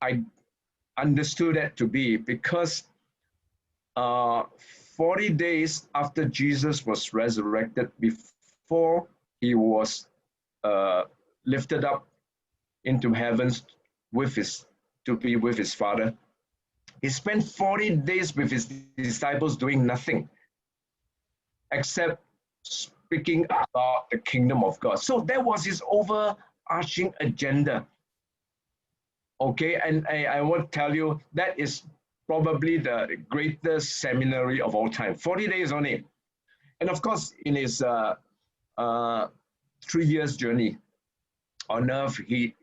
I understood that to be because 40 days after Jesus was resurrected, before he was lifted up into heavens with his to be with his Father, he spent 40 days with his disciples doing nothing except speaking about the kingdom of God. So that was his overarching agenda. Okay, and I want to tell you that is probably the greatest seminary of all time. 40 days only. And of course, in his 3 years journey on earth, he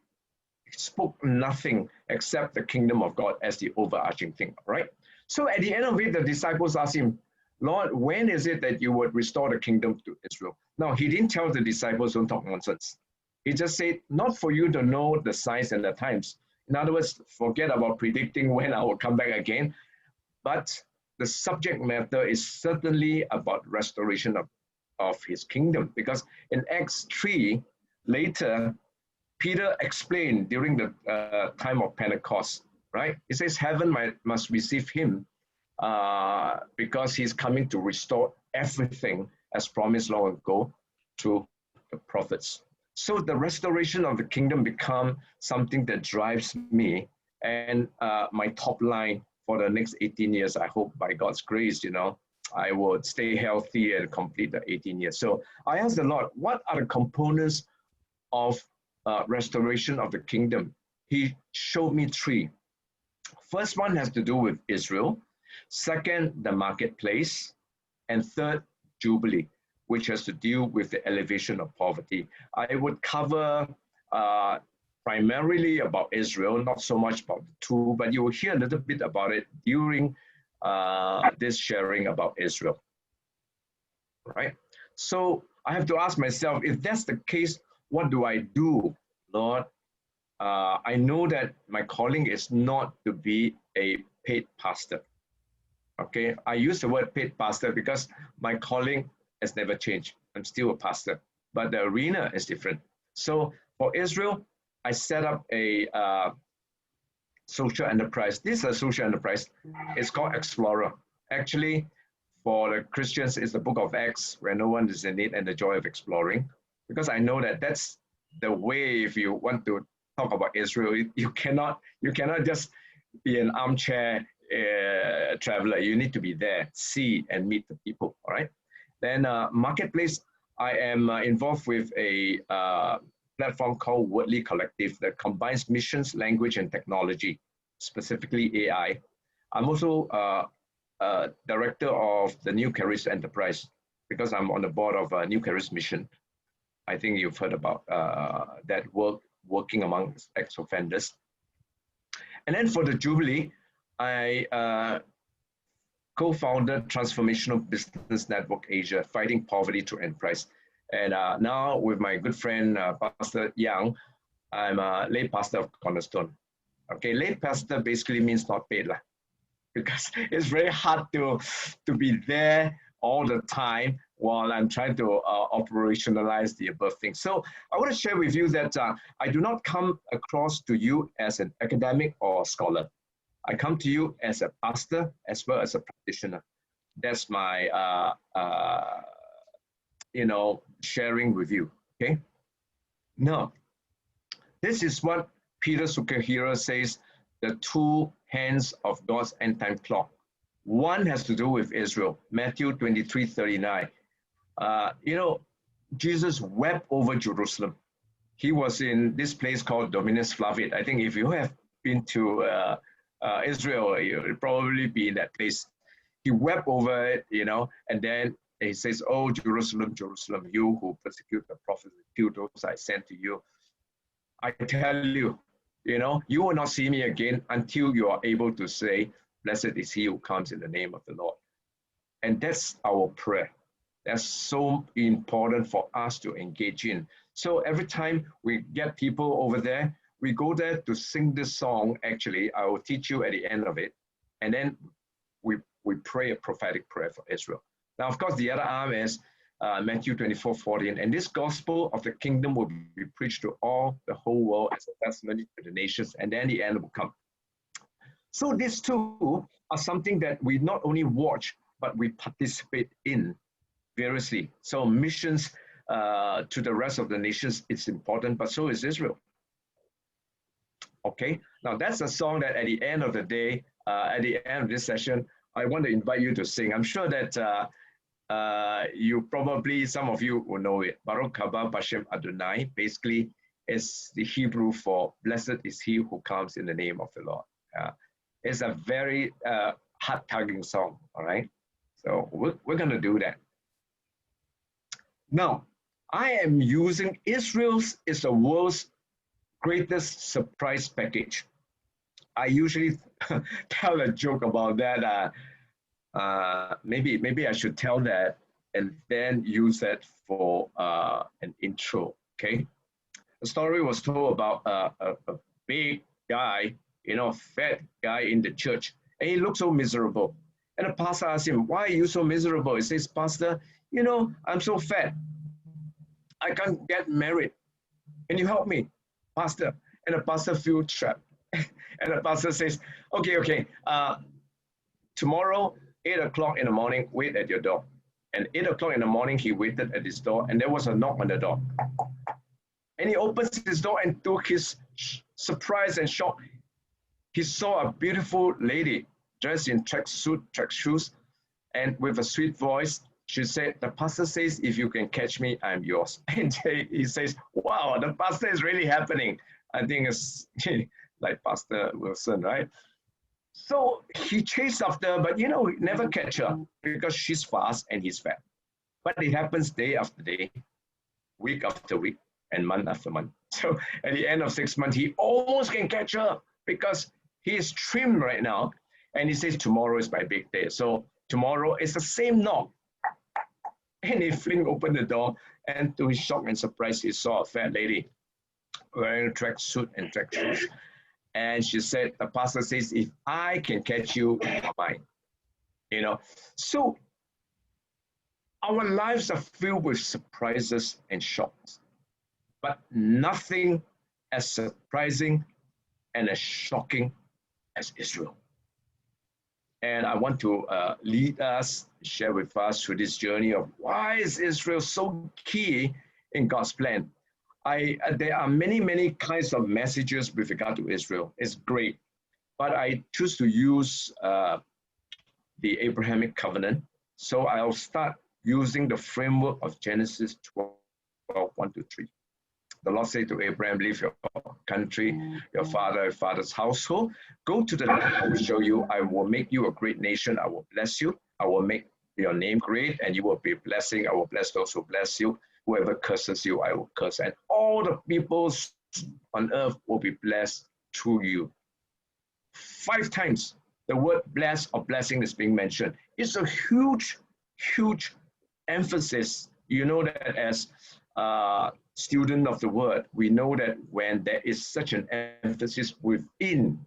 spoke nothing except the kingdom of God as the overarching thing, right? So at the end of it, the disciples asked him, Lord, when is it that you would restore the kingdom to Israel? Now, he didn't tell the disciples, don't talk nonsense. He just said, not for you to know the signs and the times. In other words, forget about predicting when I will come back again. But the subject matter is certainly about restoration of his kingdom. Because in Acts 3, later, Peter explained during the time of Pentecost, right? He says, heaven must receive him because he's coming to restore everything as promised long ago through the prophets. So the restoration of the kingdom become something that drives me and my top line for the next 18 years. I hope by God's grace, I would stay healthy and complete the 18 years. So I asked the Lord, what are the components of restoration of the kingdom? He showed me three. First one has to do with Israel. Second, the marketplace. And third, Jubilee, which has to deal with the elevation of poverty. I would cover primarily about Israel, not so much about the two, but you will hear a little bit about it during this sharing about Israel, right? So I have to ask myself, if that's the case, what do I do, Lord? I know that my calling is not to be a paid pastor. Okay, I use the word paid pastor because my calling has never changed. I'm still a pastor, but the arena is different. So for Israel, I set up a social enterprise. This is a social enterprise. It's called Explorer. Actually, for the Christians, it's the book of Acts, where no one is in need and the joy of exploring. Because I know that that's the way. If you want to talk about Israel, you cannot just be an armchair traveler. You need to be there, see and meet the people. All right. Then marketplace, I am involved with a platform called Wordly Collective that combines missions, language, and technology, specifically AI. I'm also director of the New Charis Enterprise because I'm on the board of New Charis Mission. I think you've heard about that working among ex-offenders. And then for the Jubilee, I co-founded Transformational Business Network Asia, fighting poverty through enterprise. And now with my good friend, Pastor Yang, I'm a lay pastor of Cornerstone. Okay, lay pastor basically means not paid, because it's very hard to be there all the time while I'm trying to operationalize the above things. So I want to share with you that I do not come across to you as an academic or scholar. I come to you as a pastor as well as a practitioner. That's my, sharing with you, okay? Now, this is what Peter Sukahira says, the two hands of God's end time clock. One has to do with Israel, Matthew 23:39. Jesus wept over Jerusalem. He was in this place called Dominus Flavit. I think if you have been to Israel, you'll probably be in that place. He wept over it, and then he says, "Oh, Jerusalem, Jerusalem, you who persecute the prophets, kill those I sent to you. I tell you, you will not see me again until you are able to say, blessed is he who comes in the name of the Lord." And that's our prayer. That's so important for us to engage in. So every time we get people over there, we go there to sing this song. Actually, I will teach you at the end of it. And then we pray a prophetic prayer for Israel. Now, of course, the other arm is Matthew 24:14. And this gospel of the kingdom will be preached to all the whole world as a testimony to the nations, and then the end will come. So these two are something that we not only watch, but we participate in variously. So missions to the rest of the nations, it's important, but so is Israel. Okay, now that's a song that at the end of the day, at the end of this session, I want to invite you to sing. I'm sure that you probably, some of you will know it. Baruch haba Bashem Adonai basically is the Hebrew for blessed is he who comes in the name of the Lord. It's a very heart-tugging song, all right? So we're going to do that. Now, I am using Israel's is the world's greatest surprise package. I usually tell a joke about that. Maybe I should tell that and then use that for an intro, okay? The story was told about a big guy, fat guy in the church, and he looked so miserable. And the pastor asked him, "Why are you so miserable?" He says, "Pastor, I'm so fat. I can't get married. Can you help me, pastor?" And the pastor feels trapped. And the pastor says, okay, tomorrow, 8 o'clock in the morning, wait at your door. And 8 o'clock in the morning, he waited at his door, and there was a knock on the door. And he opens his door, and to his surprise and shock, he saw a beautiful lady dressed in track shoes, and with a sweet voice. She said, "The pastor says, if you can catch me, I'm yours." And he says, "Wow, the pastor is really happening." I think it's like Pastor Wilson, right? So he chased after her, but never catch her because she's fast and he's fat. But it happens day after day, week after week, and month after month. So at the end of 6 months, he almost can catch her because he is trimmed right now. And he says, "Tomorrow is my big day." So tomorrow is the same knock. And he fling open the door, and to his shock and surprise, he saw a fat lady wearing a track suit and track shoes. And she said, "The pastor says, if I can catch you, you're mine." So our lives are filled with surprises and shocks, but nothing as surprising and as shocking as Israel. And I want to lead us, share with us through this journey of why is Israel so key in God's plan. There are many kinds of messages with regard to Israel. It's great. But I choose to use the Abrahamic covenant. So I'll start using the framework of Genesis 12, 1-3. The Lord said to Abraham, "Leave your country, your father's household. Go to the land I will show you. I will make you a great nation. I will bless you. I will make your name great, and you will be a blessing. I will bless those who bless you. Whoever curses you, I will curse. And all the peoples on earth will be blessed through you." 5 times the word bless or blessing is being mentioned. It's a huge emphasis. You know that as student of the word, we know that when there is such an emphasis within,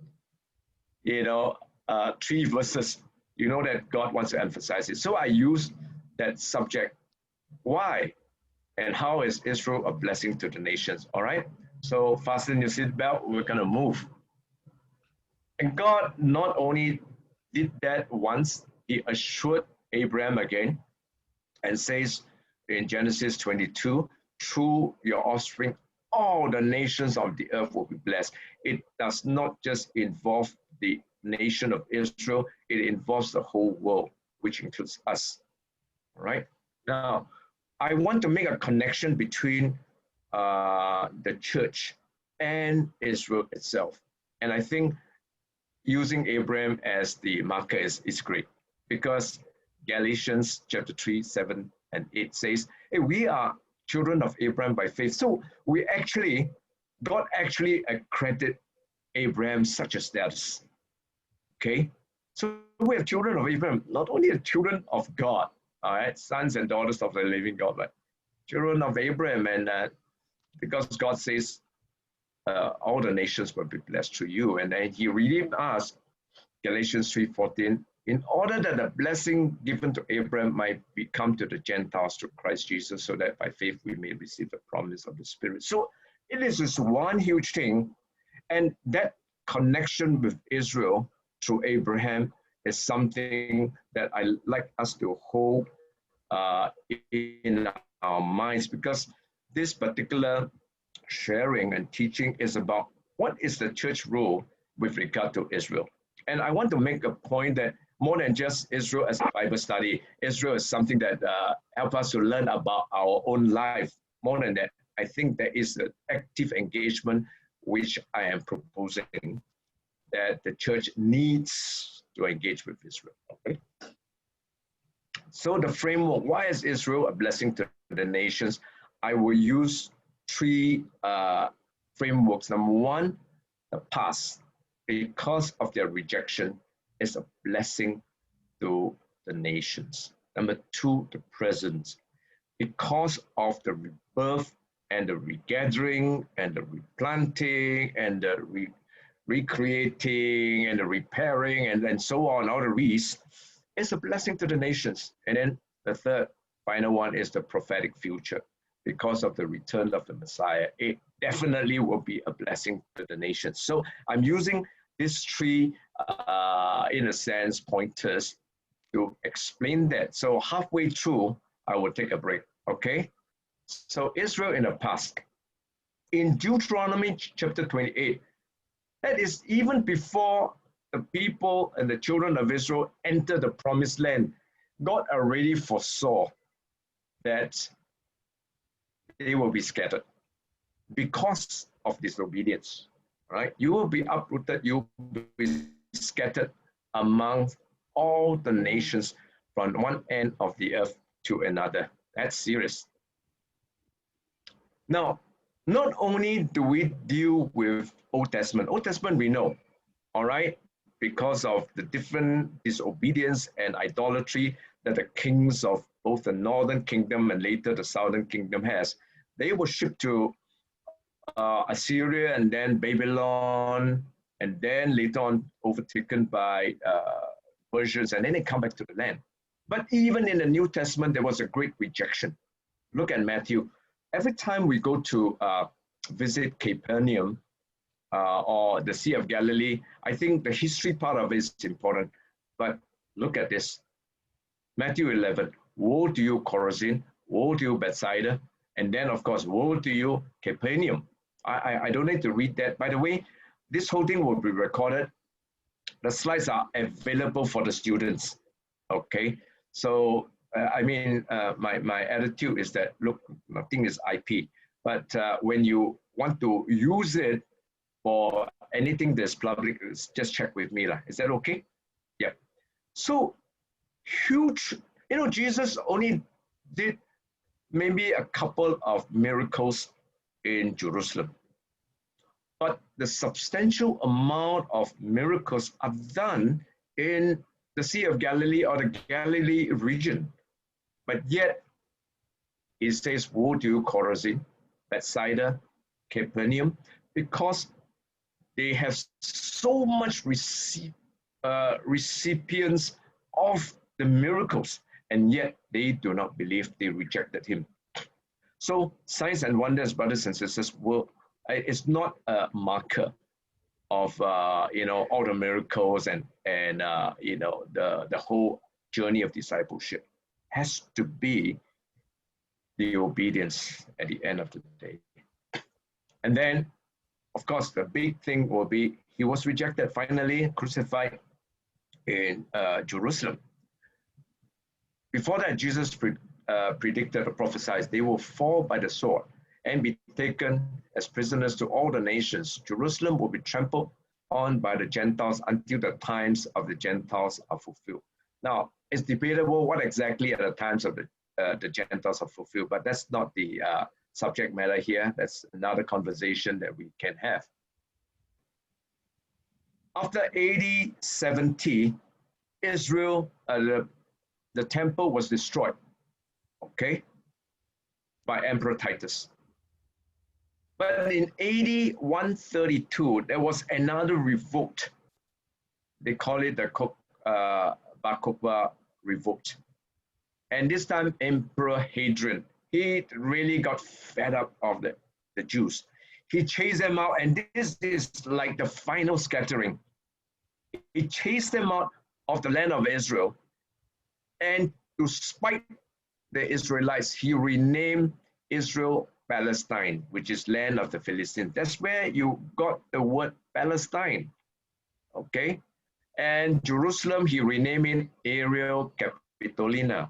3 verses, you know that God wants to emphasize it. So I use that subject. Why and how is Israel a blessing to the nations? All right. So fasten your seatbelt. We're going to move. And God not only did that once, he assured Abraham again and says in Genesis 22, "Through your offspring, all the nations of the earth will be blessed." It does not just involve the nation of Israel, it involves the whole world, which includes us. All right. Now, I want to make a connection between the church and Israel itself. And I think using Abraham as the marker is great, because Galatians chapter 3, 7 and 8 says, "Hey, we are children of Abraham by faith." So God actually accredited Abraham such a status. Okay? So we are children of Abraham, not only the children of God, all right, sons and daughters of the living God, but children of Abraham. And because God says, all the nations will be blessed through you. And then he redeemed us, Galatians 3:14, in order that the blessing given to Abraham might become to the Gentiles through Christ Jesus, so that by faith we may receive the promise of the Spirit. So it is this one huge thing. And that connection with Israel through Abraham is something that I like us to hold in our minds, because this particular sharing and teaching is about what is the church role with regard to Israel. And I want to make a point that more than just Israel as a Bible study, Israel is something that helps us to learn about our own life. More than that, I think there is an active engagement which I am proposing that the church needs to engage with Israel. Okay? So the framework, why is Israel a blessing to the nations? I will use three frameworks. Number one, the past, because of their rejection, is a blessing to the nations. Number two, the present, because of the rebirth and the regathering and the replanting and the recreating and the repairing and so on, all the re's, it's a blessing to the nations. And then the third, final one is the prophetic future. Because of the return of the Messiah, it definitely will be a blessing to the nations. So I'm using these three, in a sense, pointers to explain that. So halfway through, I will take a break, okay? So Israel in the past. In Deuteronomy chapter 28, that is even before the people and the children of Israel enter the promised land, God already foresaw that they will be scattered because of disobedience, right? You will be uprooted, you will be scattered among all the nations from one end of the earth to another. That's serious. Now, not only do we deal with Old Testament we know, all right, because of the different disobedience and idolatry that the kings of both the northern kingdom and later the southern kingdom has. They were shipped to Assyria and then Babylon, and then later on overtaken by Persians, and then they come back to the land. But even in the New Testament, there was a great rejection. Look at Matthew. Every time we go to visit Capernaum or the Sea of Galilee, I think the history part of it is important. But look at this. Matthew 11, woe to you, Chorazin, woe to you, Bethsaida, and then, of course, woe to you, Capernaum. I don't need to read that. By the way, this whole thing will be recorded. The slides are available for the students, okay? So, my attitude is that, look, nothing is IP, but when you want to use it for anything that's public, just check with me. Is that okay? Yeah. So, huge, Jesus only did maybe a couple of miracles in Jerusalem, but the substantial amount of miracles are done in the Sea of Galilee or the Galilee region. But yet, it says, woe to you, Chorazin, Bethsaida, Capernaum, because they have so much recipients of the miracles, and yet they do not believe, they rejected him. So signs and wonders, brothers and sisters, it's not a marker of all the miracles and the whole journey of discipleship. Has to be the obedience at the end of the day. And then, of course, the big thing will be he was rejected, finally crucified in Jerusalem. Before that, Jesus predicted or prophesied they will fall by the sword and be taken as prisoners to all the nations. Jerusalem will be trampled on by the Gentiles until the times of the Gentiles are fulfilled. Now, it's debatable what exactly are the times of the Gentiles are fulfilled, but that's not the subject matter here. That's another conversation that we can have. After AD 70, Israel, the temple was destroyed, okay, by Emperor Titus. But in AD 132, there was another revolt. They call it the Bar Kokhba revolt. And this time, Emperor Hadrian, he really got fed up of the Jews. He chased them out, and this is like the final scattering. He chased them out of the land of Israel. And to spite the Israelites, he renamed Israel Palestine, which is land of the Philistines. That's where you got the word Palestine. Okay? And Jerusalem, he renamed it Ariel Capitolina.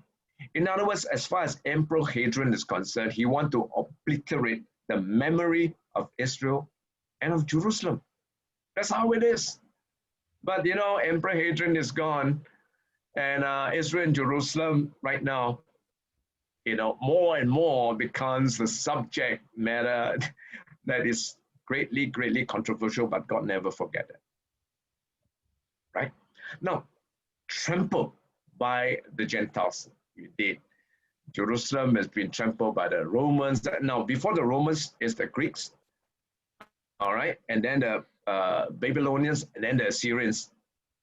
In other words, as far as Emperor Hadrian is concerned, he wanted to obliterate the memory of Israel and of Jerusalem. That's how it is. But you know, Emperor Hadrian is gone, and Israel and Jerusalem right now, you know, more and more becomes the subject matter that is greatly, greatly controversial, but God never forget it. Right? Now, trampled by the Gentiles, you did. Jerusalem has been trampled by the Romans. Now, before the Romans is the Greeks, all right, and then the Babylonians, and then the Assyrians,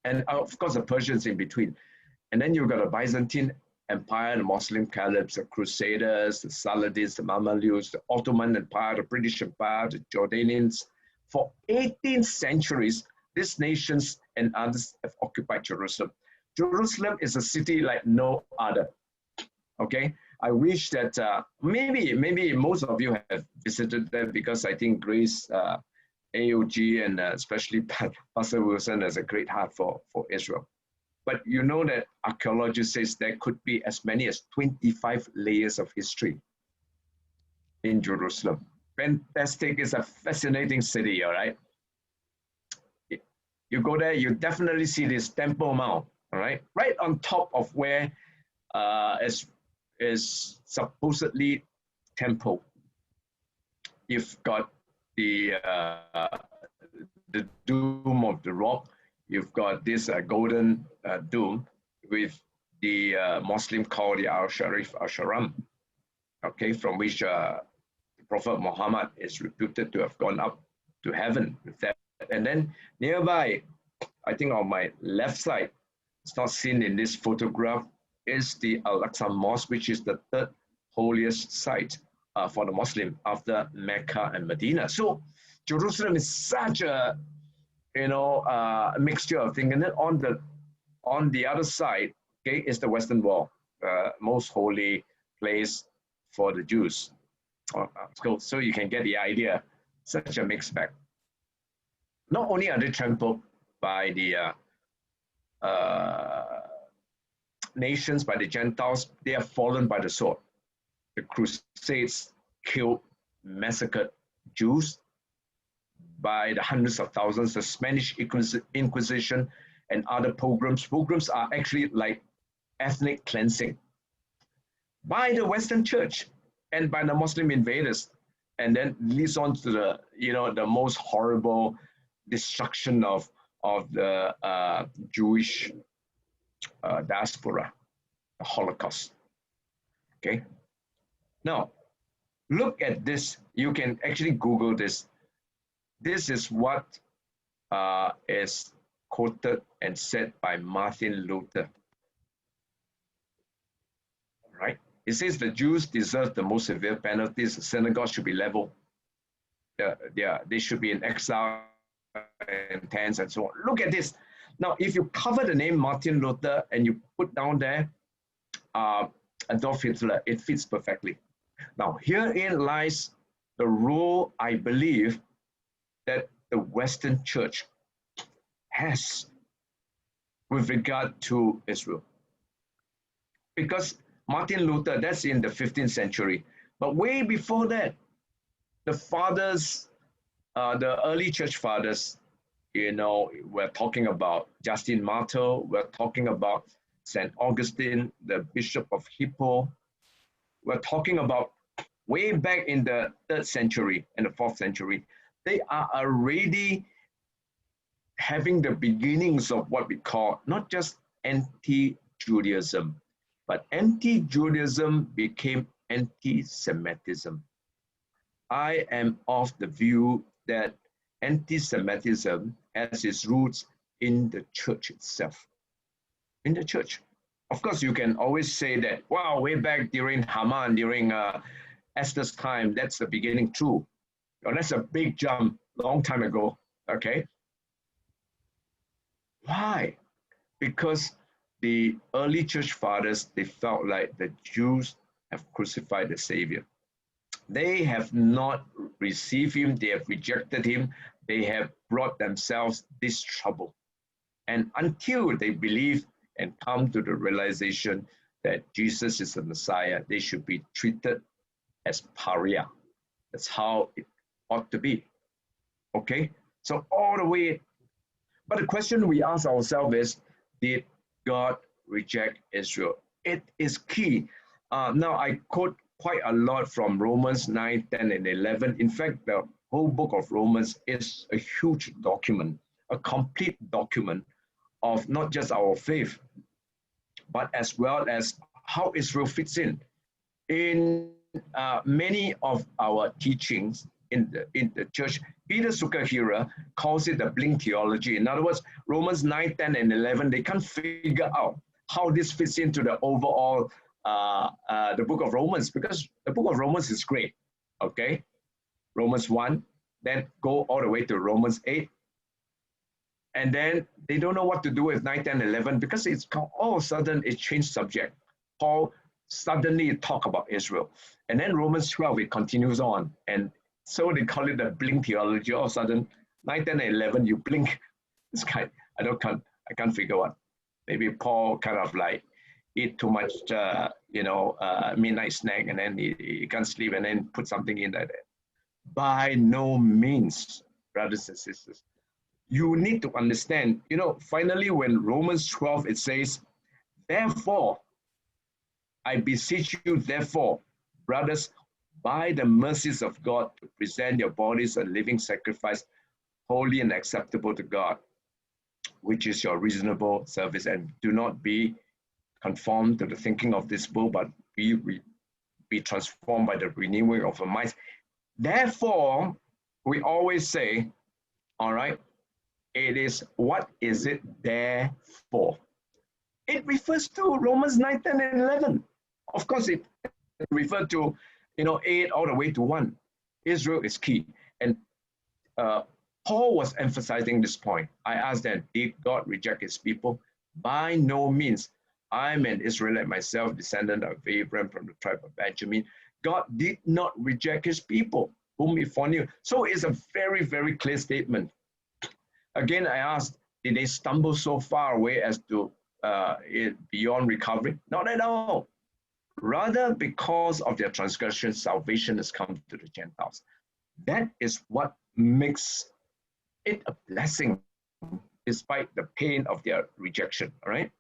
and of course the Persians in between. And then you've got the Byzantine Empire, the Muslim Caliphs, the Crusaders, the Saladins, the Mamelukes, the Ottoman Empire, the British Empire, the Jordanians. For 18 centuries, these nations and others have occupied Jerusalem. Jerusalem is a city like no other. Okay, I wish that maybe most of you have visited them, because I think Grace AOG and especially Pastor Wilson has a great heart for Israel. But you know that archaeology says there could be as many as 25 layers of history in Jerusalem. Fantastic. It's a fascinating city, all right? You go there, you definitely see this Temple Mount, all right? Right on top of where is supposedly temple. You've got the Dome of the Rock. You've got this golden dome with the Muslim called the Al-Sharif Al-Sharam, okay, from which the Prophet Muhammad is reputed to have gone up to heaven with that. And then nearby, I think on my left side, it's not seen in this photograph, is the Al-Aqsa Mosque, which is the third holiest site for the Muslim after Mecca and Medina. So Jerusalem is such a, you know, mixture of things. And then on the other side, okay, is the Western Wall, most holy place for the Jews. So you can get the idea, such a mixed bag. Not only are they trampled by the nations, by the Gentiles, they are fallen by the sword. The Crusades killed, massacred Jews by the hundreds of thousands. The Spanish Inquisition and other pogroms. Pogroms are actually like ethnic cleansing by the Western Church and by the Muslim invaders, and then leads on to the, you know, the most horrible destruction of the Jewish diaspora, the Holocaust. Okay. Now, look at this. You can actually Google this. This is what is quoted and said by Martin Luther. Right? It says the Jews deserve the most severe penalties. The synagogue should be leveled. They should be in exile and tents and so on. Look at this. Now, if you cover the name Martin Luther and you put down there Adolf Hitler, it fits perfectly. Now, herein lies the role, I believe, that the Western Church has with regard to Israel. Because Martin Luther, that's in the 15th century. But way before that, the fathers, the early church fathers, you know, we're talking about Justin Martyr, we're talking about St. Augustine, the Bishop of Hippo. We're talking about way back in the 3rd century and the 4th century. They are already having the beginnings of what we call not just anti-Judaism, but anti-Judaism became anti-Semitism. I am of the view that anti-Semitism has its roots in the church itself. In the church. Of course, you can always say that, wow, way back during Haman, during Esther's time, that's the beginning. True. Well, that's a big jump, long time ago, okay? Why Why? Because the early church fathers, they felt like the Jews have crucified the Savior. They have not received him, they have rejected him, they have brought themselves this trouble. And until they believe and come to the realization that Jesus is the Messiah, they should be treated as pariah. That's how it ought to be. Okay? So all the way. But the question we ask ourselves is, did God reject Israel? It is key. Now I quote quite a lot from Romans 9, 10, and 11. In fact, the whole book of Romans is a huge document, a complete document of not just our faith, but as well as how Israel fits in. In many of our teachings in the church, Peter Sukahira calls it the blink theology. In other words, Romans 9, 10, and 11, they can't figure out how this fits into the overall the book of Romans, because the book of Romans is great, okay? Romans 1, then go all the way to Romans 8, and then they don't know what to do with 9, 10, 11, because it's all of a sudden it changed subject. Paul suddenly talk about Israel. And then Romans 12, it continues on. And so they call it the blink theology. All of a sudden, 9, 10, and 11, you blink. It's kind, I can't figure out. Maybe Paul kind of like eat too much, midnight snack, and then he can't sleep, and then put something in like that. By no means, brothers and sisters. You need to understand, finally when Romans 12, it says, therefore, I beseech you, therefore, brothers, by the mercies of God, to present your bodies a living sacrifice, holy and acceptable to God, which is your reasonable service. And do not be conformed to the thinking of this world, but be transformed by the renewing of our minds. Therefore, we always say, all right, it is, what is it there for? It refers to Romans 9, 10, and 11. Of course, it referred to, 8 all the way to 1. Israel is key. And Paul was emphasizing this point. I asked them, did God reject his people? By no means. I'm an Israelite myself, descendant of Abraham from the tribe of Benjamin. God did not reject his people, whom he foreknew. So it's a very, very clear statement. Again, I asked, did they stumble so far away as to it beyond recovery? Not at all. Rather, because of their transgression, salvation has come to the Gentiles. That is what makes it a blessing, despite the pain of their rejection, all right?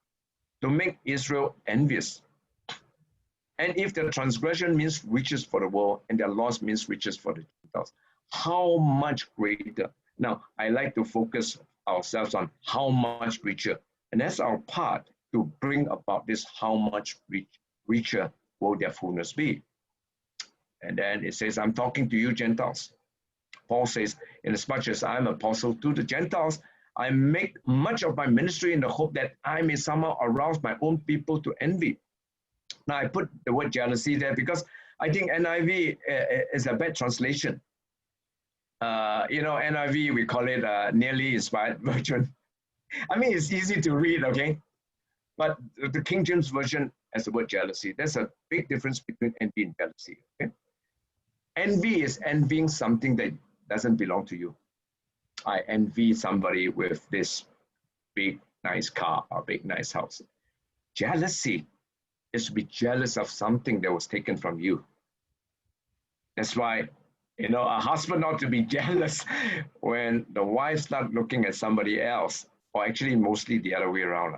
To make Israel envious. And if the transgression means riches for the world and their loss means riches for the Gentiles, how much greater? Now, I like to focus ourselves on how much richer. And that's our part to bring about this, how much richer will their fullness be. And then it says, I'm talking to you Gentiles. Paul says, inasmuch as I'm apostle to the Gentiles, I make much of my ministry in the hope that I may somehow arouse my own people to envy. Now, I put the word jealousy there because I think NIV is a bad translation. NIV, we call it nearly inspired version. I mean, it's easy to read, okay? But the King James Version has the word jealousy. There's a big difference between envy and jealousy, okay? Envy is envying something that doesn't belong to you. I envy somebody with this big, nice car or big, nice house. Jealousy is to be jealous of something that was taken from you. That's why, a husband ought to be jealous when the wife starts looking at somebody else, or actually mostly the other way around.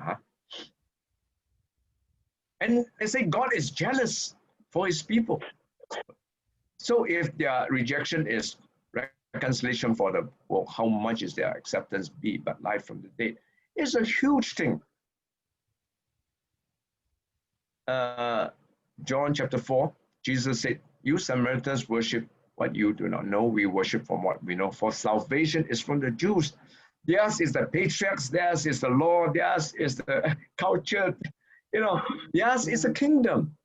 And they say God is jealous for his people. So if their rejection is reconciliation for the world, how much is their acceptance be but life from the dead? It's a huge thing. John chapter 4, Jesus said, you Samaritans worship what you do not know. We worship from what we know. For salvation is from the Jews. Theirs is the patriarchs. Theirs is the law. Theirs is the culture. Theirs is a kingdom.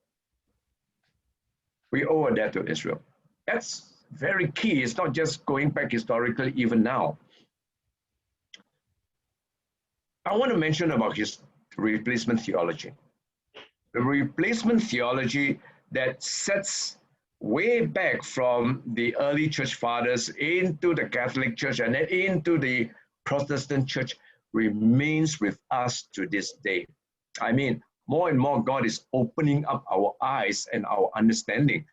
We owe a debt to Israel. That's very key. It's not just going back historically, even now. I want to mention about his replacement theology. The replacement theology that sets way back from the early church fathers into the Catholic Church and then into the Protestant Church remains with us to this day. I mean, more and more God is opening up our eyes and our understanding,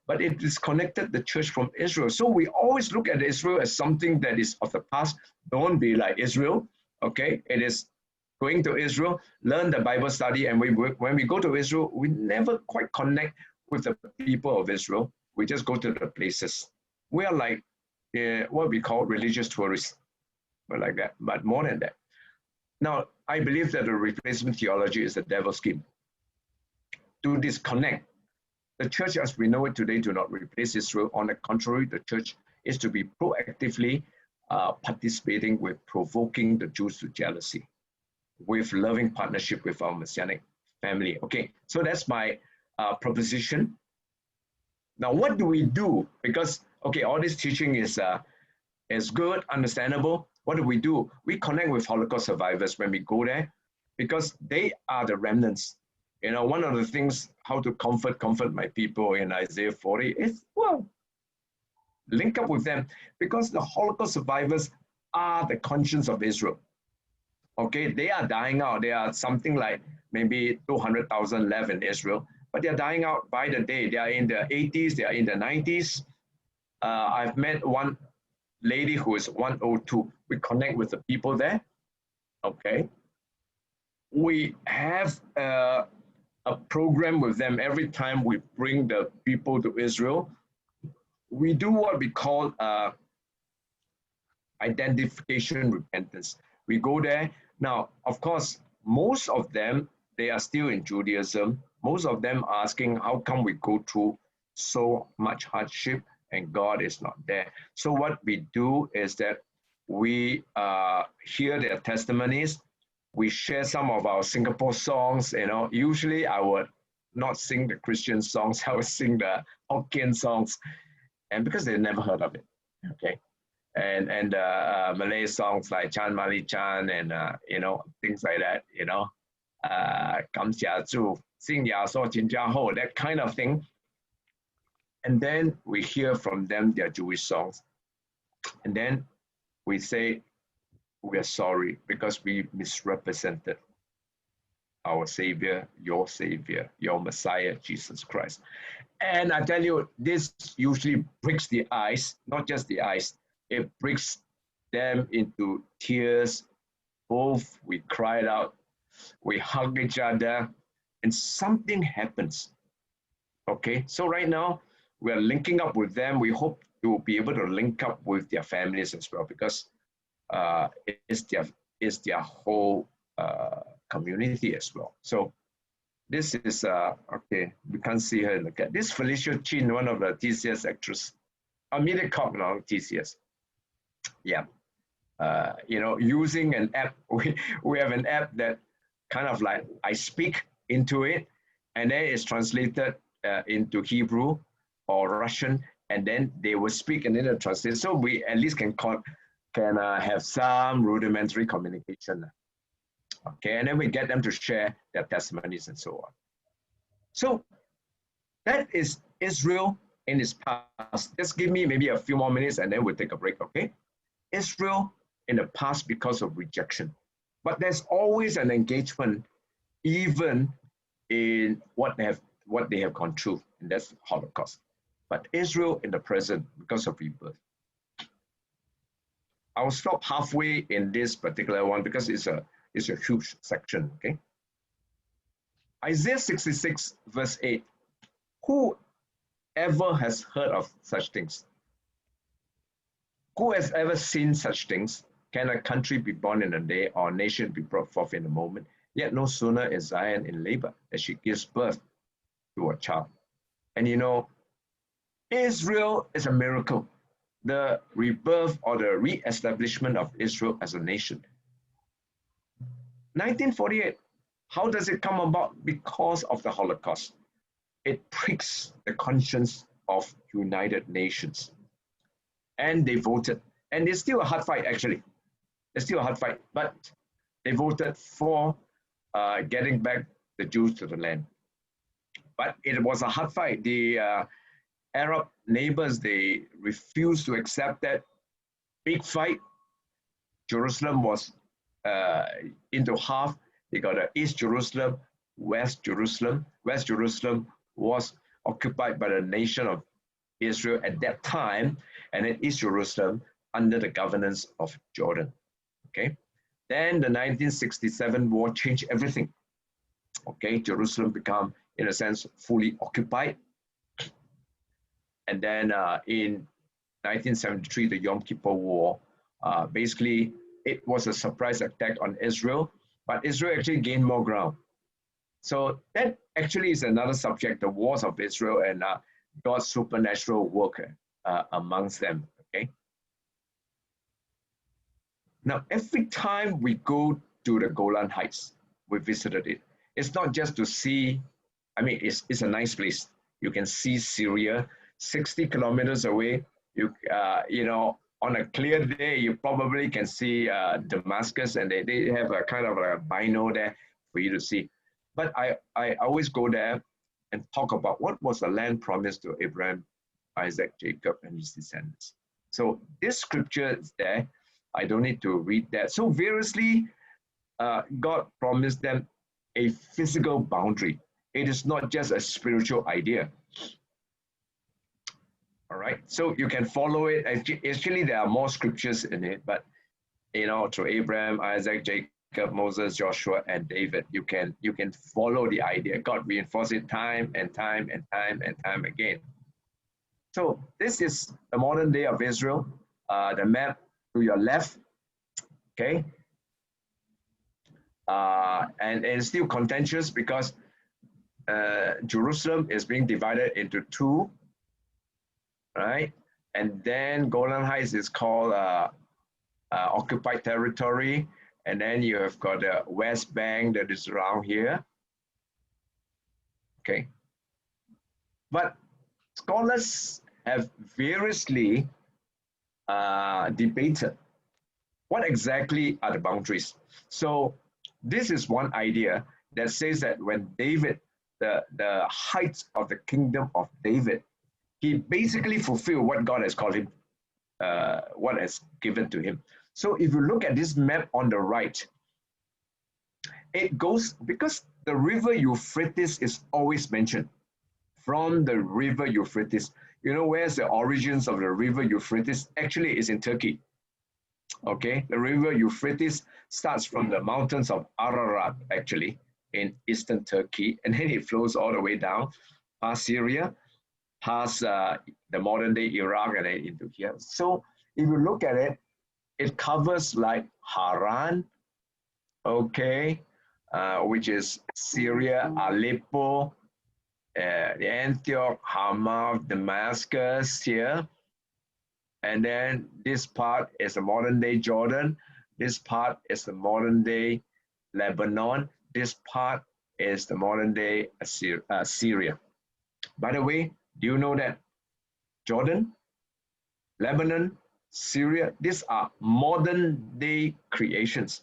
but it disconnected the church from Israel. So we always look at Israel as something that is of the past. Don't be like Israel, okay? It is going to Israel, learn the Bible study, and when we go to Israel, we never quite connect with the people of Israel. We just go to the places. We are like what we call religious tourists. We're like that, but more than that. Now, I believe that the replacement theology is the devil's scheme to disconnect. The church as we know it today do not replace Israel. On the contrary, the church is to be proactively participating with provoking the Jews to jealousy, with loving partnership with our Messianic family. Okay, so that's my proposition. Now, what do we do? Because, okay, all this teaching is good, understandable. What do? We connect with Holocaust survivors when we go there because they are the remnants. One of the things, how to comfort my people in Isaiah 40 is, well, link up with them because the Holocaust survivors are the conscience of Israel. Okay, they are dying out. There are something like maybe 200,000 left in Israel, but they're dying out by the day. They are in the 80s, they are in the 90s. I've met one lady who is 102. We connect with the people there. Okay. We have a program with them every time we bring the people to Israel. We do what we call identification repentance. We go there. Now, of course, most of them, they are still in Judaism. Most of them asking, how come we go through so much hardship and God is not there? So what we do is that we hear their testimonies. We share some of our Singapore songs. Usually I would not sing the Christian songs. I would sing the Hokkien songs, and because they never heard of it, okay. And Malay songs like Chan Mali Chan and things like that. Kam Xia Zhu, Sing Ya So Jin Jia Ho, that kind of thing. And then we hear from them their Jewish songs, and then we say, we are sorry because we misrepresented our Savior, your Messiah, Jesus Christ. And I tell you, this usually breaks the ice, not just the ice, it breaks them into tears. Both we cried out, we hug each other, and something happens. Okay, so right now we are linking up with them. We hope to be able to link up with their families as well because it's their whole community as well. So this is, okay, we can't see her in the cat. This Felicia Chin, one of the TCS actress, Mediacorp now, TCS. Yeah, using an app, we have an app that kind of like I speak into it and then it's translated into Hebrew or Russian and then they will speak and then they'll translate. So we at least can have some rudimentary communication. Okay, and then we get them to share their testimonies and so on. So that is Israel in its past. Just give me maybe a few more minutes and then we'll take a break, okay? Israel in the past because of rejection. But there's always an engagement even in what they have gone through, and that's Holocaust. But Israel in the present because of rebirth. I'll stop halfway in this particular one because it's a huge section, okay? Isaiah 66 verse 8, who ever has heard of such things? Who has ever seen such things? Can a country be born in a day or a nation be brought forth in a moment? Yet no sooner is Zion in labor as she gives birth to a child. And Israel is a miracle. The rebirth or the re-establishment of Israel as a nation. 1948, how does it come about? Because of the Holocaust. It pricks the conscience of United Nations. And they voted. And it's still a hard fight, actually. It's still a hard fight, but they voted for getting back the Jews to the land. But it was a hard fight. The Arab neighbors, they refused to accept that big fight. Jerusalem was into half. They got East Jerusalem, West Jerusalem. West Jerusalem was occupied by the nation of Israel at that time, and then East Jerusalem under the governance of Jordan. Okay. Then the 1967 war changed everything. Okay, Jerusalem became, in a sense, fully occupied. And then in 1973, the Yom Kippur War, basically it was a surprise attack on Israel, but Israel actually gained more ground. So that actually is another subject, the wars of Israel and God's supernatural work amongst them, okay? Now, every time we go to the Golan Heights, we visited it. It's not just to see, I mean, it's a nice place. You can see Syria, 60 kilometers away. You know, on a clear day, you probably can see Damascus, and they have a kind of a bino there for you to see. But I always go there and talk about what was the land promised to Abraham, Isaac, Jacob, and his descendants. So this scripture is there. I don't need to read that. So variously, God promised them a physical boundary. It is not just a spiritual idea. All right, so you can follow it. Actually, there are more scriptures in it, but you know, through Abraham, Isaac, Jacob, Moses, Joshua, and David, you can follow the idea. God reinforced it time and time and time and time again. So this is the modern day of Israel. The map to your left, okay, and it's still contentious because Jerusalem is being divided into two, right? And then Golan Heights is called occupied territory, and then you have got the West Bank that is around here, okay? But scholars have variously debated what exactly are the boundaries. So this is one idea that says that when David, the heights of the kingdom of David, he basically fulfilled what God has called him, what has given to him. So if you look at this map on the right, it goes, because the river Euphrates is always mentioned, from the river Euphrates. You know, where's the origins of the river Euphrates? Actually, it's in Turkey. Okay, the river Euphrates starts from the mountains of Ararat, actually, in eastern Turkey, and then it flows all the way down past Syria, past the modern day Iraq, and then into here. So if you look at it, it covers like Haran, okay, which is Syria, Aleppo, the Antioch, Hamath, Damascus here. And then this part is the modern day Jordan. This part is the modern day Lebanon. This part is the modern day Syria. By the way, do you know that Jordan, Lebanon, Syria, these are modern day creations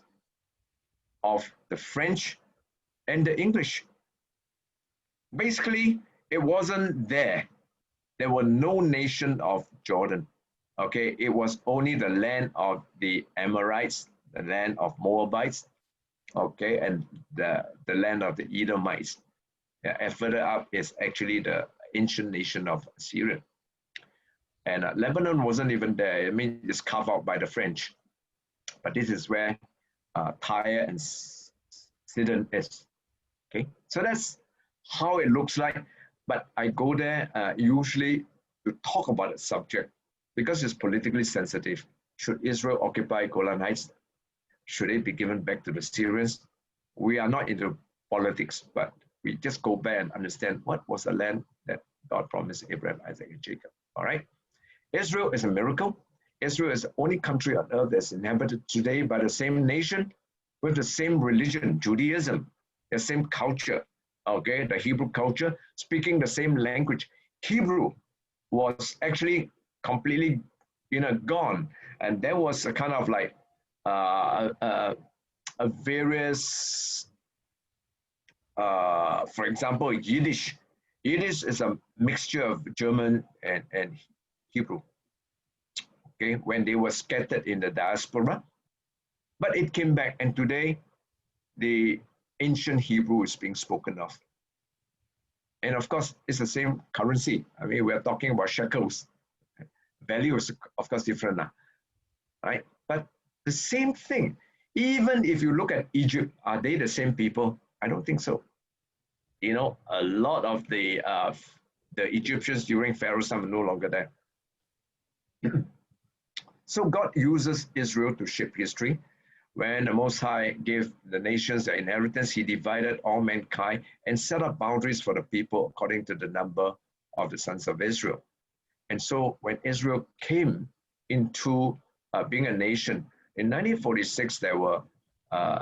of the French and the English. Basically, it wasn't there. There were no nation of Jordan. Okay, it was only the land of the Amorites, the land of Moabites, okay, and the land of the Edomites. Yeah, and further up is actually the ancient nation of Syria. And Lebanon wasn't even there. I mean, it's carved out by the French. But this is where Tyre and Sidon is. Okay, so that's how it looks like. But I go there usually to talk about the subject because it's politically sensitive. Should Israel occupy Golan Heights? Should it be given back to the Syrians? We are not into politics, but we just go back and understand what was the land that God promised Abraham, Isaac, and Jacob. All right. Israel is a miracle. Israel is the only country on earth that's inhabited today by the same nation with the same religion, Judaism, the same culture, okay, the Hebrew culture, speaking the same language. Hebrew was actually completely, gone. And there was a kind of like various, for example, Yiddish. Yiddish is a mixture of German and Hebrew. Okay, when they were scattered in the diaspora, but it came back, and today the ancient Hebrew is being spoken of. And of course, it's the same currency. I mean, we're talking about shekels. Value is, of course, different now, right? But the same thing. Even if you look at Egypt, are they the same people? I don't think so. You know, a lot of the Egyptians during Pharaoh's time are no longer there. So God uses Israel to shape history. When the Most High gave the nations their inheritance, he divided all mankind and set up boundaries for the people according to the number of the sons of Israel. And so when Israel came into being a nation, in 1946, there were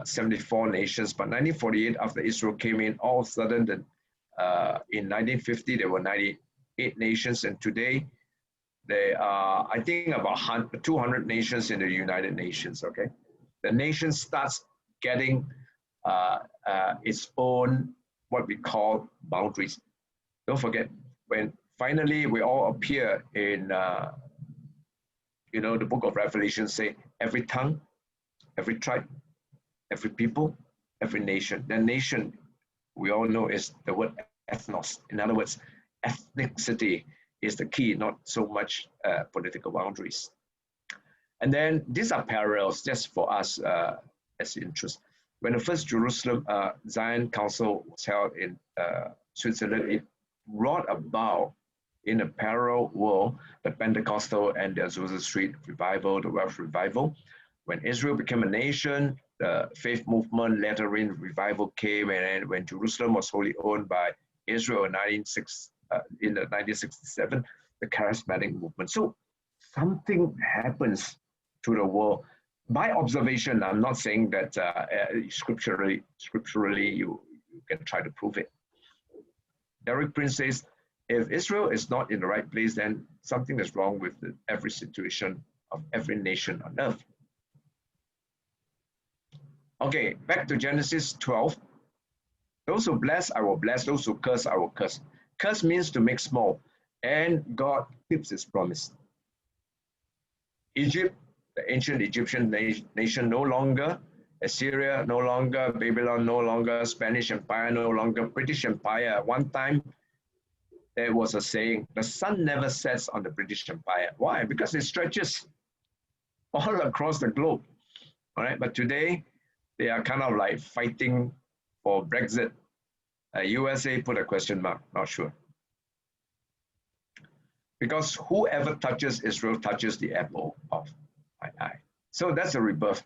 74 nations, but 1948, after Israel came in, all of a sudden, in 1950, there were 98 nations, and today, there are, I think, about 200 nations in the United Nations, okay? The nation starts getting its own, what we call, boundaries. Don't forget, when finally we all appear in, you know, the book of Revelation say, every tongue, every tribe, every people, every nation. The nation, we all know, is the word ethnos. In other words, ethnicity is the key, not so much political boundaries. And then these are parallels just for us as interest. When the first Jerusalem Zion Council was held in Switzerland, it brought about in a parallel world the Pentecostal and the Azusa Street revival, the Welsh revival. When Israel became a nation, the faith movement, Lateran revival came, and when Jerusalem was wholly owned by Israel in 1967, the charismatic movement. So something happens to the world by observation. I'm not saying that scripturally you can try to prove it. Derek Prince says, if Israel is not in the right place, then something is wrong with every situation of every nation on earth. Okay, back to Genesis 12. Those who bless, I will bless. Those who curse, I will curse. Curse means to make small, and God keeps his promise. Egypt, the ancient Egyptian nation, no longer. Assyria, no longer. Babylon, no longer. Spanish Empire, no longer. British Empire. One time, there was a saying, the sun never sets on the British Empire. Why? Because it stretches all across the globe. All right, but today, they are kind of like fighting for Brexit. USA put a question mark, not sure. Because whoever touches Israel touches the apple of my eye. So that's a rebirth.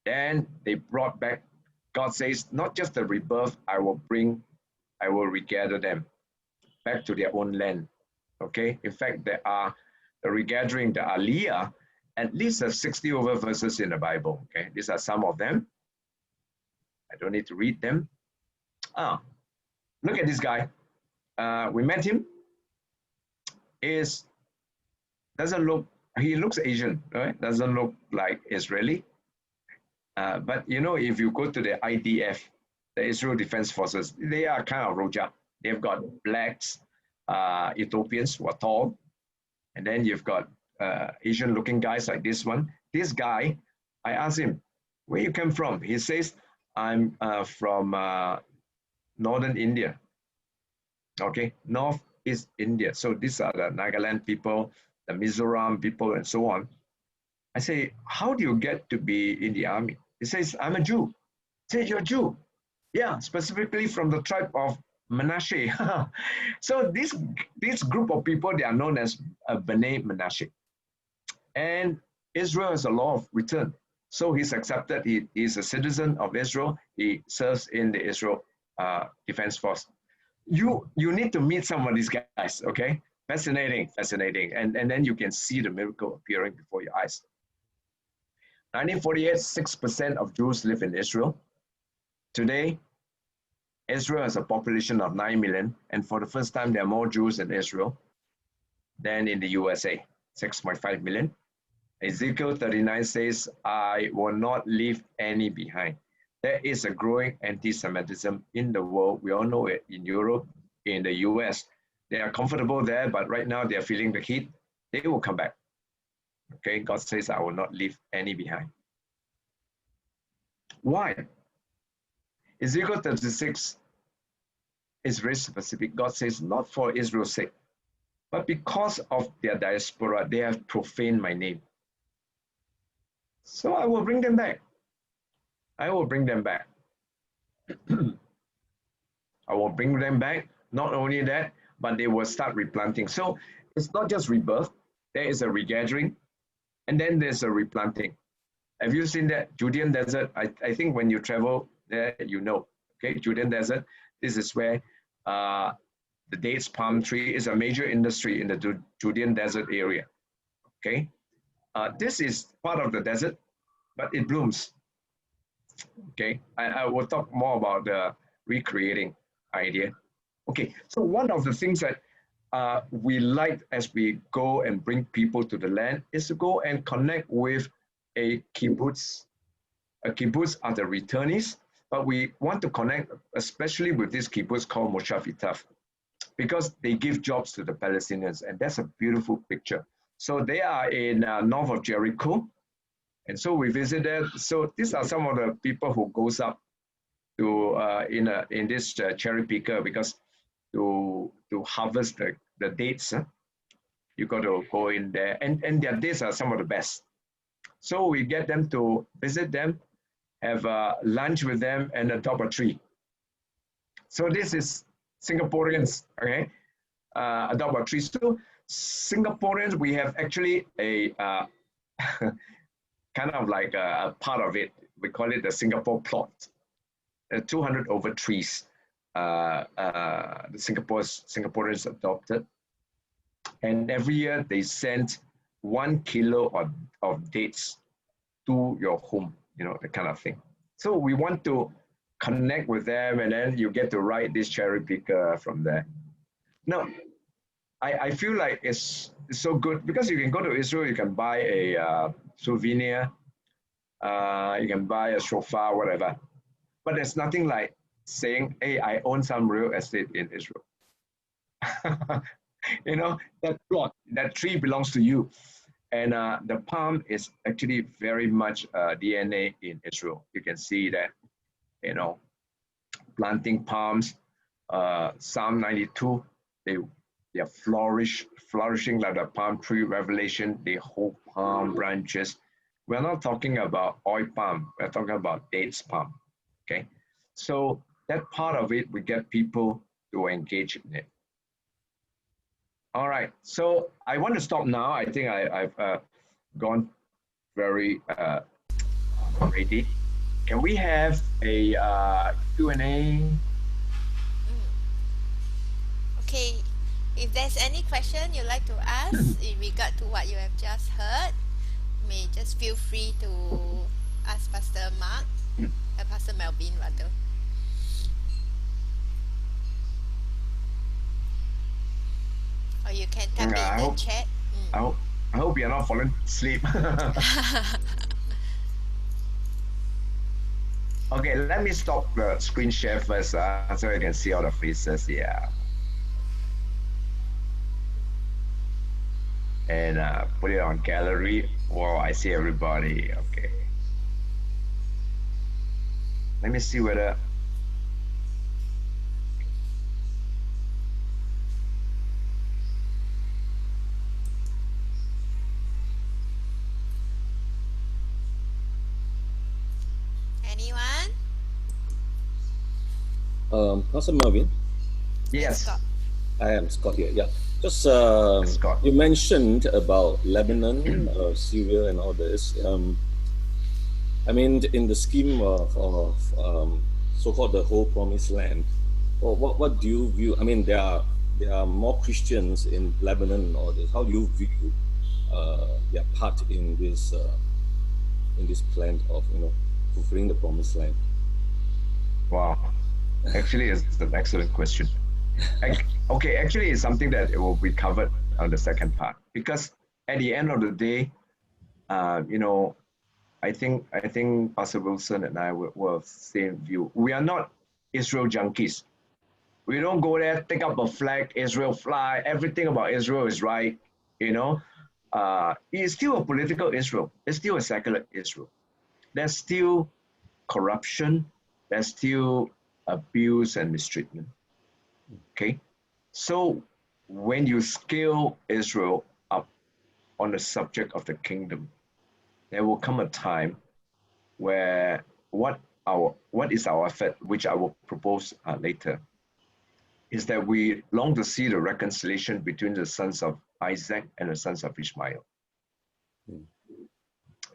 Then they brought back, God says, not just the rebirth, I will regather them back to their own land. Okay, in fact, there are the regathering, the Aliyah, at least 60 over verses in the Bible. Okay, these are some of them. I don't need to read them. Look at this guy. We met him. He looks Asian, right? Doesn't look like Israeli. But you know, if you go to the IDF, the Israel Defense Forces, they are kind of Roja. They've got blacks, Ethiopians who are tall, and then you've got Asian looking guys like this one. This guy, I asked him, where you come from? He says, I'm from northern India. Okay, Northeast India. So these are the Nagaland people, the Mizoram people, and so on. I say, how do you get to be in the army? He says, I'm a Jew. I say, you're a Jew? Yeah, specifically from the tribe of Manasseh. So this group of people, they are known as B'nai Manasseh. And Israel has a law of return. So he's accepted, he is a citizen of Israel. He serves in the Israel Defense Force. You need to meet some of these guys, okay? Fascinating. And then you can see the miracle appearing before your eyes. 1948, 6% of Jews live in Israel. Today, Israel has a population of 9 million, and for the first time, there are more Jews in Israel than in the USA, 6.5 million. Ezekiel 39 says, I will not leave any behind. There is a growing anti-Semitism in the world. We all know it in Europe, in the US. They are comfortable there, but right now they are feeling the heat. They will come back. Okay, God says, I will not leave any behind. Why? Ezekiel 36 is very specific. God says, not for Israel's sake, but because of their diaspora, they have profaned my name. So I will bring them back. I will bring them back. I will bring them back. Not only that, but they will start replanting. So it's not just rebirth. There is a regathering, and then there's a replanting. Have you seen that? Judean Desert, I think when you travel there, you know. Okay, Judean Desert, this is where the dates palm tree is a major industry in the Judean Desert area. Okay, this is part of the desert, but it blooms. Okay, I will talk more about the recreating idea. Okay, so one of the things that we like as we go and bring people to the land is to go and connect with a kibbutz. A kibbutz are the returnees, but we want to connect especially with this kibbutz called Moshav Itaf, because they give jobs to the Palestinians, and that's a beautiful picture. So they are in north of Jericho, and so we visited. So these are some of the people who goes up to in this cherry picker, because to harvest the dates, you got to go in there, and their dates are some of the best. So we get them to visit them, have lunch with them, and adopt a tree. So this is Singaporeans, okay, adopt a tree. So Singaporeans, we have actually a kind of like a part of it. We call it the Singapore plot. 200 over trees. The Singaporeans adopted, and every year they send 1 kilo of dates to your home, you know, the kind of thing. So we want to connect with them, and then you get to ride this cherry picker from there. Now, I feel like it's so good because you can go to Israel, you can buy a souvenir, you can buy a shofar, whatever. But there's nothing like saying, hey, I own some real estate in Israel. You know, that plot, that tree belongs to you. And the palm is actually very much DNA in Israel. You can see that, you know, planting palms, Psalm 92, they are flourishing like a palm tree. Revelation, they hold palm branches. We're not talking about oil palm, we're talking about dates palm, okay? So that part of it, we get people to engage in it. All right, so I want to stop now. I think I've gone very already. Can we have a Q&A? Okay, if there's any question you'd like to ask in regard to what you have just heard, you may just feel free to ask Pastor Mark, Pastor Melvin rather. Or you can type it in the chat. I hope you're not falling asleep. Okay, let me stop the screen share first so you can see all the faces. Yeah. And put it on gallery. Wow, I see everybody. Okay. Let me see whether. Anyone? Pastor Melvin? Yes. Scott. I am Scott here. Yeah. Just you mentioned about Lebanon, Syria, and all this. I mean, in the scheme of so-called the whole Promised Land, what do you view? I mean, there are more Christians in Lebanon and all this. How do you view their part in this plan of fulfilling the Promised Land? Wow, actually, it's an excellent question. Okay, actually, it's something that it will be covered on the second part, because at the end of the day, you know, I think Pastor Wilson and I were same view. We are not Israel junkies. We don't go there, take up a flag, Israel fly, everything about Israel is right, you know. It's still a political Israel. It's still a secular Israel. There's still corruption. There's still abuse and mistreatment. Okay. So when you scale Israel up on the subject of the kingdom, there will come a time where what is our effort, which I will propose later, is that we long to see the reconciliation between the sons of Isaac and the sons of Ishmael.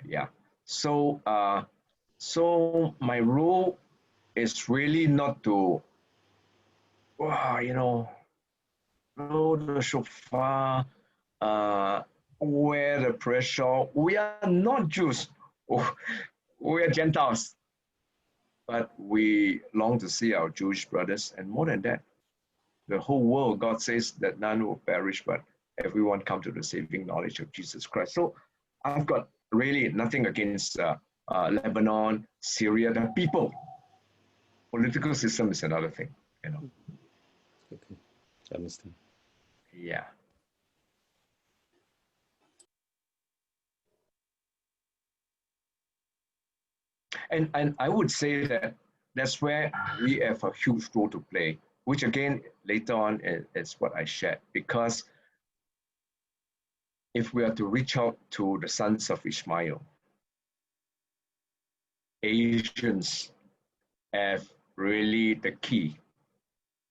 Yeah. So so my role is really not to, you know, blow the shofar, wear the prayer shawl. We are not Jews. We are Gentiles. But we long to see our Jewish brothers, and more than that, the whole world, God says that none will perish, but everyone come to the saving knowledge of Jesus Christ. So I've got really nothing against Lebanon, Syria, the people. Political system is another thing, you know. Okay, I understand. Yeah. And I would say that that's where we have a huge role to play, which again, later on is what I shared, because if we are to reach out to the sons of Ishmael, Asians have really the key,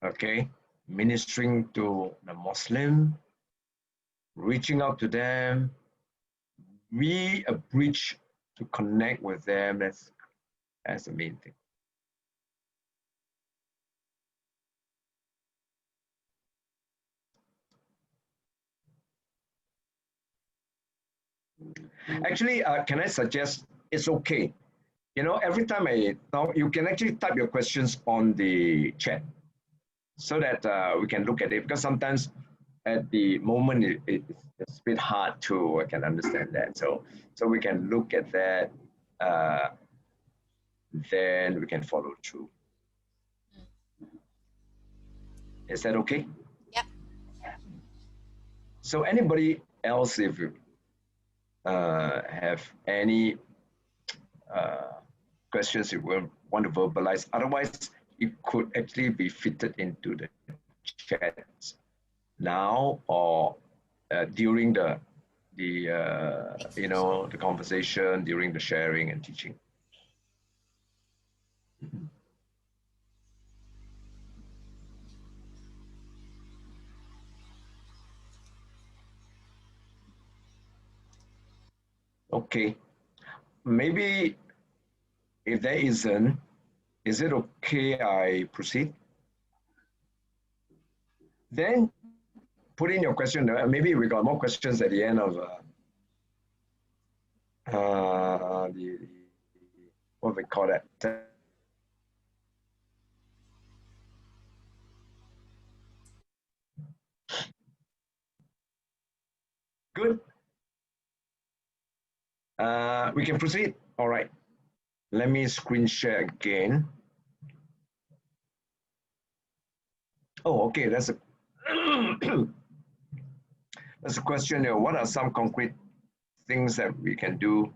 okay? Ministering to the Muslim, reaching out to them, be a bridge to connect with them. That's the main thing. Actually, can I suggest it's okay? You know, every time I talk, you can actually type your questions on the chat so that we can look at it, because sometimes at the moment it's a bit hard to, I can understand that. So we can look at that, then we can follow through. Is that okay? Yep. So anybody else, if you have any questions you will want to verbalize, otherwise it could actually be fitted into the chat now or during the you know, the conversation, during the sharing and teaching. Okay, maybe if there isn't, is it okay I proceed? Then put in your question. Maybe we got more questions at the end of what we call that. Good. We can proceed. All right. Let me screen share again. Oh, okay. That's a that's a question here. What are some concrete things that we can do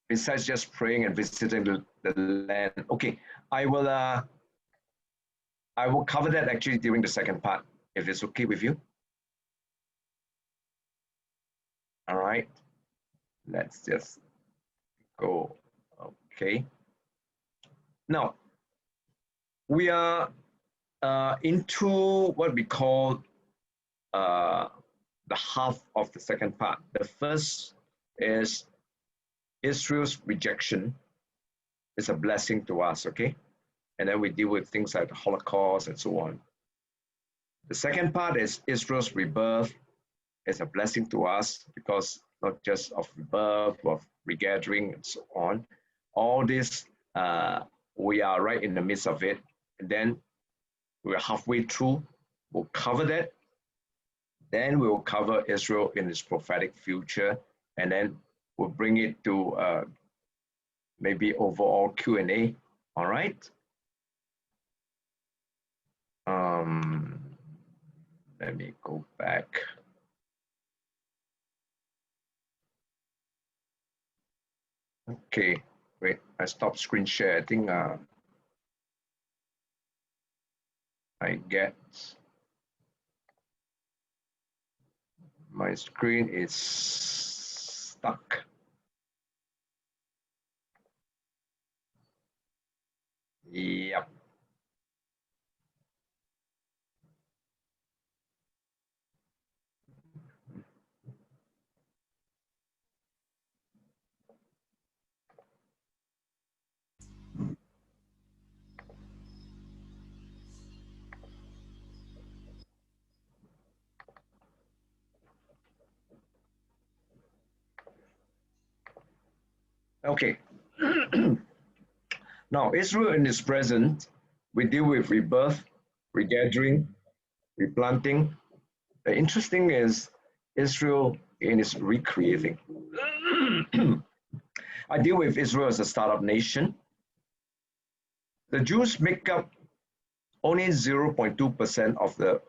besides just praying and visiting the land? Okay, I will cover that actually during the second part, if it's okay with you. All right, let's just go. Okay. Now, we are into what we call the half of the second part. The first is Israel's rejection is a blessing to us, okay? And then we deal with things like the Holocaust and so on. The second part is Israel's rebirth is a blessing to us, because not just of rebirth, of regathering and so on. All this, we are right in the midst of it. And then we're halfway through. We'll cover that. Then we'll cover Israel in its prophetic future, and then we'll bring it to maybe overall Q&A. All right. Let me go back. Okay, wait, I stopped screen share. I think I get my screen is stuck. Yep. Okay. Now, Israel in its present, we deal with rebirth, regathering, replanting. The interesting is Israel in its recreating. I deal with Israel as a startup nation. The Jews make up only 0.2% of the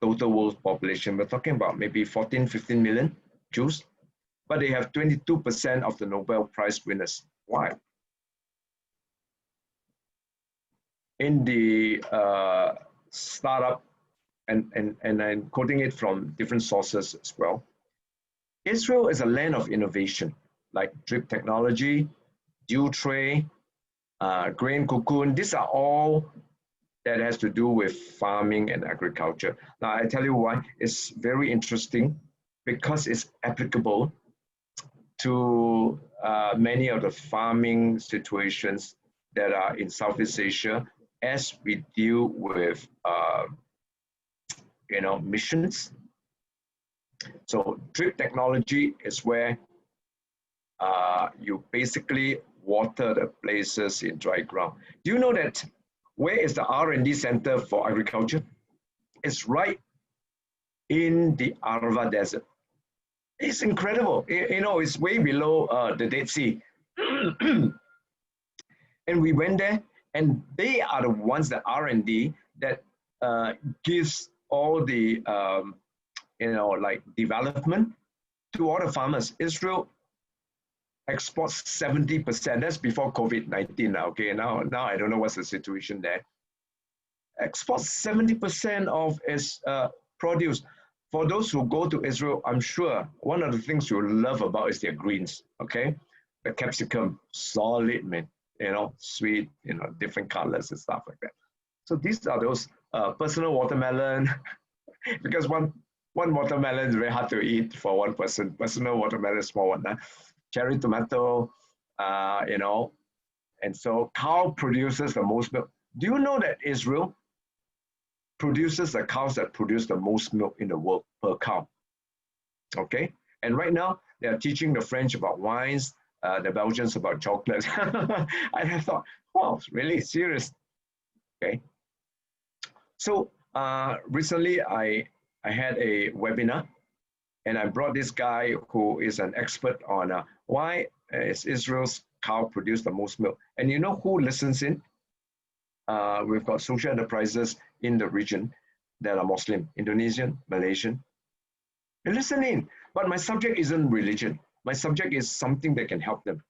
total world population. We're talking about maybe 14, 15 million Jews, but they have 22% of the Nobel Prize winners. Why? In the startup, and I'm quoting it from different sources as well, Israel is a land of innovation, like drip technology, dew tray, grain cocoon. These are all that has to do with farming and agriculture. Now, I tell you why. It's very interesting because it's applicable to many of the farming situations that are in Southeast Asia as we deal with missions. So drip technology is where you basically water the places in dry ground. Do you know that where is the R&D center for agriculture? It's right in the Arava Desert. It's incredible. It's way below the Dead Sea. And we went there, and they are the ones, that R&D, that gives all the, development to all the farmers. Israel exports 70%. That's before COVID-19 now, okay? Now I don't know what's the situation there. Exports 70% of its produce. For those who go to Israel, I'm sure one of the things you'll love about is their greens, okay? The capsicum, solid, man, sweet, different colors and stuff like that. So these are those personal watermelon, because one watermelon is very hard to eat for one person. Personal watermelon is small one. Cherry tomato, and so cow produces the most milk. Do you know that Israel produces the cows that produce the most milk in the world per cow? Okay, and right now they are teaching the French about wines, the Belgians about chocolate. I have thought, wow, really serious. Okay, so recently I had a webinar, and I brought this guy who is an expert on why is Israel's cow produce the most milk. And you know who listens in? We've got social enterprises in the region that are Muslim, Indonesian, Malaysian. They listen in, but my subject isn't religion. My subject is something that can help them.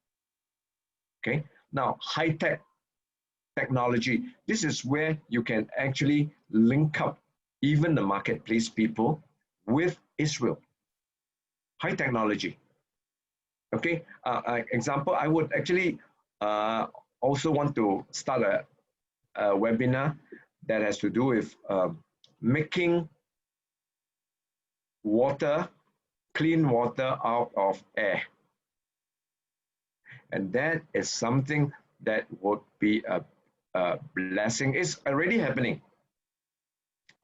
Okay, now high-tech technology. This is where you can actually link up even the marketplace people with Israel. High technology. Okay, example, I would actually also want to start a webinar that has to do with making water, clean water out of air. And that is something that would be a blessing. It's already happening.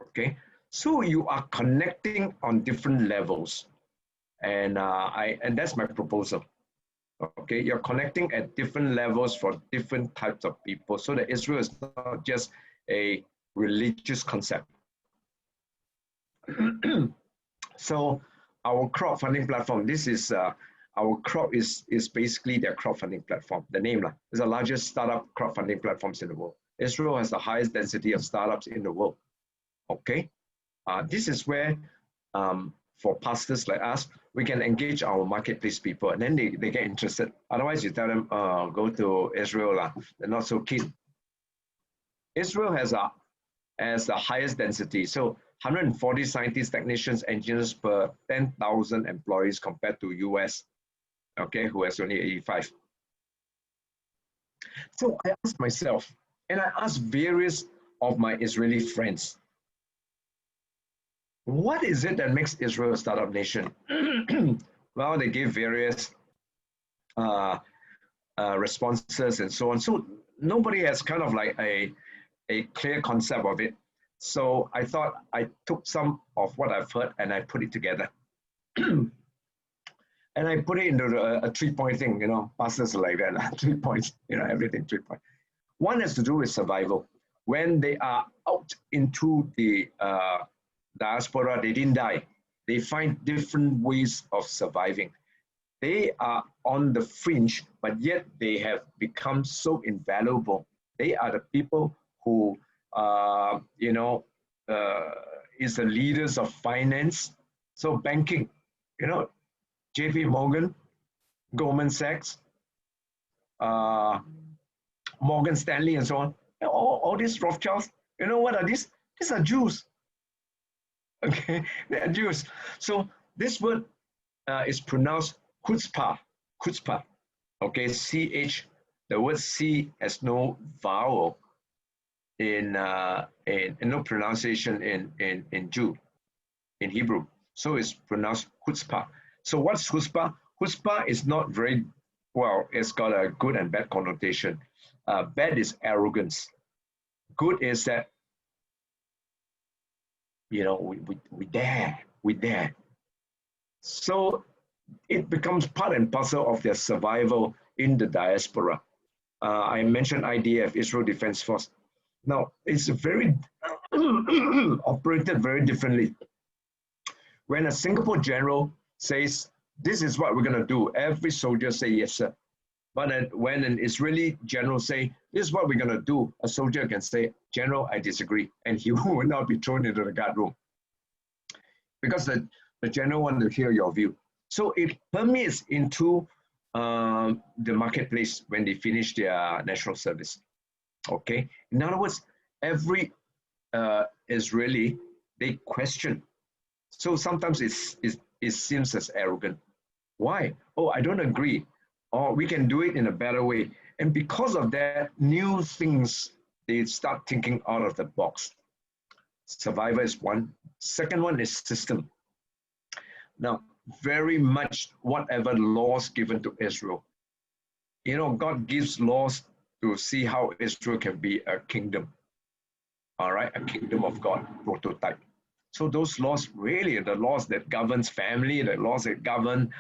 Okay, so you are connecting on different levels. And and that's my proposal. Okay, you're connecting at different levels for different types of people, so that Israel is not just a religious concept. So our crowdfunding platform, this is our crowd is basically their crowdfunding platform. The name is the largest startup crowdfunding platforms in the world. Israel has the highest density of startups in the world. Okay, this is where for pastors like us, we can engage our marketplace people, and then they get interested. Otherwise, you tell them, go to Israel, they're not so keen. Israel has the highest density, so 140 scientists, technicians, engineers per 10,000 employees compared to US, okay, who has only 85. So I asked myself, and I asked various of my Israeli friends, what is it that makes Israel a startup nation? Well, they gave various responses and so on. So nobody has kind of like a clear concept of it. So I thought I took some of what I've heard and I put it together. And I put it into a 3-point thing, you know, pastors are like that, 3 points, you know, everything 3 points. One has to do with survival. When they are out into the diaspora, they didn't die. They find different ways of surviving. They are on the fringe, but yet they have become so invaluable. They are the people who, you know, is the leaders of finance. So banking, you know, JP Morgan, Goldman Sachs, Morgan Stanley, and so on. All these Rothschilds, you know what are these? These are Jews. Okay, they are Jews. So this word is pronounced chutzpah, chutzpah. Okay, CH. The word C has no vowel in no pronunciation in Jew, in Hebrew. So it's pronounced chutzpah. So what's chutzpah? Chutzpah is not very, well, it's got a good and bad connotation. Bad is arrogance. Good is that, you know, we dare. So it becomes part and parcel of their survival in the diaspora. I mentioned IDF, Israel Defense Force. Now, it's very operated very differently. When a Singapore general says, this is what we're going to do, every soldier say, yes, sir. But when an Israeli general say, this is what we're going to do, a soldier can say, General, I disagree. And he will not be thrown into the guard room. Because the general wants to hear your view. So it permeates into the marketplace when they finish their national service. Okay. In other words, every Israeli, they question. So sometimes it seems as arrogant. Why? Oh, I don't agree. Or we can do it in a better way. And because of that, new things, they start thinking out of the box. Survivor is one. Second one is system. Now, very much whatever laws given to Israel. You know, God gives laws to see how Israel can be a kingdom. All right, a kingdom of God prototype. So those laws really are the laws that governs family, the laws that govern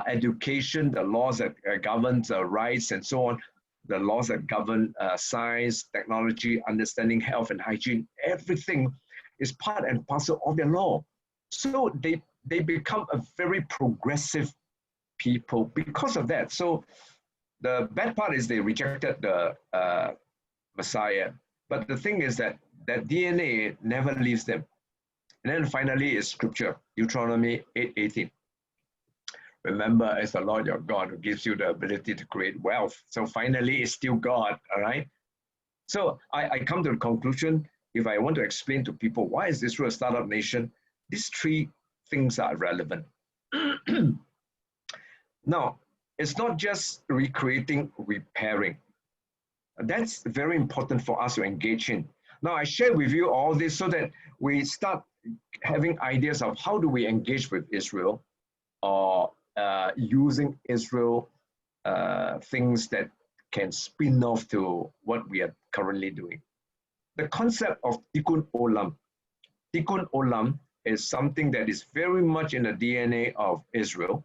education, the laws that governs rights and so on, the laws that govern science, technology, understanding health and hygiene. Everything is part and parcel of their law. So they become a very progressive people because of that. So the bad part is they rejected the Messiah. But the thing is that DNA never leaves them. And then finally is scripture, Deuteronomy 8:18. Remember, it's the Lord your God who gives you the ability to create wealth. So finally, it's still God, all right? So I come to the conclusion, if I want to explain to people, why is Israel a startup nation? These three things are relevant. Now, it's not just recreating, repairing. That's very important for us to engage in. Now, I share with you all this so that we start having ideas of how do we engage with Israel or using Israel things that can spin off to what we are currently doing. The concept of tikkun olam. Tikkun olam is something that is very much in the DNA of Israel,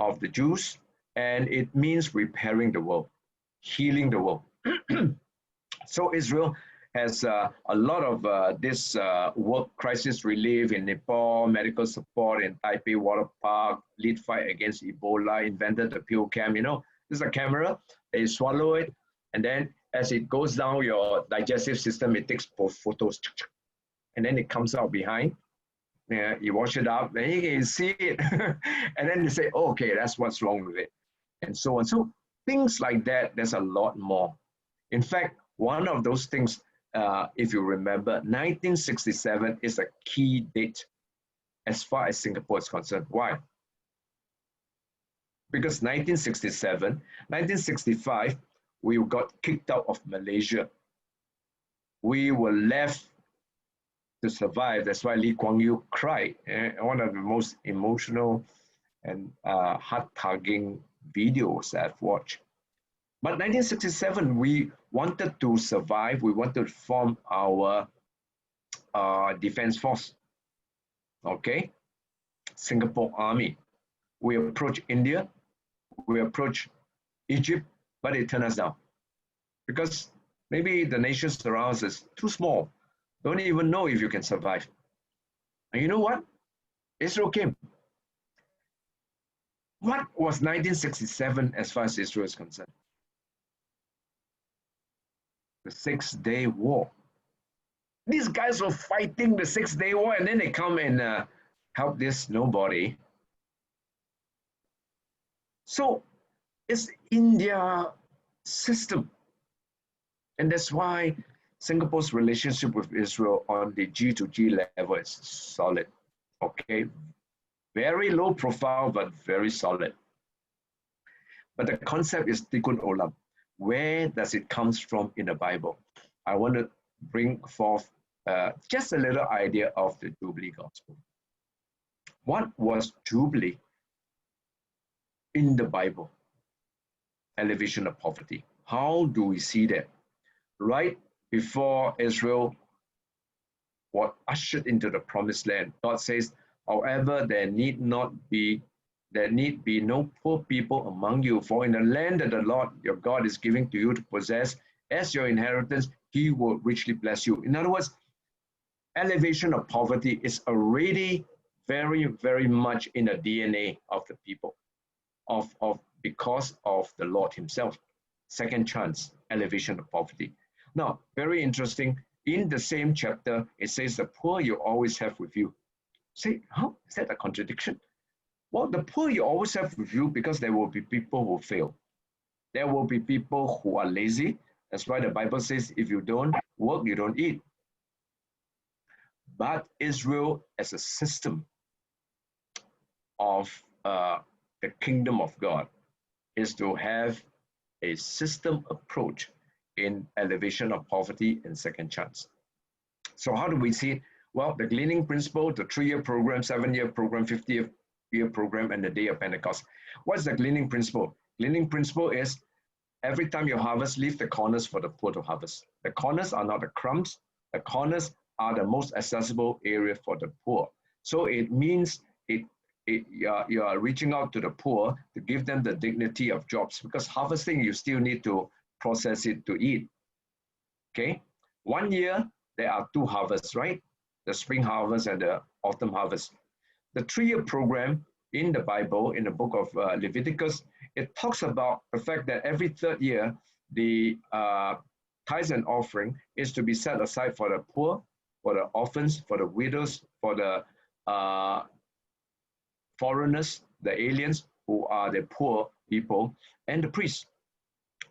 of the Jews, and it means repairing the world, healing the world. So Israel has a lot of this work crisis relief in Nepal, medical support in Taipei Water Park, lead fight against Ebola, invented the pill cam. You know, this is a camera, you swallow it, and then as it goes down your digestive system, it takes photos, and then it comes out behind. Yeah, you wash it up, then you can see it, and then you say, oh, okay, that's what's wrong with it, and so on. So things like that, there's a lot more. In fact, one of those things, if you remember, 1967 is a key date as far as Singapore is concerned. Why? Because 1965, we got kicked out of Malaysia. We were left to survive. That's why Lee Kuan Yew cried. One of the most emotional and heart-tugging videos I've watched. But 1967, we wanted to survive. We wanted to form our defense force. Okay, Singapore Army. We approached India. We approached Egypt, but it turned us down because maybe the nations around us is too small. Don't even know if you can survive. And you know what? Israel came. What was 1967 as far as Israel is concerned? The 6-Day War. These guys were fighting the 6-Day War, and then they come and help this nobody. So it's in their system. And that's why Singapore's relationship with Israel on the G2G level is solid. Okay, very low profile, but very solid. But the concept is Tikkun Olam. Where does it come from in the Bible? I want to bring forth just a little idea of the Jubilee Gospel. What was Jubilee in the Bible? Elevation of poverty. How do we see that? Right before Israel was ushered into the promised land, God says, however, there need be no poor people among you, for in the land that the Lord your God is giving to you to possess as your inheritance, he will richly bless you. In other words, elevation of poverty is already very, very much in the DNA of the people, because of the Lord himself. Second chance, elevation of poverty. Now, very interesting, in the same chapter, it says the poor you always have with you. Say, how is that a contradiction? Well, the poor you always have with you because there will be people who fail. There will be people who are lazy. That's why the Bible says, if you don't work, you don't eat. But Israel as a system of the kingdom of God is to have a system approach in elevation of poverty and second chance. So how do we see it? Well, the gleaning principle, the 3-year program, 7-year program, 50-year program, and the day of Pentecost. What's the gleaning principle? Gleaning principle is every time you harvest, leave the corners for the poor to harvest. The corners are not the crumbs. The corners are the most accessible area for the poor. So it means you are reaching out to the poor to give them the dignity of jobs, because harvesting, you still need to process it to eat. Okay, 1 year, there are 2 harvests, right? The spring harvest and the autumn harvest. The 3-year program in the Bible, in the book of Leviticus, it talks about the fact that every 3rd year, the tithes and offering is to be set aside for the poor, for the orphans, for the widows, for the foreigners, the aliens, who are the poor people, and the priests.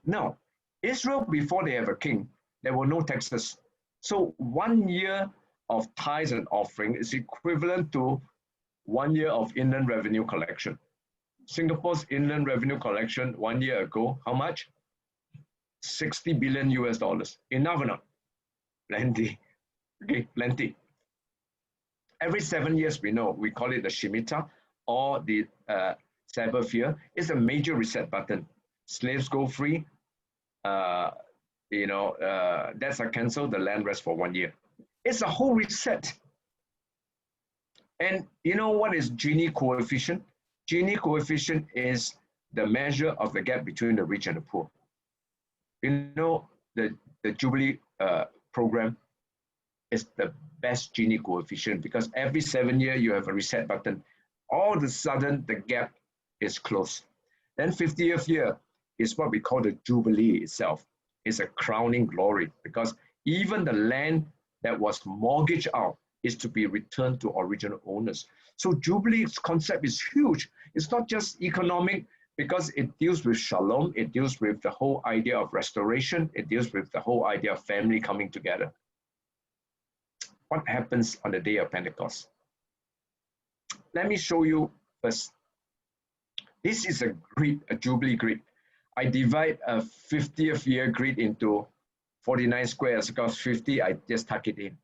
Now, Israel, before they have a king, there were no taxes. So 1 year of tithes and offering is equivalent to 1 year of inland revenue collection. Singapore's inland revenue collection 1 year ago, how much? 60 billion US dollars. Enough or not? Plenty. Okay, plenty. Every 7 years, we call it the Shemitah or the Sabbath year. It's a major reset button. Slaves go free. Debts are cancelled. The land rests for 1 year. It's a whole reset. And you know what is Gini coefficient? Gini coefficient is the measure of the gap between the rich and the poor. You know, the Jubilee program is the best Gini coefficient, because every 7 years you have a reset button. All of a sudden, the gap is closed. Then 50th year is what we call the Jubilee itself. It's a crowning glory, because even the land that was mortgaged out is to be returned to original owners. So Jubilee's concept is huge. It's not just economic, because it deals with shalom, it deals with the whole idea of restoration, it deals with the whole idea of family coming together. What happens on the day of Pentecost? Let me show you first. This is a grid, a Jubilee grid. I divide a 50th year grid into 49 squares, because 50, I just tuck it in.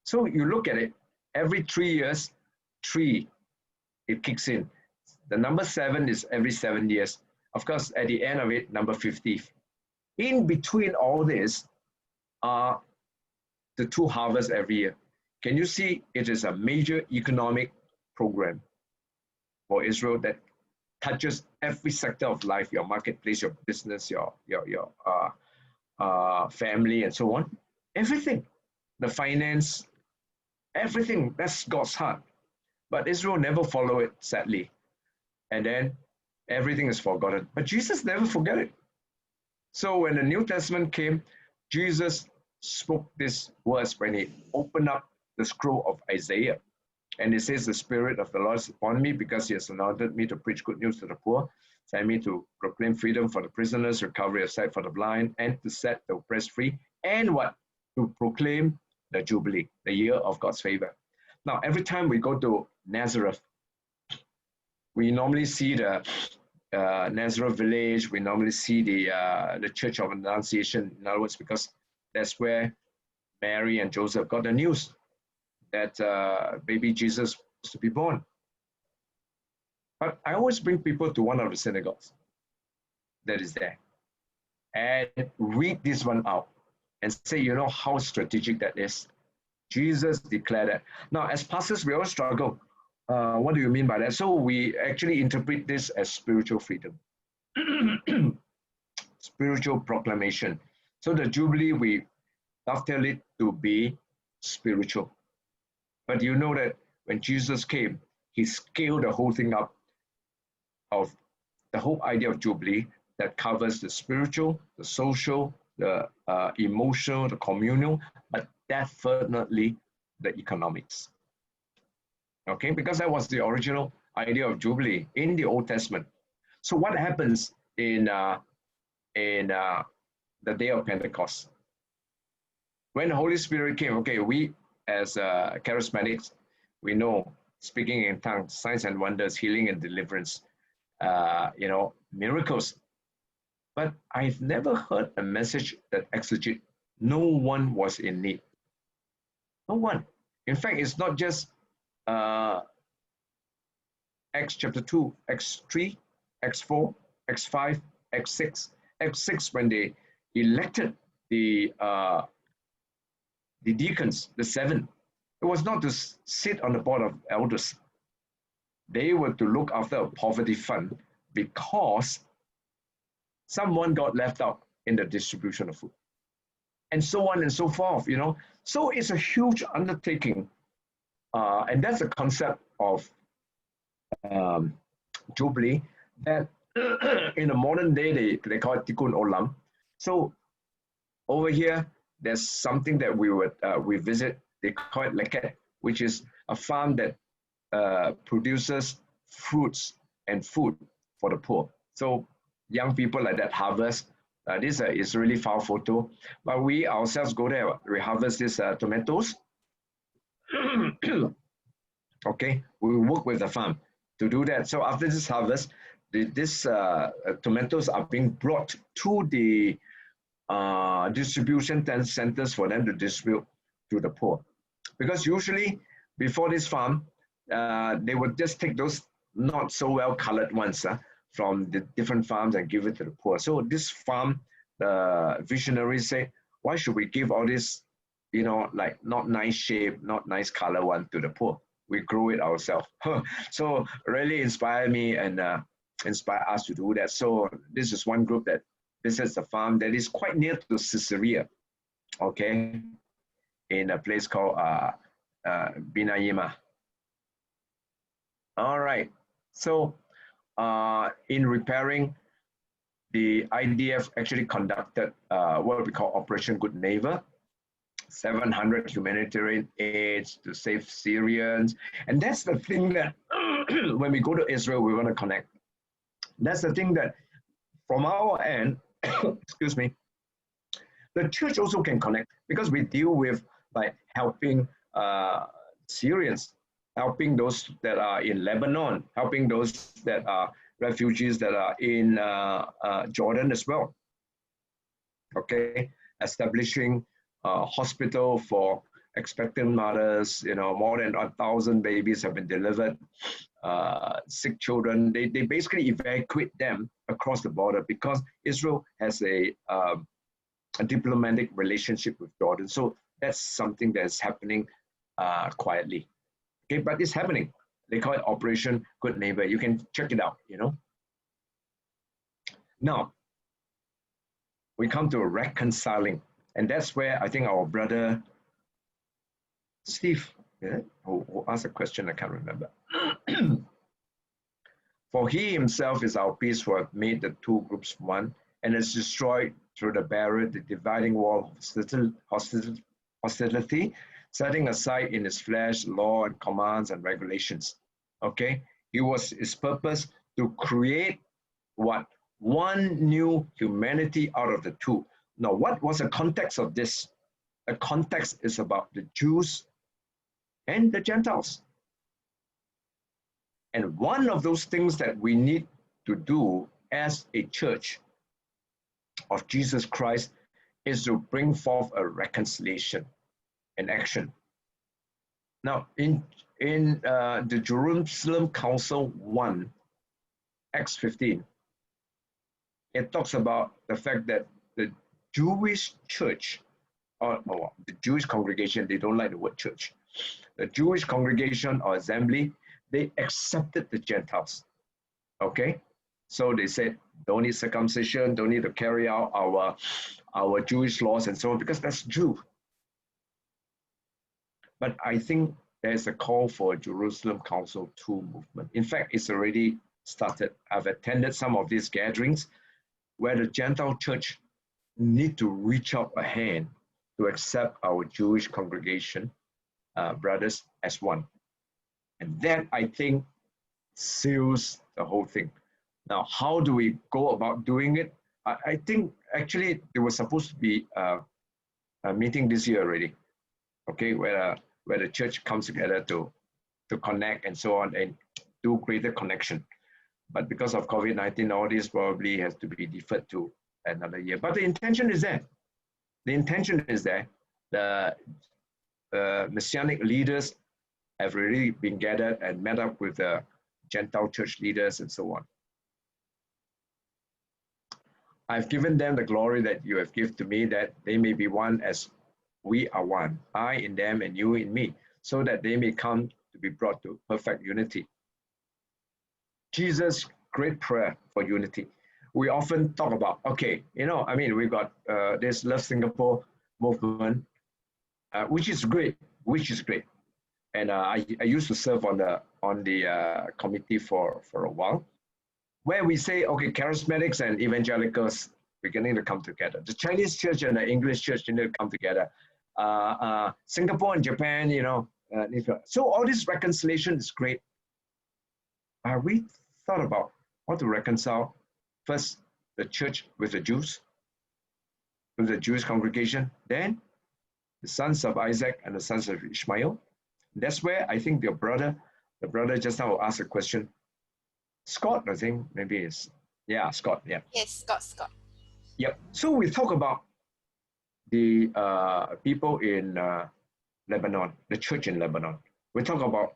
So you look at it, every 3 years, 3, it kicks in. The number 7 is every 7 years. Of course, at the end of it, number 50. In between all this are the 2 harvests every year. Can you see it is a major economic program for Israel that touches every sector of life, your marketplace, your business, your family, and so on. Everything, the finance, everything, that's God's heart. But Israel never followed it, sadly. And then everything is forgotten. But Jesus never forgot it. So when the New Testament came, Jesus spoke these words when he opened up the scroll of Isaiah. And it says, the Spirit of the Lord is upon me, because he has anointed me to preach good news to the poor, sent me to proclaim freedom for the prisoners, recovery of sight for the blind, and to set the oppressed free, and what? To proclaim the Jubilee, the year of God's favor. Now, every time we go to Nazareth, we normally see the Nazareth village, we normally see the Church of Annunciation, in other words, because that's where Mary and Joseph got the news that baby Jesus was to be born. But I always bring people to one of the synagogues that is there and read this one out and say, you know how strategic that is. Jesus declared that. Now, as pastors, we always struggle. What do you mean by that? So we actually interpret this as spiritual freedom, spiritual proclamation. So the Jubilee, we dovetail it to be spiritual. But you know that when Jesus came, he scaled the whole thing up of the whole idea of Jubilee that covers the spiritual, the social, the emotional, the communal, but definitely the economics. Okay, because that was the original idea of Jubilee in the Old Testament. So what happens in the day of Pentecost? When the Holy Spirit came, okay, we as charismatics, we know speaking in tongues, signs and wonders, healing and deliverance, miracles. But I've never heard a message that exegete no one was in need. No one. In fact, it's not just Acts chapter 2, Acts 3, Acts 4, Acts 5, Acts 6. Acts 6, when they elected the deacons, the 7, it was not to sit on the board of elders. They were to look after a poverty fund because someone got left out in the distribution of food. And so on and so forth, So it's a huge undertaking. And that's the concept of Jubilee that in the modern day, they call it Tikkun Olam. So over here, there's something that we visit. They call it Leket, which is a farm that produces fruits and food for the poor. So young people like that harvest. This is an Israeli file photo, but we ourselves go there. We harvest these tomatoes. Okay, we work with the farm to do that. So after this harvest, these tomatoes are being brought to the distribution centers for them to distribute to the poor. Because usually before this farm, they would just take those not so well colored ones from the different farms and give it to the poor. So this farm, the visionaries say, why should we give all this, like not nice shape, not nice color one to the poor? We grow it ourselves. So really inspired me and inspire us to do that. So this is one group that visits the farm that is quite near to Caesarea. Okay, in a place called Binayima. All right. So in repairing, the IDF actually conducted what we call Operation Good Neighbor, 700 humanitarian aids to save Syrians. And that's the thing that when we go to Israel, we want to connect. That's the thing that from our end, excuse me, the church also can connect, because we deal with like helping Syrians, helping those that are in Lebanon, helping those that are refugees that are in Jordan as well. Okay, establishing a hospital for expectant mothers. You know, more than 1,000 babies have been delivered. Sick children, they basically evacuate them across the border, because Israel has a diplomatic relationship with Jordan. So that's something that's happening quietly. Okay, but it's happening. They call it Operation Good Neighbor. You can check it out, you know. Now, we come to reconciling. And that's where I think our brother Steve, who asked a question, I can't remember. For he himself is our peace, who have made the two groups one, and has destroyed through the barrier the dividing wall of hostility, setting aside in his flesh law and commands and regulations. Okay, his purpose to create what? One new humanity out of the two. Now, what was the context of this? The context is about the Jews and the Gentiles. And one of those things that we need to do as a church of Jesus Christ is to bring forth a reconciliation in action. Now, in the Jerusalem Council 1, Acts 15, it talks about the fact that the Jewish church, or the Jewish congregation, they don't like the word church. The Jewish congregation or assembly, they accepted the Gentiles. Okay? So they said, don't need circumcision, don't need to carry out our Jewish laws and so on, because that's Jew. But I think there's a call for a Jerusalem Council 2 movement. In fact, it's already started. I've attended some of these gatherings where the Gentile church need to reach out a hand to accept our Jewish congregation brothers as one. And that, I think, seals the whole thing. Now, how do we go about doing it? I think actually there was supposed to be a meeting this year already, okay, where the church comes together to connect and so on and do greater connection. But because of COVID-19, all this probably has to be deferred to another year. But the intention is there. The intention is there. The Messianic leaders have already been gathered and met up with the Gentile church leaders and so on. I've given them the glory that you have given to me, that they may be one as we are one, I in them and you in me, so that they may come to be brought to perfect unity. Jesus' great prayer for unity. We often talk about, okay, you know, I mean, we've got this Love Singapore movement, which is great, And I used to serve on the committee for a while, where we say, okay, charismatics and evangelicals beginning to come together. The Chinese church and the English church need to come together. Singapore and Japan, you know. So all this reconciliation is great. We thought about how to reconcile first the church with the Jews, with the Jewish congregation, then the sons of Isaac and the sons of Ishmael. That's where I think the brother just now asked a question. Scott, I think maybe it's, yeah, Scott, yeah. Yes, Scott. Yep. So we talk about the people in Lebanon, the church in Lebanon. We talk about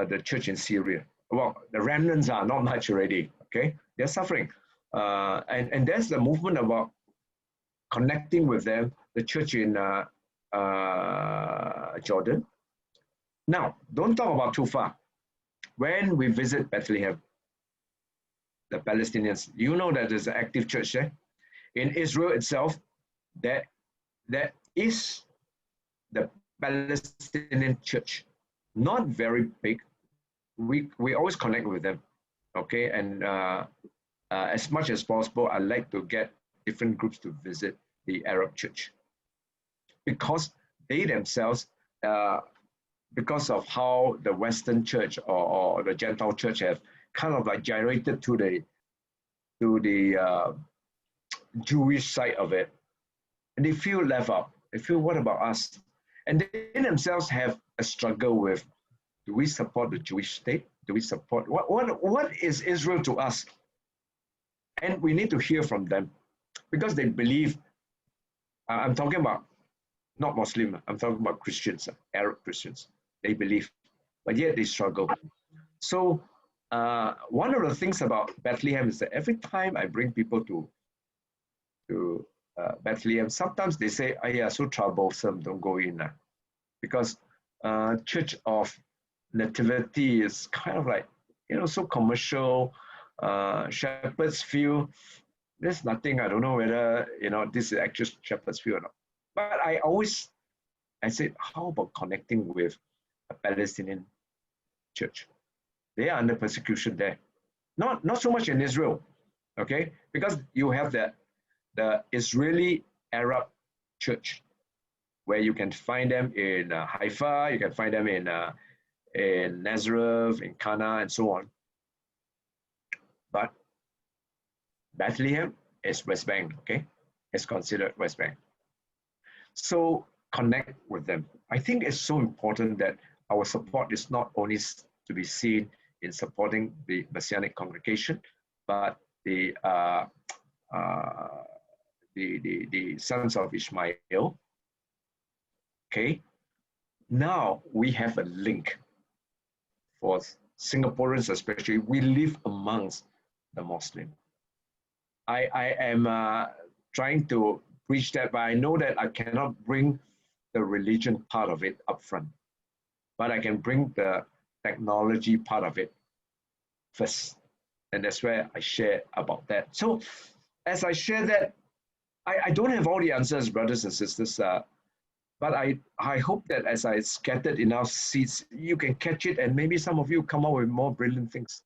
the church in Syria. Well, the remnants are not much already, okay? They're suffering. And there's the movement about connecting with them, the church in Jordan. Now, don't talk about too far. When we visit Bethlehem, the Palestinians, you know that there's an active church there. In Israel itself, there is the Palestinian church. Not very big. We always connect with them, okay? And as much as possible, I like to get different groups to visit the Arab church because they themselves, because of how the Western church or the Gentile church have kind of like gyrated to the Jewish side of it, and they feel left out. They feel, what about us? And they themselves have a struggle with, do we support the Jewish state? Do we support, what is Israel to us? And we need to hear from them because they believe, I'm talking about not Muslim, I'm talking about Christians, Arab Christians. They believe, but yet they struggle. So one of the things about Bethlehem is that every time I bring people to Bethlehem, sometimes they say, oh yeah, so troublesome, don't go in. Because Church of Nativity is kind of like, so commercial. Shepherd's Field, there's nothing, I don't know whether, this is actual Shepherd's Field or not. But I said, how about connecting with a Palestinian church? They are under persecution there. Not so much in Israel, okay? Because you have the Israeli Arab church, where you can find them in Haifa, you can find them in Nazareth, in Cana, and so on. But Bethlehem is West Bank, okay? It's considered West Bank. So connect with them. I think it's so important that our support is not only to be seen in supporting the Messianic congregation, but the sons of Ishmael. Okay, now we have a link for Singaporeans, especially. We live amongst the Muslim. I am trying to preach that, but I know that I cannot bring the religion part of it up front, but I can bring the technology part of it first. And that's where I share about that. So as I share that, I don't have all the answers, brothers and sisters, but I hope that as I scattered enough seeds, you can catch it, and maybe some of you come up with more brilliant things.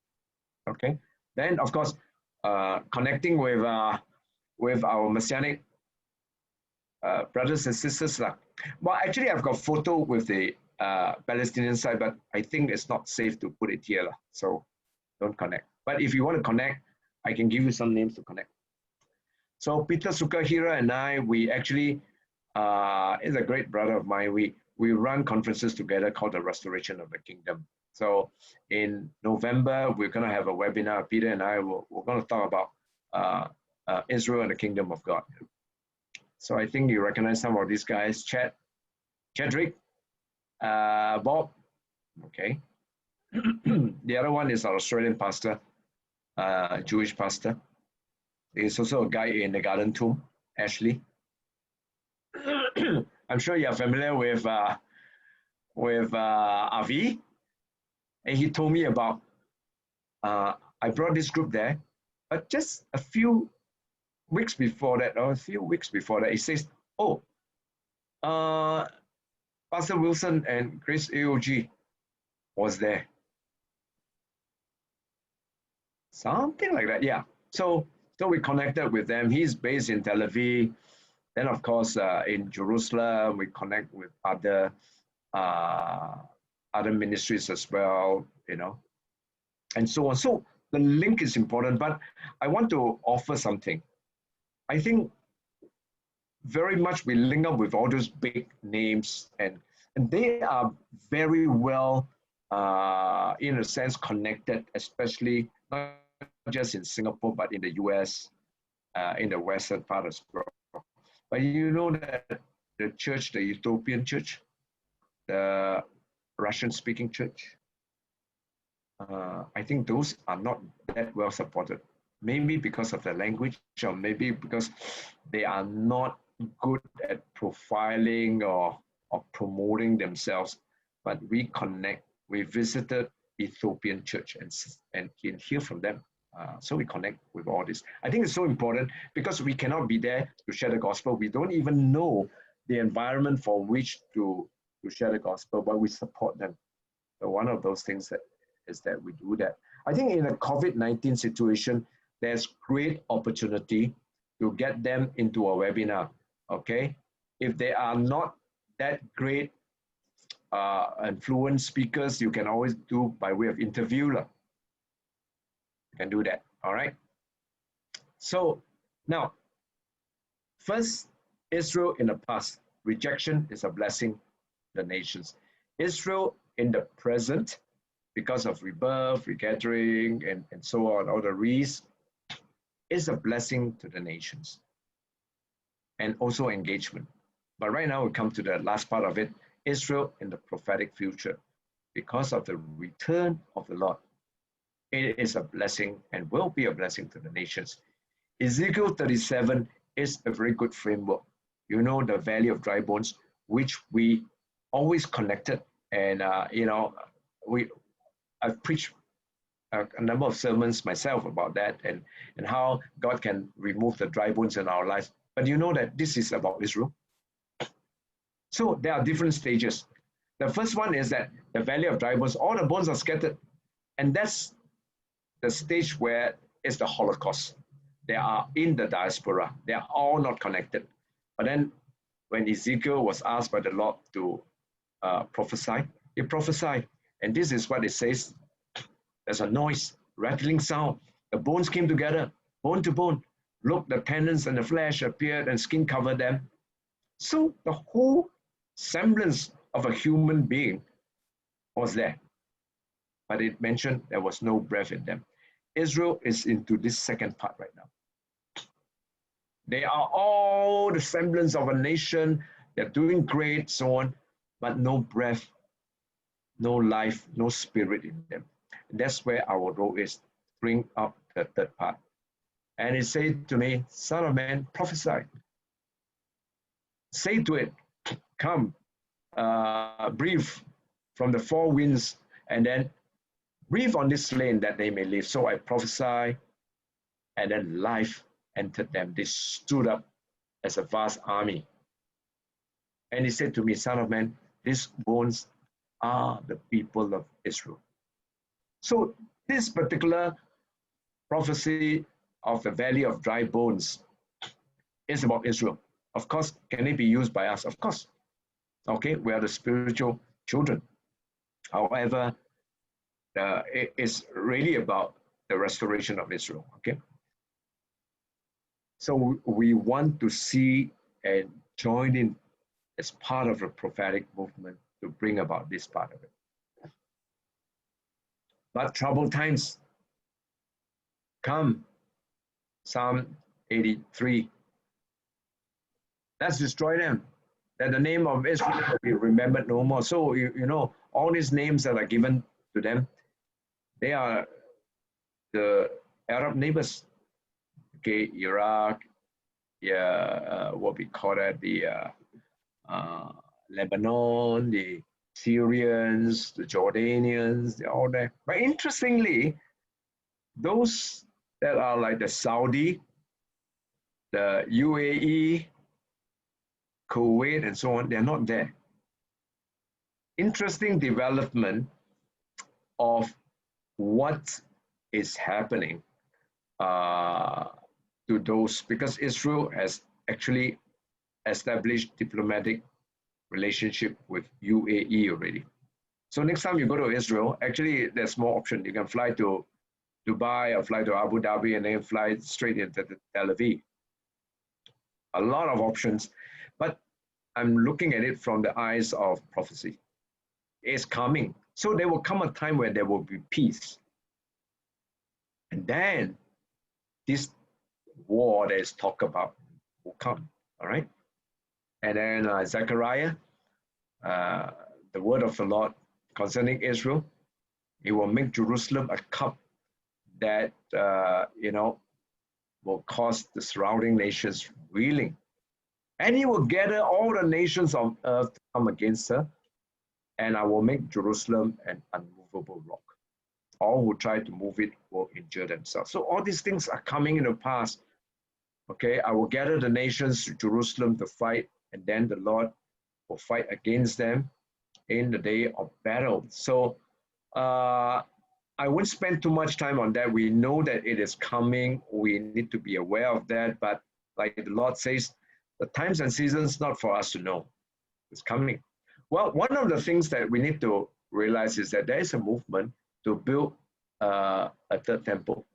Okay. Then, of course, connecting with our Messianic brothers and sisters. Well, actually, I've got photo with the Palestinian side, but I think it's not safe to put it here. So don't connect. But if you want to connect, I can give you some names to connect. So Peter Sukahira and I, we actually, is a great brother of mine. We run conferences together called the Restoration of the Kingdom. So in November, we're going to have a webinar. Peter and I, we're going to talk about Israel and the Kingdom of God. So I think you recognize some of these guys. Chadrick, Bob, okay. The other one is our Australian pastor, Jewish pastor. There's also a guy in the Garden Tomb, Ashley. I'm sure you're familiar with Avi. And he told me about, I brought this group there, but just a few weeks before that, he says, oh, Pastor Wilson and Grace AOG was there. Something like that, yeah. So we connected with them. He's based in Tel Aviv. Then, of course, in Jerusalem, we connect with other ministries as well, and so on. So the link is important, but I want to offer something. I think very much we link up with all those big names, and they are very well, in a sense, connected, especially not just in Singapore, but in the US, in the western part as well. But you know that the church, the Ethiopian church, the Russian-speaking church, I think those are not that well supported. Maybe because of the language, or maybe because they are not good at profiling or promoting themselves. But we connect. We visited Ethiopian church and can hear from them. So we connect with all this. I think it's so important because we cannot be there to share the gospel. We don't even know the environment for which to share the gospel, but we support them. So one of those things that is that we do that. I think in a COVID-19 situation, there's great opportunity to get them into a webinar, okay? If they are not that great and fluent speakers, you can always do by way of interview. You can do that, all right? So now, first, Israel in the past, rejection is a blessing to the nations. Israel in the present, because of rebirth, regathering, and so on, all the re's, is a blessing to the nations. And also engagement. But right now we come to the last part of it, Israel in the prophetic future. Because of the return of the Lord, it is a blessing and will be a blessing to the nations. Ezekiel 37 is a very good framework. You know, the valley of dry bones, which we always connected. And, I've preached a number of sermons myself about that and how God can remove the dry bones in our lives. But you know that this is about Israel. So there are different stages. The first one is that the valley of dry bones, all the bones are scattered. And that's the stage where it's the Holocaust. They are in the diaspora. They are all not connected. But then when Ezekiel was asked by the Lord to prophesy, he prophesied. And this is what it says. There's a noise, rattling sound. The bones came together, bone to bone. Look, the tendons and the flesh appeared and skin covered them. So the whole semblance of a human being was there. But it mentioned there was no breath in them. Israel is into this second part right now. They are all the semblance of a nation. They're doing great, so on, but no breath, no life, no spirit in them. And that's where our role is, bring up the third part. And he said to me, Son of man, prophesy. Say to it, come, breathe from the four winds, and then breathe on this land that they may live. So I prophesy, and then life entered them. They stood up as a vast army. And he said to me, Son of man, these bones are the people of Israel. So this particular prophecy of the valley of dry bones is about Israel. Of course, can it be used by us? Of course. Okay, we are the spiritual children. However, it is really about the restoration of Israel. Okay. So we want to see and join in as part of the prophetic movement to bring about this part of it. But troubled times come. Psalm 83. Let's destroy them, that the name of Israel will be remembered no more. So, you know, all these names that are given to them, they are the Arab neighbors. Okay, Iraq, what we call that, the Lebanon, the Syrians, the Jordanians, they're all there. But interestingly, those that are like the Saudi, the UAE, Kuwait, and so on, they're not there. Interesting development of what is happening to those, because Israel has actually established diplomatic relationship with UAE already. So next time you go to Israel, actually there's more option. You can fly to Dubai or fly to Abu Dhabi and then fly straight into Tel Aviv. A lot of options, but I'm looking at it from the eyes of prophecy. It's coming. So there will come a time where there will be peace. And then this war that is talked about will come, all right? And then Zechariah, the word of the Lord concerning Israel, he will make Jerusalem a cup that, will cause the surrounding nations reeling. And he will gather all the nations of earth to come against her, and I will make Jerusalem an unmovable rock. All who try to move it will injure themselves. So all these things are coming in the past. Okay, I will gather the nations to Jerusalem to fight and then the Lord will fight against them in the day of battle. So I won't spend too much time on that. We know that it is coming. We need to be aware of that. But like the Lord says, the times and seasons not for us to know. It's coming. Well, one of the things that we need to realize is that there is a movement to build a third temple.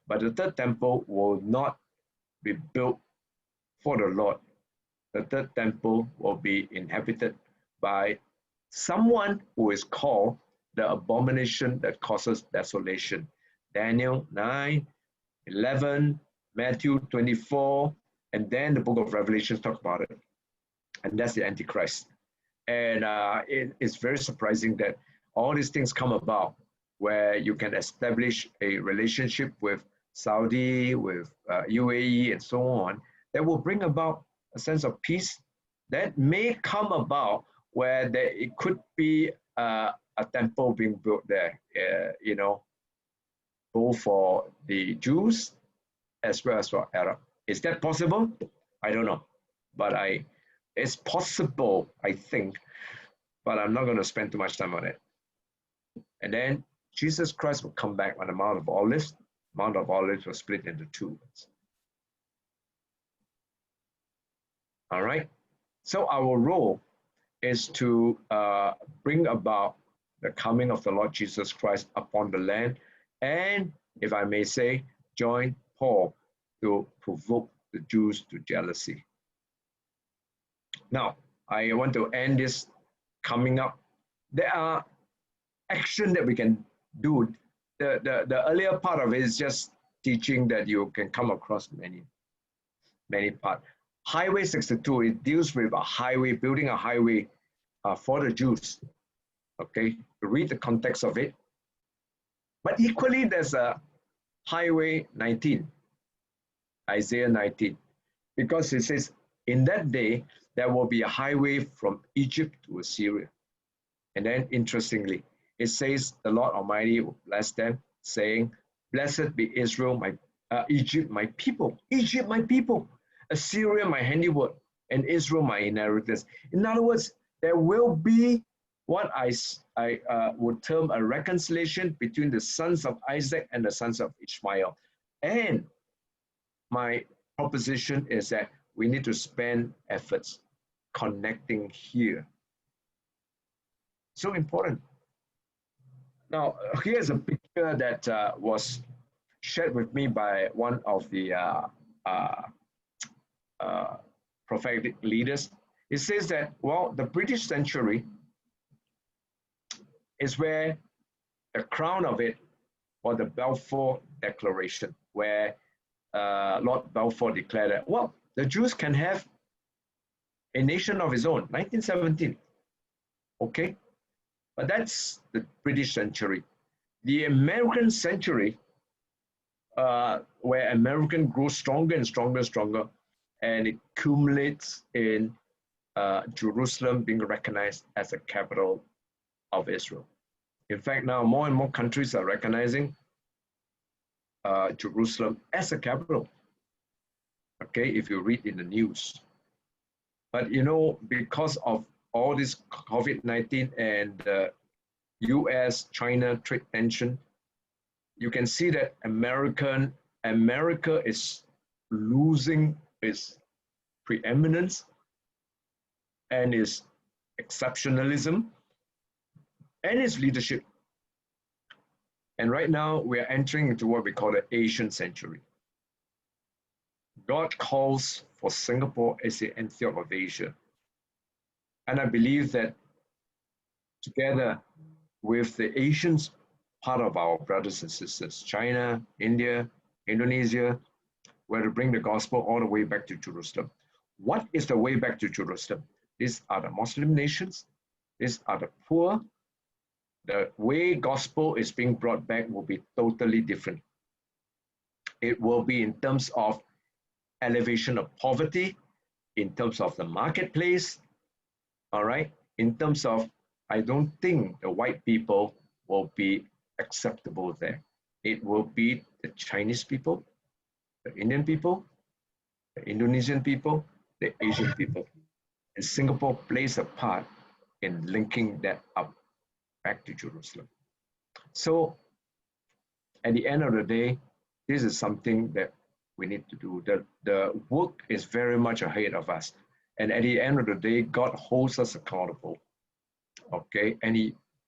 But the third temple will not be built for the Lord. The third temple will be inhabited by someone who is called the abomination that causes desolation. Daniel 9, 11, Matthew 24, and then the book of Revelation talk about it. And that's the Antichrist. And it's very surprising that all these things come about where you can establish a relationship with Saudi, with UAE, and so on, that will bring about a sense of peace that may come about where it could be a temple being built there, you know, both for the Jews as well as for Arab. Is that possible? I don't know, but it's possible, I think, but I'm not going to spend too much time on it. And then Jesus Christ will come back on the Mount of Olives. Mount of Olives was split into two. All right. So our role is to bring about the coming of the Lord Jesus Christ upon the land, and, if I may say, join Paul to provoke the Jews to jealousy. Now, I want to end this coming up. There are actions that we can do. The earlier part of it is just teaching that you can come across many parts. Highway 62, it deals with a highway, building a highway for the Jews. Okay, read the context of it. But equally, there's a Highway 19, Isaiah 19, because it says, in that day, there will be a highway from Egypt to Assyria. And then, interestingly, it says, the Lord Almighty will bless them, saying, blessed be Israel, Egypt, my people. Egypt, my people. Assyria, my handiwork, and Israel, my inheritance. In other words, there will be what I would term a reconciliation between the sons of Isaac and the sons of Ishmael. And my proposition is that we need to spend efforts connecting here. So important. Now, here's a picture that was shared with me by one of the prophetic leaders. It says that, well, the British century is where the crown of it, or the Balfour Declaration, where Lord Balfour declared that, well, the Jews can have a nation of his own, 1917, okay? But that's the British century. The American century, where American grows stronger and stronger and stronger, and it culminates in Jerusalem being recognized as the capital of Israel. In fact, now more and more countries are recognizing Jerusalem as a capital. Okay, if you read in the news. But you know, because of all this COVID-19 and US-China trade tension, you can see that America is losing its preeminence and its exceptionalism and its leadership. And right now we are entering into what we call the Asian century. God calls for Singapore as the Antioch of Asia. And I believe that together with the Asians, part of our brothers and sisters, China, India, Indonesia, we're to bring the gospel all the way back to Jerusalem. What is the way back to Jerusalem? These are the Muslim nations. These are the poor. The way gospel is being brought back will be totally different. It will be in terms of elevation of poverty, in terms of the marketplace, all right? In terms of, I don't think the white people will be acceptable there. It will be the Chinese people, the Indian people, the Indonesian people, the Asian people. And Singapore plays a part in linking that up back to Jerusalem. So at the end of the day, this is something that we need to do. The work is very much ahead of us. And at the end of the day, God holds us accountable. Okay, and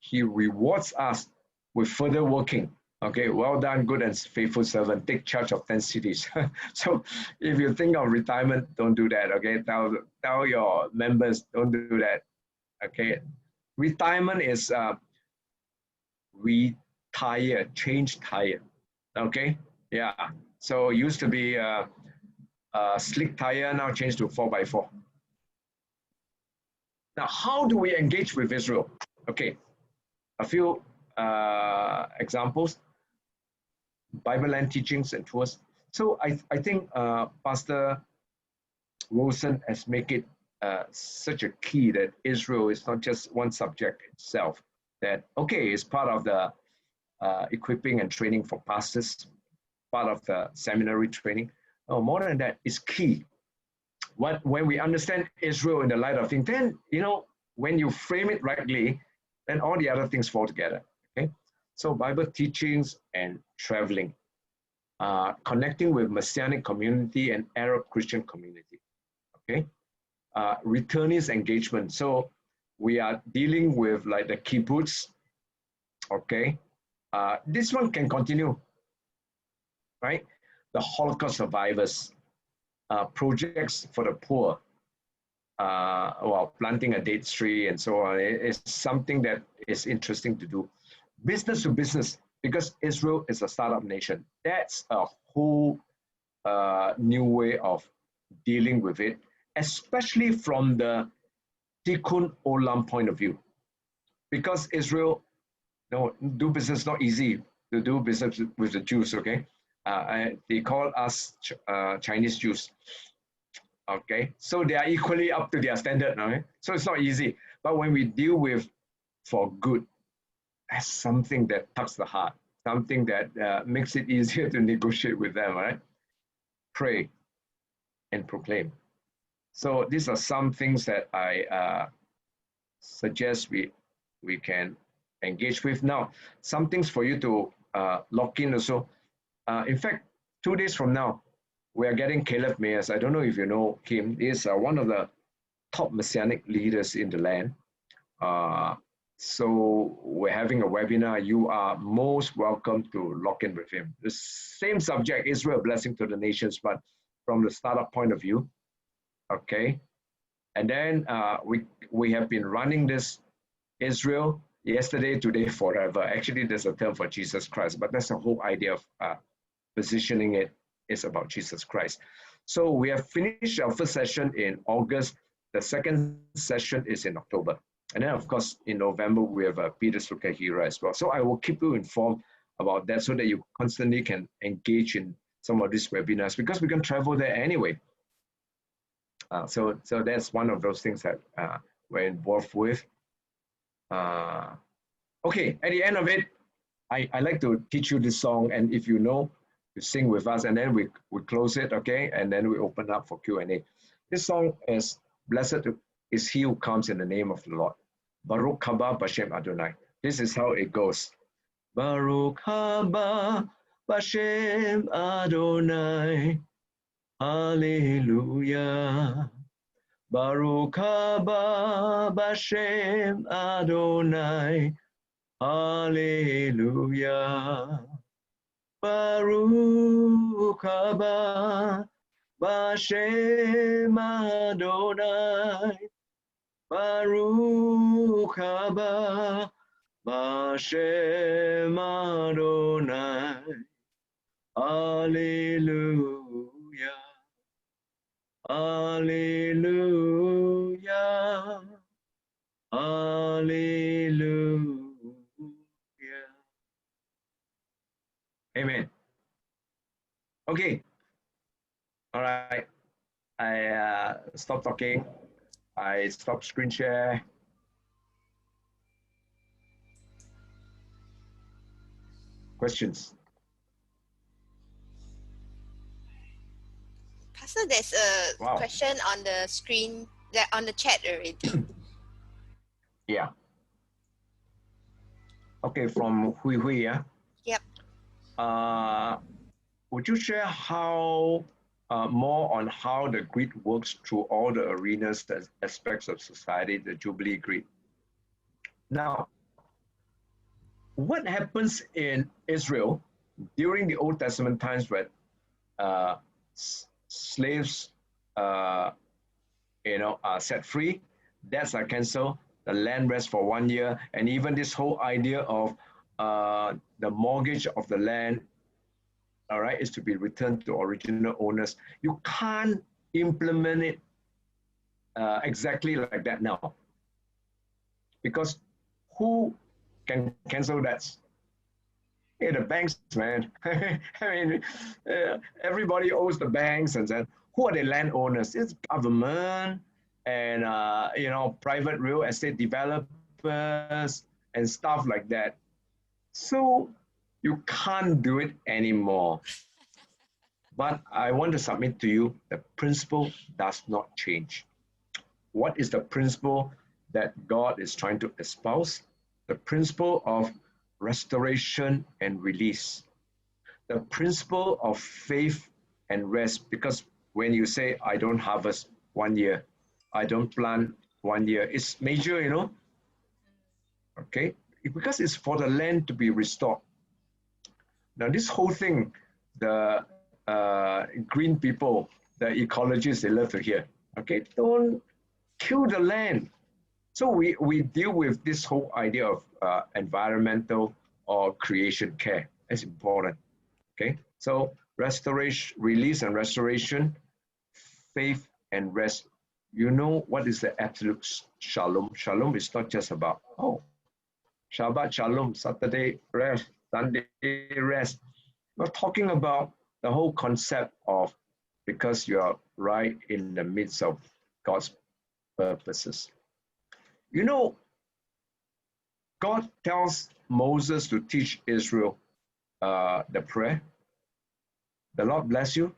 he rewards us with further working. Okay, well done, good and faithful servant. Take charge of 10 cities. So if you think of retirement, don't do that. Okay, tell your members, don't do that. Okay, retirement is retire, change tire. Okay, yeah. So it used to be slick tire, now changed to 4x4. Now, how do we engage with Israel? Okay, a few examples. Bible Land teachings and tours. So I think Pastor Wilson has made it such a key that Israel is not just one subject itself, that, okay, it's part of the equipping and training for pastors, part of the seminary training. Oh, more than that, it's key. When we understand Israel in the light of things, then, when you frame it rightly, then all the other things fall together, okay? So Bible teachings and traveling, connecting with Messianic community and Arab Christian community, okay? Returnees engagement. So we are dealing with like the kibbutz, okay? This one can continue, right? The Holocaust survivors, projects for the poor, planting a date tree and so on. It's something that is interesting to do. Business to business, because Israel is a startup nation. That's a whole new way of dealing with it, especially from the Tikkun Olam point of view. Because Israel, do business not easy to do business with the Jews, okay? They call us Chinese Jews, okay? So they are equally up to their standard, okay? So it's not easy. But when we deal with for good, that's something that tugs the heart, something that makes it easier to negotiate with them, right? Pray and proclaim. So these are some things that I suggest we can engage with. Now, some things for you to lock in also. In fact, 2 days from now, we are getting Caleb Mayers. I don't know if you know him. He is one of the top Messianic leaders in the land. So we're having a webinar. You are most welcome to lock in with him. The same subject, Israel, blessing to the nations, but from the startup point of view, okay? And then we have been running this Israel, yesterday, today, forever. Actually, there's a term for Jesus Christ, but that's the whole idea of positioning it is about Jesus Christ. So we have finished our first session in August. The second session is in October. And then, of course, in November, we have Peter Sukahira as well. So I will keep you informed about that so that you constantly can engage in some of these webinars, because we can travel there anyway. So that's one of those things that we're involved with. Okay, at the end of it, I like to teach you this song, and if you know, you sing with us, and then we close it, okay? And then we open up for Q&A. This song is, blessed is he who comes in the name of the Lord. Baruch haba b'shem Adonai. This is how it goes. Baruch haba b'shem Adonai. Hallelujah. Baruch haba b'shem Adonai. Hallelujah. Baruch haba b'shem Adonai. Baruch haba b'shem Adonai. Hallelujah. Hallelujah. Hallelujah. Amen. Okay. All right. I stop talking. I stop screen share. Questions? Pastor, there's a question on the screen They're on the chat already. Yeah. Okay, from Hui Hui, yeah? Yep. Would you share how more on how the grid works through all the arenas, the aspects of society, the Jubilee grid? Now, what happens in Israel during the Old Testament times when slaves, are set free, debts are cancelled, the land rests for 1 year, and even this whole idea of the mortgage of the land, all right, is to be returned to original owners. You can't implement it exactly like that now, because who can cancel debts? Hey, the banks, man. I mean, everybody owes the banks, and then who are the landowners? It's government and private real estate developers and stuff like that. So you can't do it anymore. But I want to submit to you, the principle does not change. What is the principle that God is trying to espouse? The principle of restoration and release. The principle of faith and rest, because when you say, I don't harvest 1 year, I don't plant 1 year, it's major, okay? Because it's for the land to be restored. Now this whole thing, the green people, the ecologists, they love to hear, okay? Don't kill the land. So we deal with this whole idea of environmental or creation care. It's important, okay? So restoration, release and restoration, faith and rest. You know what is the absolute shalom? Shalom is not just about, oh, Shabbat shalom, Saturday rest, Sunday rest. We're talking about the whole concept of, because you are right in the midst of God's purposes. God tells Moses to teach Israel the prayer. The Lord bless you,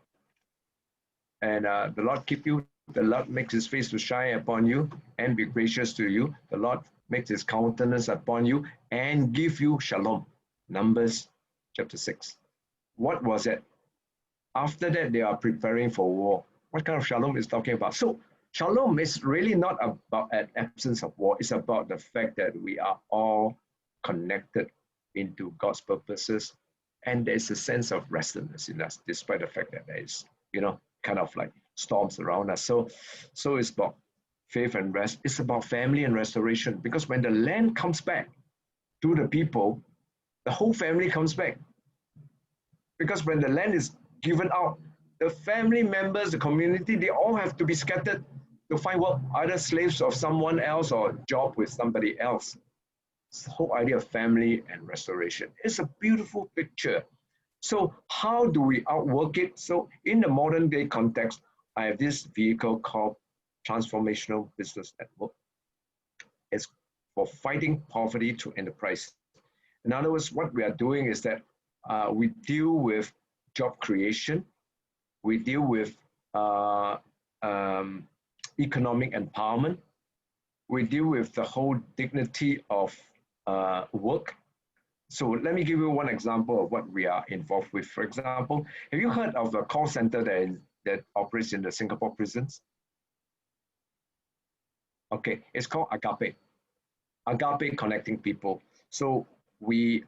and the Lord keep you. The Lord makes his face to shine upon you and be gracious to you. The Lord makes his countenance upon you and give you shalom. Numbers chapter 6. What was it? After that, they are preparing for war. What kind of shalom is talking about? So shalom is really not about an absence of war. It's about the fact that we are all connected into God's purposes. And there's a sense of restfulness in us, despite the fact that there is, kind of like storms around us. So it's about faith and rest. It's about family and restoration. Because when the land comes back to the people, the whole family comes back. Because when the land is given out, the family members, the community, they all have to be scattered to find work, either slaves of someone else or job with somebody else. It's the whole idea of family and restoration. It's a beautiful picture. So how do we outwork it? So in the modern day context, I have this vehicle called Transformational Business Network. It's for fighting poverty through enterprise. In other words, what we are doing is that we deal with job creation, we deal with economic empowerment, we deal with the whole dignity of work. So let me give you one example of what we are involved with. For example, have you heard of a call center that operates in the Singapore prisons? Okay, it's called Agape. Agape Connecting People. So we,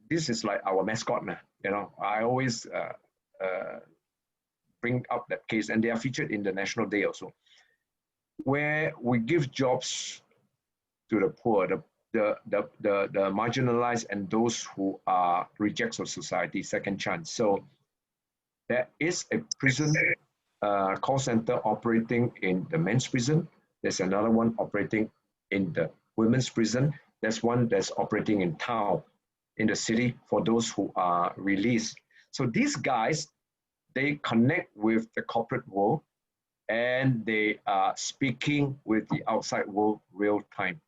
this is like our mascot now. I always bring up that case, and they are featured in the National Day also, where we give jobs to the poor, the marginalized, and those who are rejects of society, second chance. So there is a prison call center operating in the men's prison. There's another one operating in the women's prison. There's one that's operating in town, in the city, for those who are released. So these guys, they connect with the corporate world, and they are speaking with the outside world real time.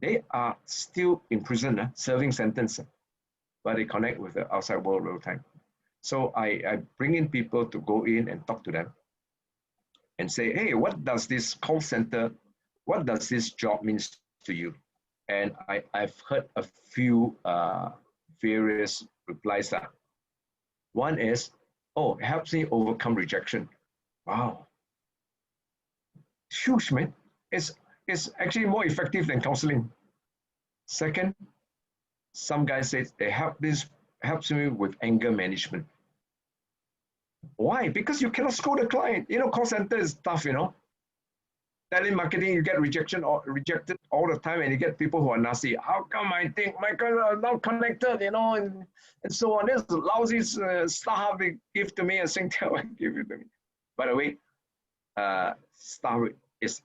They are still in prison, serving sentence, but they connect with the outside world real time. So I bring in people to go in and talk to them and say, hey, what does this call center, what does this job means to you? And I've heard a few various replies. One is, oh, it helps me overcome rejection. Wow. Huge, man. It's actually more effective than counseling. Second, some guy says it helps me with anger management. Why? Because you cannot scold the client. You know, call center is tough, you know. Telemarketing, you get rejected all the time, and you get people who are nasty. How come I think my clients are not connected, you know, and so on. This lousy Starhub they give to me and Singtel give it to me. By the way, Starhub is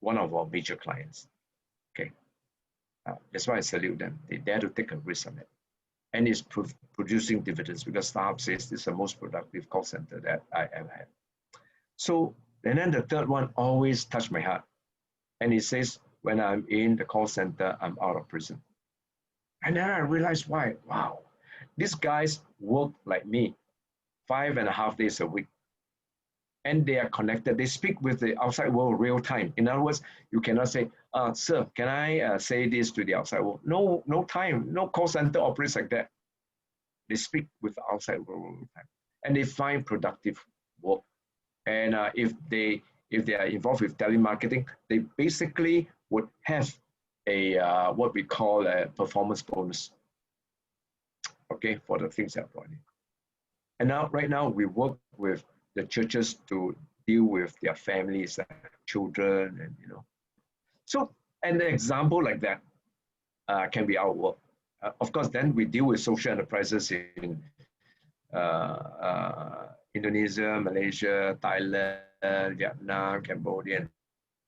one of our major clients. Okay, that's why I salute them. They dare to take a risk on it, and it's producing dividends because Starhub says this is the most productive call center that I ever had. So, and then the third one always touched my heart, and it says, when I'm in the call center, I'm out of prison. And then I realized why. Wow, these guys work like me, 5.5 days a week. And they are connected. They speak with the outside world real time. In other words, you cannot say, sir, can I say this to the outside world? No, no time. No call center operates like that. They speak with the outside world real time. And they find productive work. And if they are involved with telemarketing, they basically would have a what we call a performance bonus, okay, for the things that are brought in. And now, right now, we work with the churches to deal with their families, children, and you know. So, an example like that can be our work. Of course, then we deal with social enterprises in Indonesia, Malaysia, Thailand, Vietnam, Cambodia, and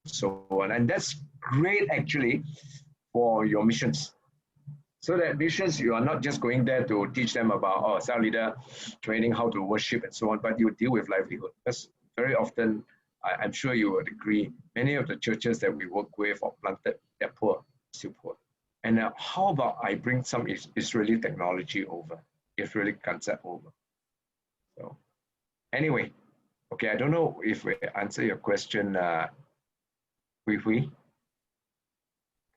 so on. And that's great actually for your missions. So that missions, you are not just going there to teach them about cell leader training, how to worship and so on, but you deal with livelihood. Because very often, I'm sure you would agree, many of the churches that we work with or planted, they're poor, still poor. And how about I bring some Israeli technology over, Israeli concept over? So anyway, okay, I don't know if we answer your question, Hui.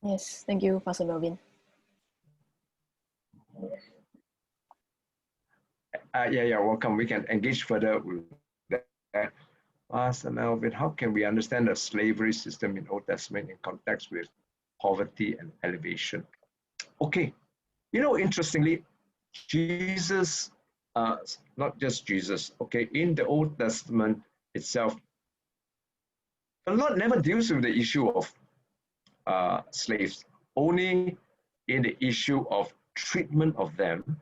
Yes, thank you, Pastor Melvin. Yeah, welcome. We can engage further with that. Pastor Melvin, how can we understand the slavery system in Old Testament in context with poverty and elevation? Okay, you know, interestingly, Jesus, not just Jesus, okay, in the Old Testament itself, the Lord never deals with the issue of slaves, only in the issue of treatment of them,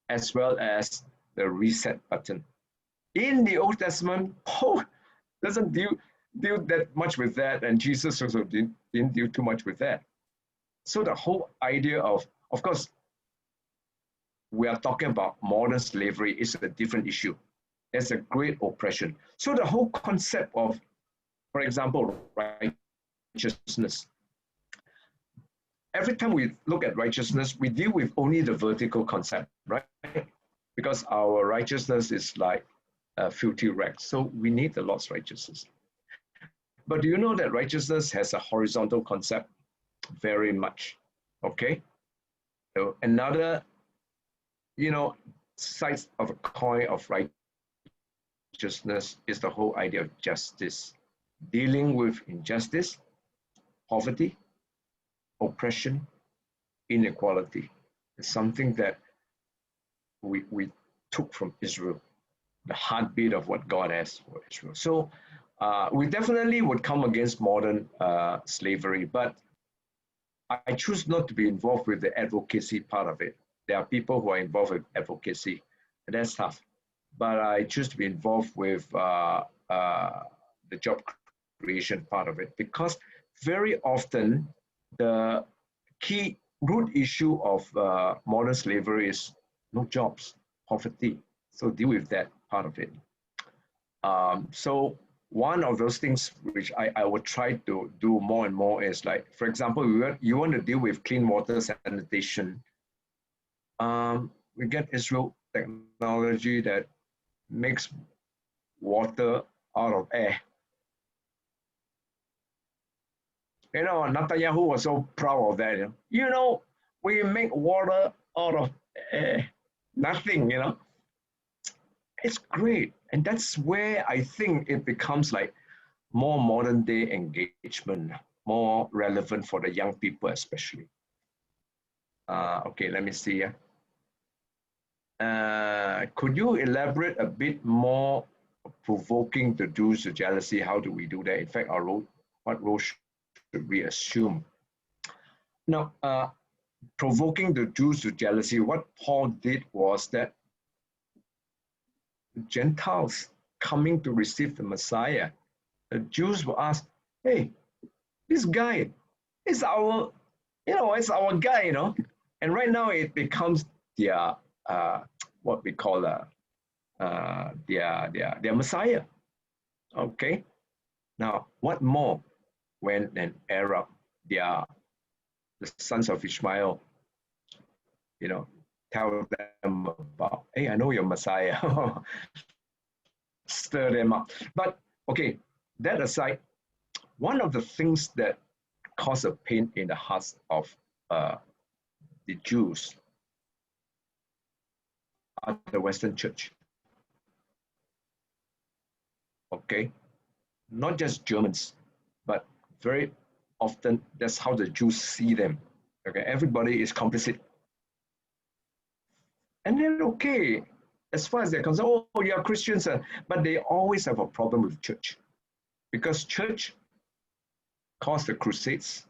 as well as the reset button. In the Old Testament, Paul doesn't deal that much with that, and Jesus also didn't deal too much with that. So the whole idea of course, we are talking about modern slavery is a different issue. There's a great oppression. So the whole concept of, for example, righteousness. Every time we look at righteousness, we deal with only the vertical concept, right? Because our righteousness is like filthy rags. So we need the Lord's righteousness. But do you know that righteousness has a horizontal concept? Very much, okay? So another, you know, side of a coin of righteousness is the whole idea of justice. Dealing with injustice, poverty, oppression, inequality is something that we took from Israel, the heartbeat of what God has for Israel. So we definitely would come against modern slavery, but I choose not to be involved with the advocacy part of it. There are people who are involved with advocacy, and that's tough. But I choose to be involved with the job creation part of it, because very often the key root issue of modern slavery is no jobs, poverty. So deal with that part of it. So one of those things which I would try to do more and more is, like, for example, you want to deal with clean water sanitation. We get Israel technology that makes water out of air. You know, Netanyahu was so proud of that. You know, we make water out of air, nothing, you know. It's great. And that's where I think it becomes like more modern day engagement, more relevant for the young people especially. Okay, let me see. Could you elaborate a bit more provoking the Jews to jealousy? How do we do that? In fact, what role should we assume? Now, provoking the Jews to jealousy, what Paul did was that Gentiles coming to receive the Messiah, the Jews will ask, hey, this guy is our, it's our guy, And right now it becomes their, what we call their Messiah. Okay. Now, what more when an Arab, the sons of Ishmael, tell them about, hey, I know your Messiah. Stir them up. But okay, that aside, one of the things that cause a pain in the hearts of the Jews are the Western church. Okay, not just Germans, but very often that's how the Jews see them. Okay, everybody is complicit. And they're okay, as far as they're concerned, oh, you're Christians, but they always have a problem with church. Because church caused the Crusades,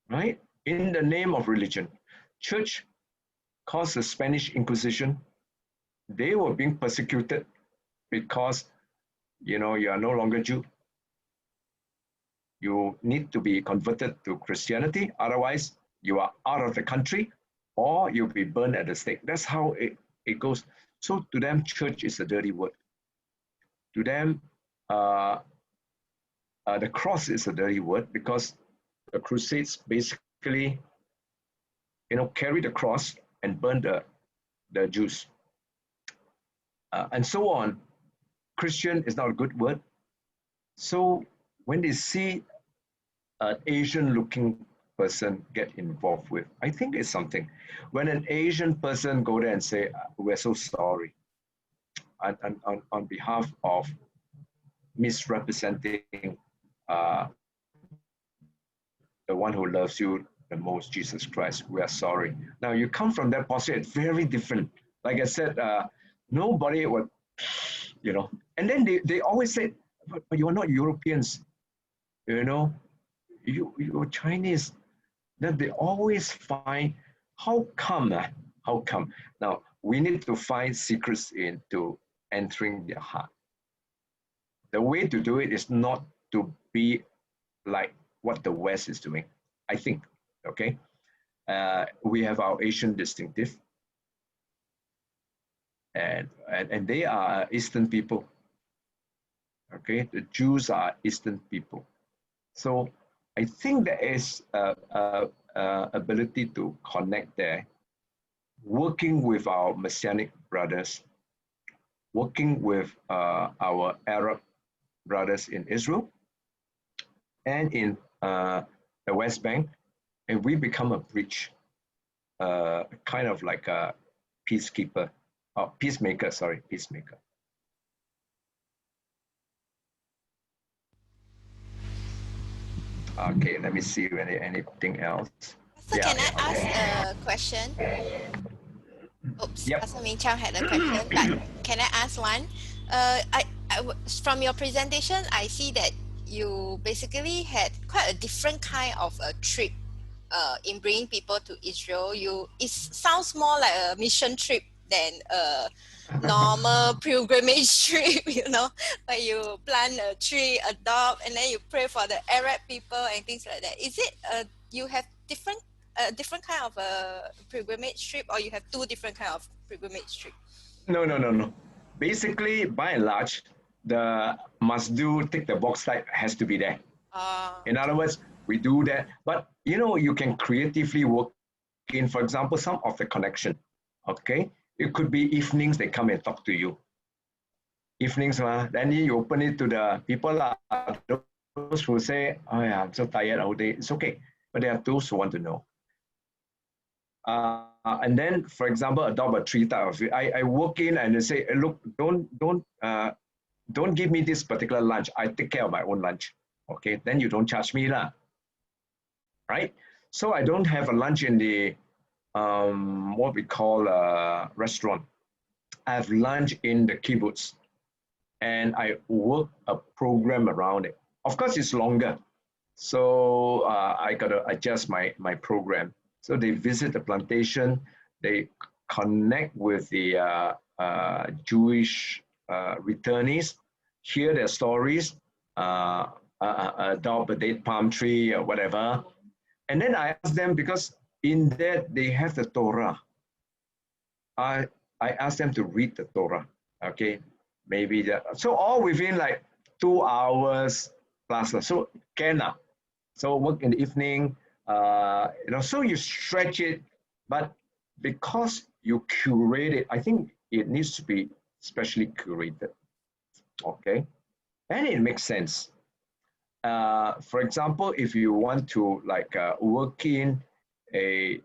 right? In the name of religion. Church caused the Spanish Inquisition. They were being persecuted because, you are no longer Jew. You need to be converted to Christianity. Otherwise, you are out of the country or you'll be burned at the stake. That's how it goes. So to them, church is a dirty word. To them, the cross is a dirty word because the Crusades basically, carry the cross and burn the Jews. And so on. Christian is not a good word. So when they see an Asian-looking person get involved with, I think it's something. When an Asian person go there and say, we're so sorry on behalf of misrepresenting the one who loves you the most, Jesus Christ, we are sorry. Now you come from that posture, it's very different. Like I said, nobody would, and then they always say, but you are not Europeans, you're Chinese. Then they always find, how come? Now, we need to find secrets into entering their heart. The way to do it is not to be like what the West is doing, I think, okay? We have our Asian distinctive, and they are Eastern people, okay? The Jews are Eastern people. So I think there is ability to connect there, working with our Messianic brothers, working with our Arab brothers in Israel and in the West Bank, and we become a bridge, kind of like a peacemaker. Okay, let me see anything else. So can I ask a question? Oops, yep. Pastor Ming Chow had a question, but can I ask one? From your presentation, I see that you basically had quite a different kind of a trip in bringing people to Israel. It sounds more like a mission trip than a normal pilgrimage trip, where you plant a tree, adopt, and then you pray for the Arab people and things like that. Is it you have different kind of a pilgrimage trip, or you have two different kind of pilgrimage trip? No. Basically, by and large, the must-do, tick the box type has to be there. In other words, we do that, but you can creatively work in, for example, some of the connection. Okay, it could be evenings they come and talk to you. evenings, then you open it to the people, those who say, oh yeah, I'm so tired all day. It's okay. But there are those who want to know. And then, for example, adopt a tree type of it. I walk in and they say, look, don't give me this particular lunch. I take care of my own lunch. Okay, then you don't charge me lah. Right? So I don't have a lunch in the what we call a restaurant. I have lunch in the kibbutz, and I work a program around it. Of course, it's longer, so I got to adjust my program. So they visit the plantation, they connect with the Jewish returnees, hear their stories, adopt a date palm tree or whatever. And then I ask them, because in that they have the Torah. I ask them to read the Torah, okay? Maybe that, so all within like 2 hours plus. So can so work in the evening, so you stretch it, but because you curate it, I think it needs to be specially curated, okay? And it makes sense. For example, if you want to like work in a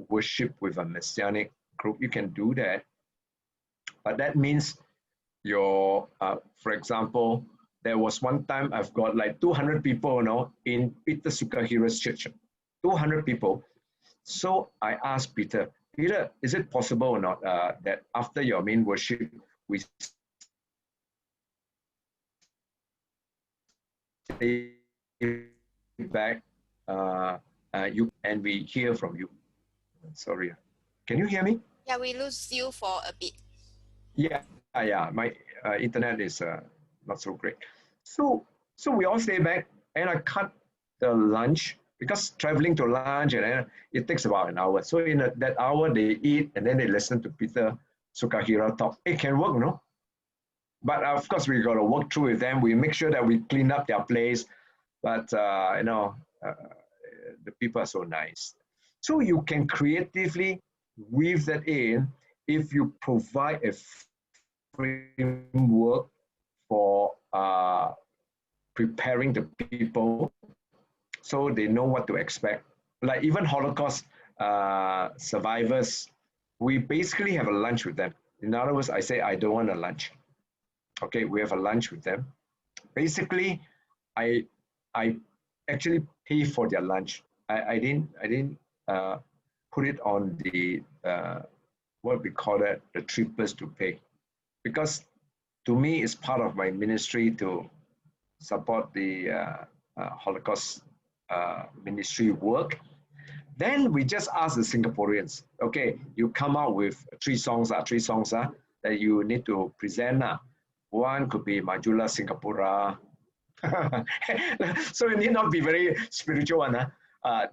worship with a messianic group, you can do that. But that means your, for example, there was one time I've got like 200 people, in Peter Sukahira's church, 200 people. So I asked Peter, is it possible or not that after your main worship, we stay back, you and we hear from you? Sorry, can you hear me? Yeah, we lose you for a bit. Yeah, my internet is not so great. So we all stay back, and I cut the lunch, because traveling to lunch, and then it takes about an hour. So in that hour, they eat, and then they listen to Peter Sukahira talk. It can work, no? But of course, we got to work through with them. We make sure that we clean up their place. But, the people are so nice. So you can creatively weave that in if you provide a framework for preparing the people so they know what to expect. Like even Holocaust survivors, we basically have a lunch with them. In other words, I say, I don't want a lunch. Okay, we have a lunch with them. Basically, I actually pay for their lunch. I didn't put it on the what we call it, the trippers to pay, because to me it's part of my ministry to support the Holocaust ministry work. Then we just ask the Singaporeans, okay, you come out with three songs that you need to present. One could be Majulah Singapura. So it need not be very spiritual one.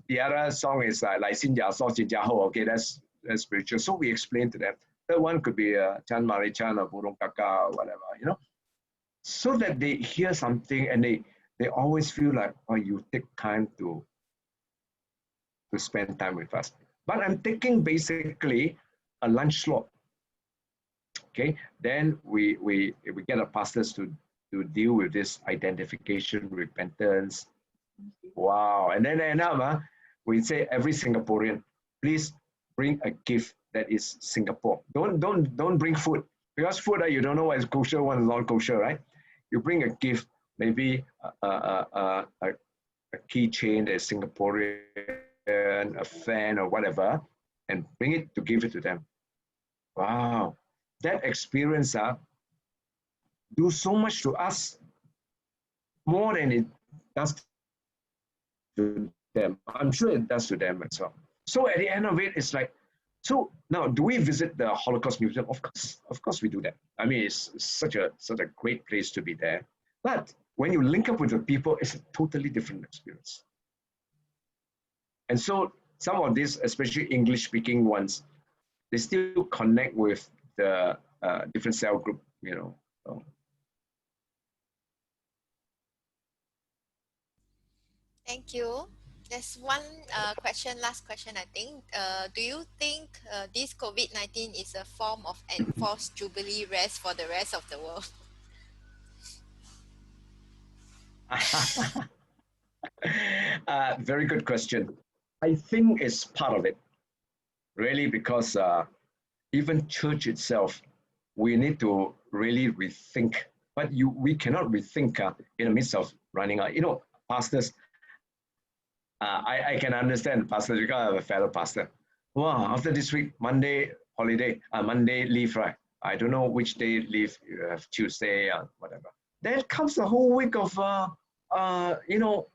The other song is like Sin Jia So Sin Jia Ho. Okay, that's spiritual. So we explain to them. Third one could be Chan Mari Chan or Burung Kaka or whatever, so that they hear something and they always feel like, oh, you take time to spend time with us. But I'm taking basically a lunch slot. Okay, then we get our pastors to deal with this identification, repentance. Wow. And then end up, we say every Singaporean, please bring a gift that is Singapore. Don't bring food, because food, you don't know what is kosher, what is not kosher, right? You bring a gift, maybe a keychain that is Singaporean, a fan or whatever, and bring it to give it to them. Wow. That experience do so much to us, more than it does to them. I'm sure it does to them as well. So at the end of it, it's like, so now do we visit the Holocaust Museum? Of course we do that. I mean, it's such a great place to be there. But when you link up with the people, it's a totally different experience. And so some of these, especially English-speaking ones, they still connect with the different cell group, So. Thank you. There's one last question, I think. Do you think this COVID-19 is a form of enforced Jubilee rest for the rest of the world? Very good question. I think it's part of it, really, because even church itself, we need to really rethink. But we cannot rethink in the midst of running out. You know, pastors, I can understand pastors because I have a fellow pastor. Wow, after this week, Monday holiday, Monday leave, right? I don't know which day leave you have, Tuesday, whatever. Then comes the whole week of, you know,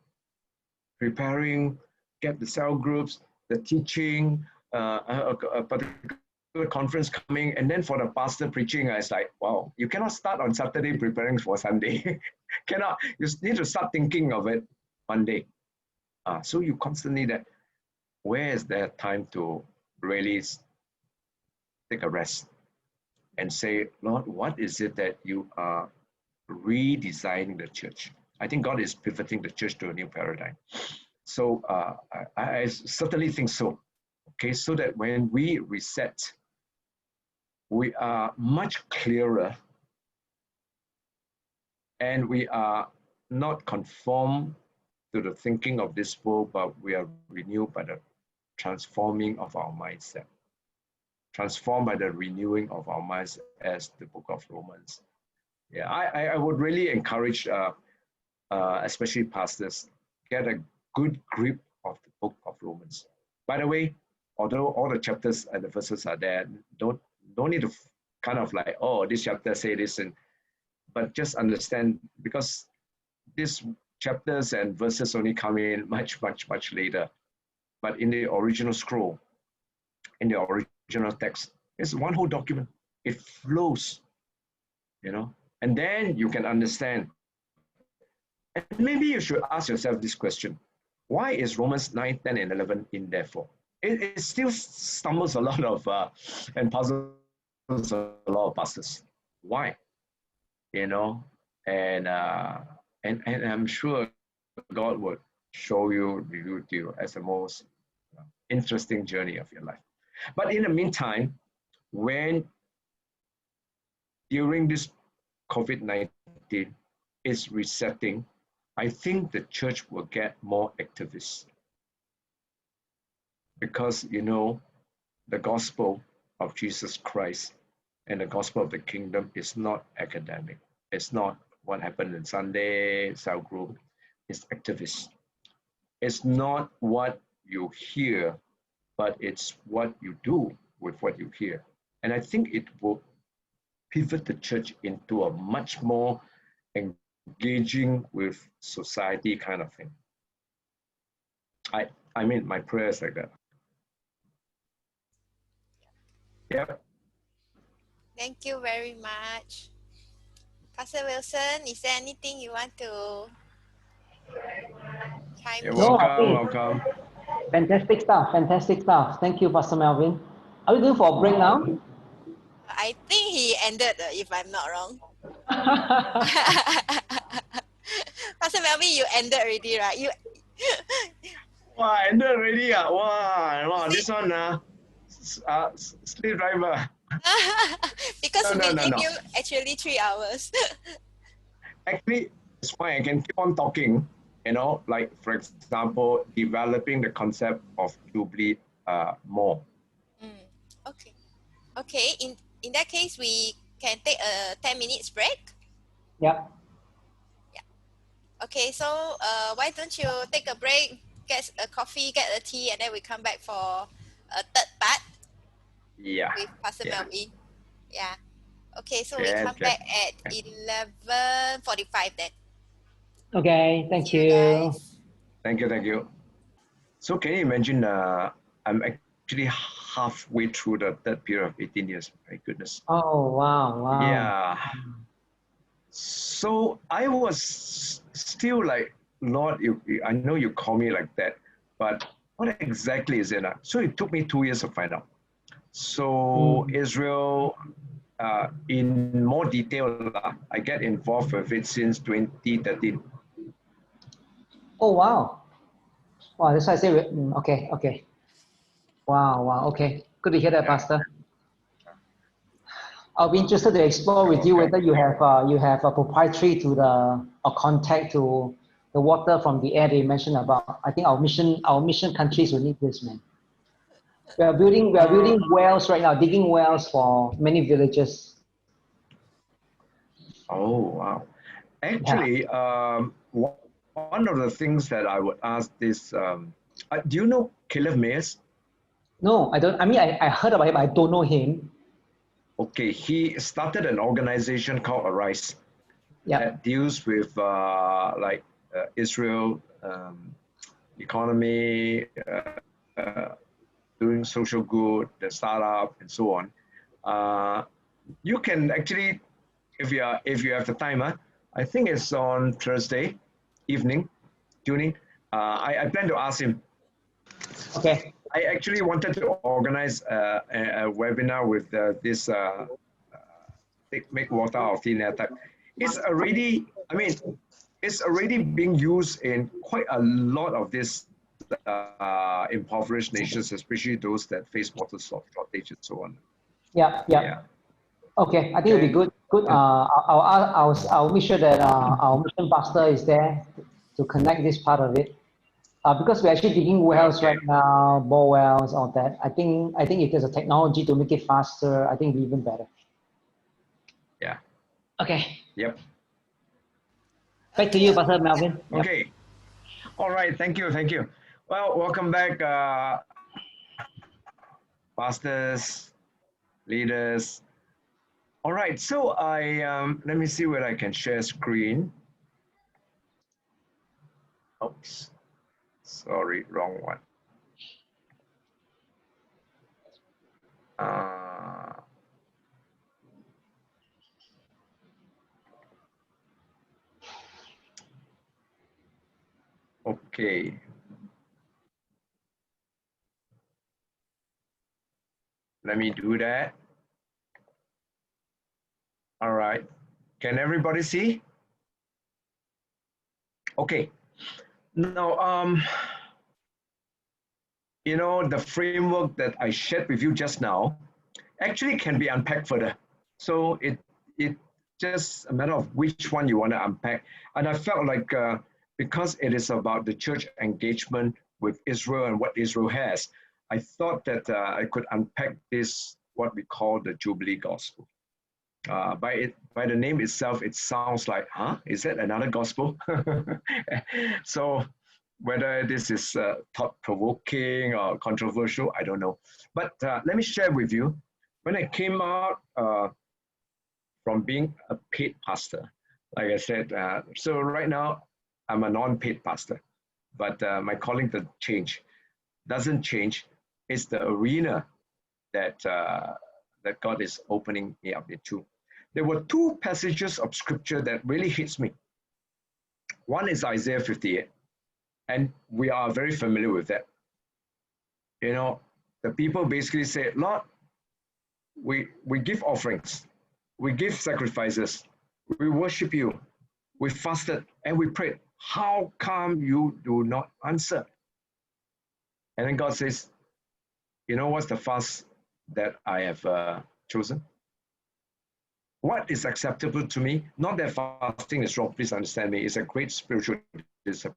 preparing, get the cell groups, the teaching, a particular conference coming, and then for the pastor preaching, it's like, wow, you cannot start on Saturday preparing for Sunday. Cannot, you need to start thinking of it Monday. So you constantly that, where is there time to really take a rest and say, Lord, what is it that you are redesigning the church? I think God is pivoting the church to a new paradigm. So I certainly think so. Okay, so that when we reset, we are much clearer and we are not conformed to the thinking of this world, but we are renewed by the transforming of our mindset. Transformed by the renewing of our minds, as the book of Romans. Yeah, I would really encourage, especially pastors, get a good grip of the book of Romans. By the way, although all the chapters and the verses are there, don't need to kind of like, oh, this chapter say this, but just understand, because these chapters and verses only come in much later. But in the original scroll, in the original text, it's one whole document. It flows, you know, and then you can understand. And maybe you should ask yourself this question: why is Romans 9, 10, and 11 in there for? It still stumbles a lot of and puzzles a lot of pastors. Why? You know, and I'm sure God would show you, reveal to you as the most interesting journey of your life. But in the meantime, when during this COVID-19 is resetting, I think the church will get more activists. Because, you know, the gospel of Jesus Christ and the gospel of the kingdom is not academic. It's not what happened in Sunday, cell group. It's activists. It's not what you hear, but it's what you do with what you hear. And I think it will pivot the church into a much more engaging with society kind of thing. I mean, my prayer is like that. Yep. Thank you very much. Pastor Wilson, is there anything you want to chime in? Welcome. Fantastic stuff. Thank you, Pastor Melvin. Are we going for a break now? I think he ended, if I'm not wrong. Pastor Melvin, you ended already, right? Wow, I ended already. Wow, this one, sleep driver. Because we gave you actually 3 hours. Actually, it's fine. I can keep on talking, you know, like, for example, developing the concept of Jubilee more. Okay. Okay, in that case, we can take a 10 minutes break. Yeah. Okay, so why don't you take a break, get a coffee, get a tea, and then we come back for a third part. Yeah. With Pastor Melvin. Yeah. Okay, so we Yes, come back at 11:45 then. Okay, thank you. Guys. Thank you. So can you imagine, I'm actually halfway through the third period of 18 years. My goodness. Oh, wow. Yeah. So I was still like, Lord, I know you call me like that, but what exactly is it? So it took me 2 years to find out. So Israel, in more detail, I get involved with it since 2013. Oh, wow. Wow, that's why I say, okay. Wow, okay. Good to hear that, Pastor. I'll be interested to explore with you whether you have a proprietary to a contact to the water from the air they mentioned about. I think our mission countries will need this, man. We are building wells right now, digging wells for many villages. Oh, wow. Actually, one of the things that I would ask is, do you know Caleb Mayers? No, I don't. I mean, I heard about him, but I don't know him. Okay, he started an organization called Arise that deals with Israel economy, doing social good, the startup, and so on. You can actually, if you have the time, I think it's on Thursday evening, tuning. I plan to ask him. Okay. I actually wanted to organize a webinar with this make water out of thin air type. It's already, I mean, it's already being used in quite a lot of these impoverished nations, especially those that face water shortage and so on. Yeah. Okay, I think it'll be good. I'll make sure that our mission pastor is there to connect this part of it. Because we're actually digging wells right now, bore wells, all that. I think if there's a technology to make it faster, I think it'll be even better. Yeah. Okay. Yep. Back to you, Pastor Melvin. Okay. Yep. All right. Thank you. Well, welcome back, pastors, leaders. All right. So let me see whether I can share screen. Oops. Sorry, wrong one. Okay. Let me do that. All right. Can everybody see? Okay. Now, you know, the framework that I shared with you just now actually can be unpacked further. So it's just a matter of which one you want to unpack. And I felt like because it is about the church engagement with Israel and what Israel has, I thought that I could unpack this, what we call the Jubilee Gospel. By the name itself, it sounds like, is that another gospel? So whether this is thought-provoking or controversial, I don't know. But let me share with you, when I came out from being a paid pastor, like I said, so right now I'm a non-paid pastor, but my calling doesn't change. It's the arena that that God is opening me up into. There were two passages of scripture that really hits me. One is Isaiah 58, and we are very familiar with that. You know, the people basically say, Lord, we give offerings, we give sacrifices, we worship you, we fasted and we prayed. How come you do not answer? And then God says, you know what's the fast that I have chosen? What is acceptable to me? Not that fasting is wrong, please understand me. It's a great spiritual discipline.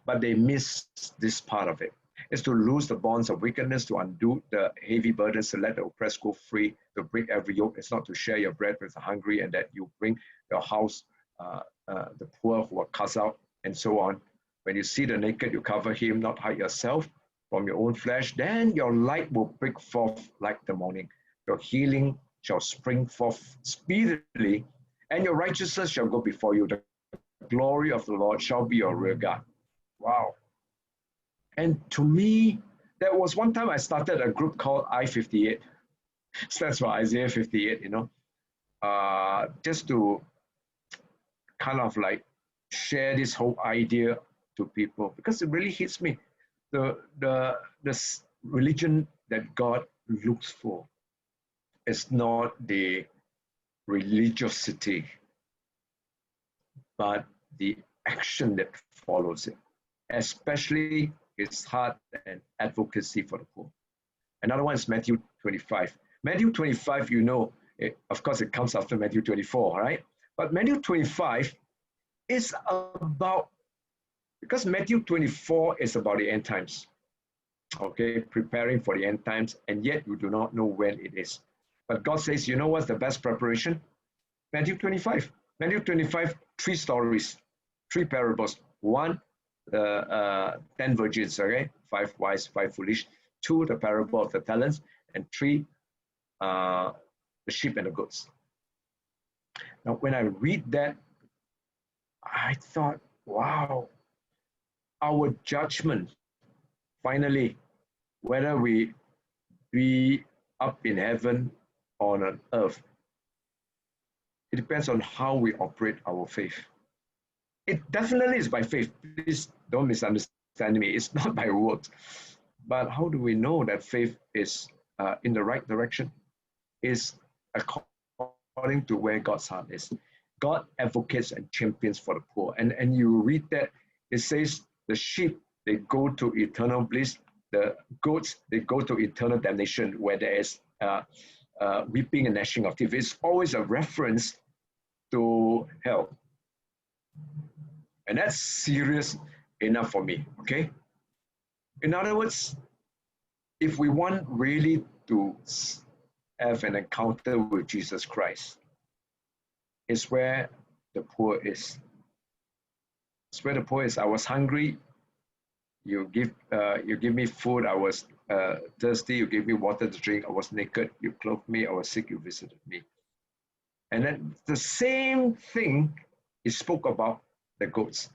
But they miss this part of it. It's to loose the bonds of wickedness, to undo the heavy burdens, to let the oppressed go free, to break every yoke. It's not to share your bread with the hungry and that you bring your house, the poor who are cast out, and so on. When you see the naked, you cover him, not hide yourself from your own flesh. Then your light will break forth like the morning. Your healing shall spring forth speedily, and your righteousness shall go before you. The glory of the Lord shall be your rear guard. Wow. And to me, there was one time I started a group called I-58. Stands for Isaiah 58, you know, just to kind of like share this whole idea to people, because it really hits me. The religion that God looks for is not the religiosity, but the action that follows it, especially his heart and advocacy for the poor. Another one is Matthew 25. Matthew 25, you know, of course, it comes after Matthew 24, right? But Matthew 25 is about, because Matthew 24 is about the end times, okay, preparing for the end times, and yet you do not know when it is. But God says, you know what's the best preparation? Matthew 25. Matthew 25, 3 stories, 3 parables. 1, the 10 virgins, okay? 5 wise, 5 foolish. 2, the parable of the talents. And 3, the sheep and the goats. Now, when I read that, I thought, wow, our judgment, finally, whether we be up in heaven or on earth, it depends on how we operate our faith. It definitely is by faith. Please don't misunderstand me. It's not by works. But how do we know that faith is in the right direction? Is according to where God's heart is. God advocates and champions for the poor. And you read that, it says the sheep, they go to eternal bliss. The goats, they go to eternal damnation, where there is weeping and gnashing of teeth. It's always a reference to hell. And that's serious enough for me, okay? In other words, if we want really to have an encounter with Jesus Christ, it's where the poor is. It's where the poor is. I was hungry, you give me food. I was thirsty, you gave me water to drink. I was naked, you clothed me. I was sick, you visited me. And then the same thing is spoke about the goats.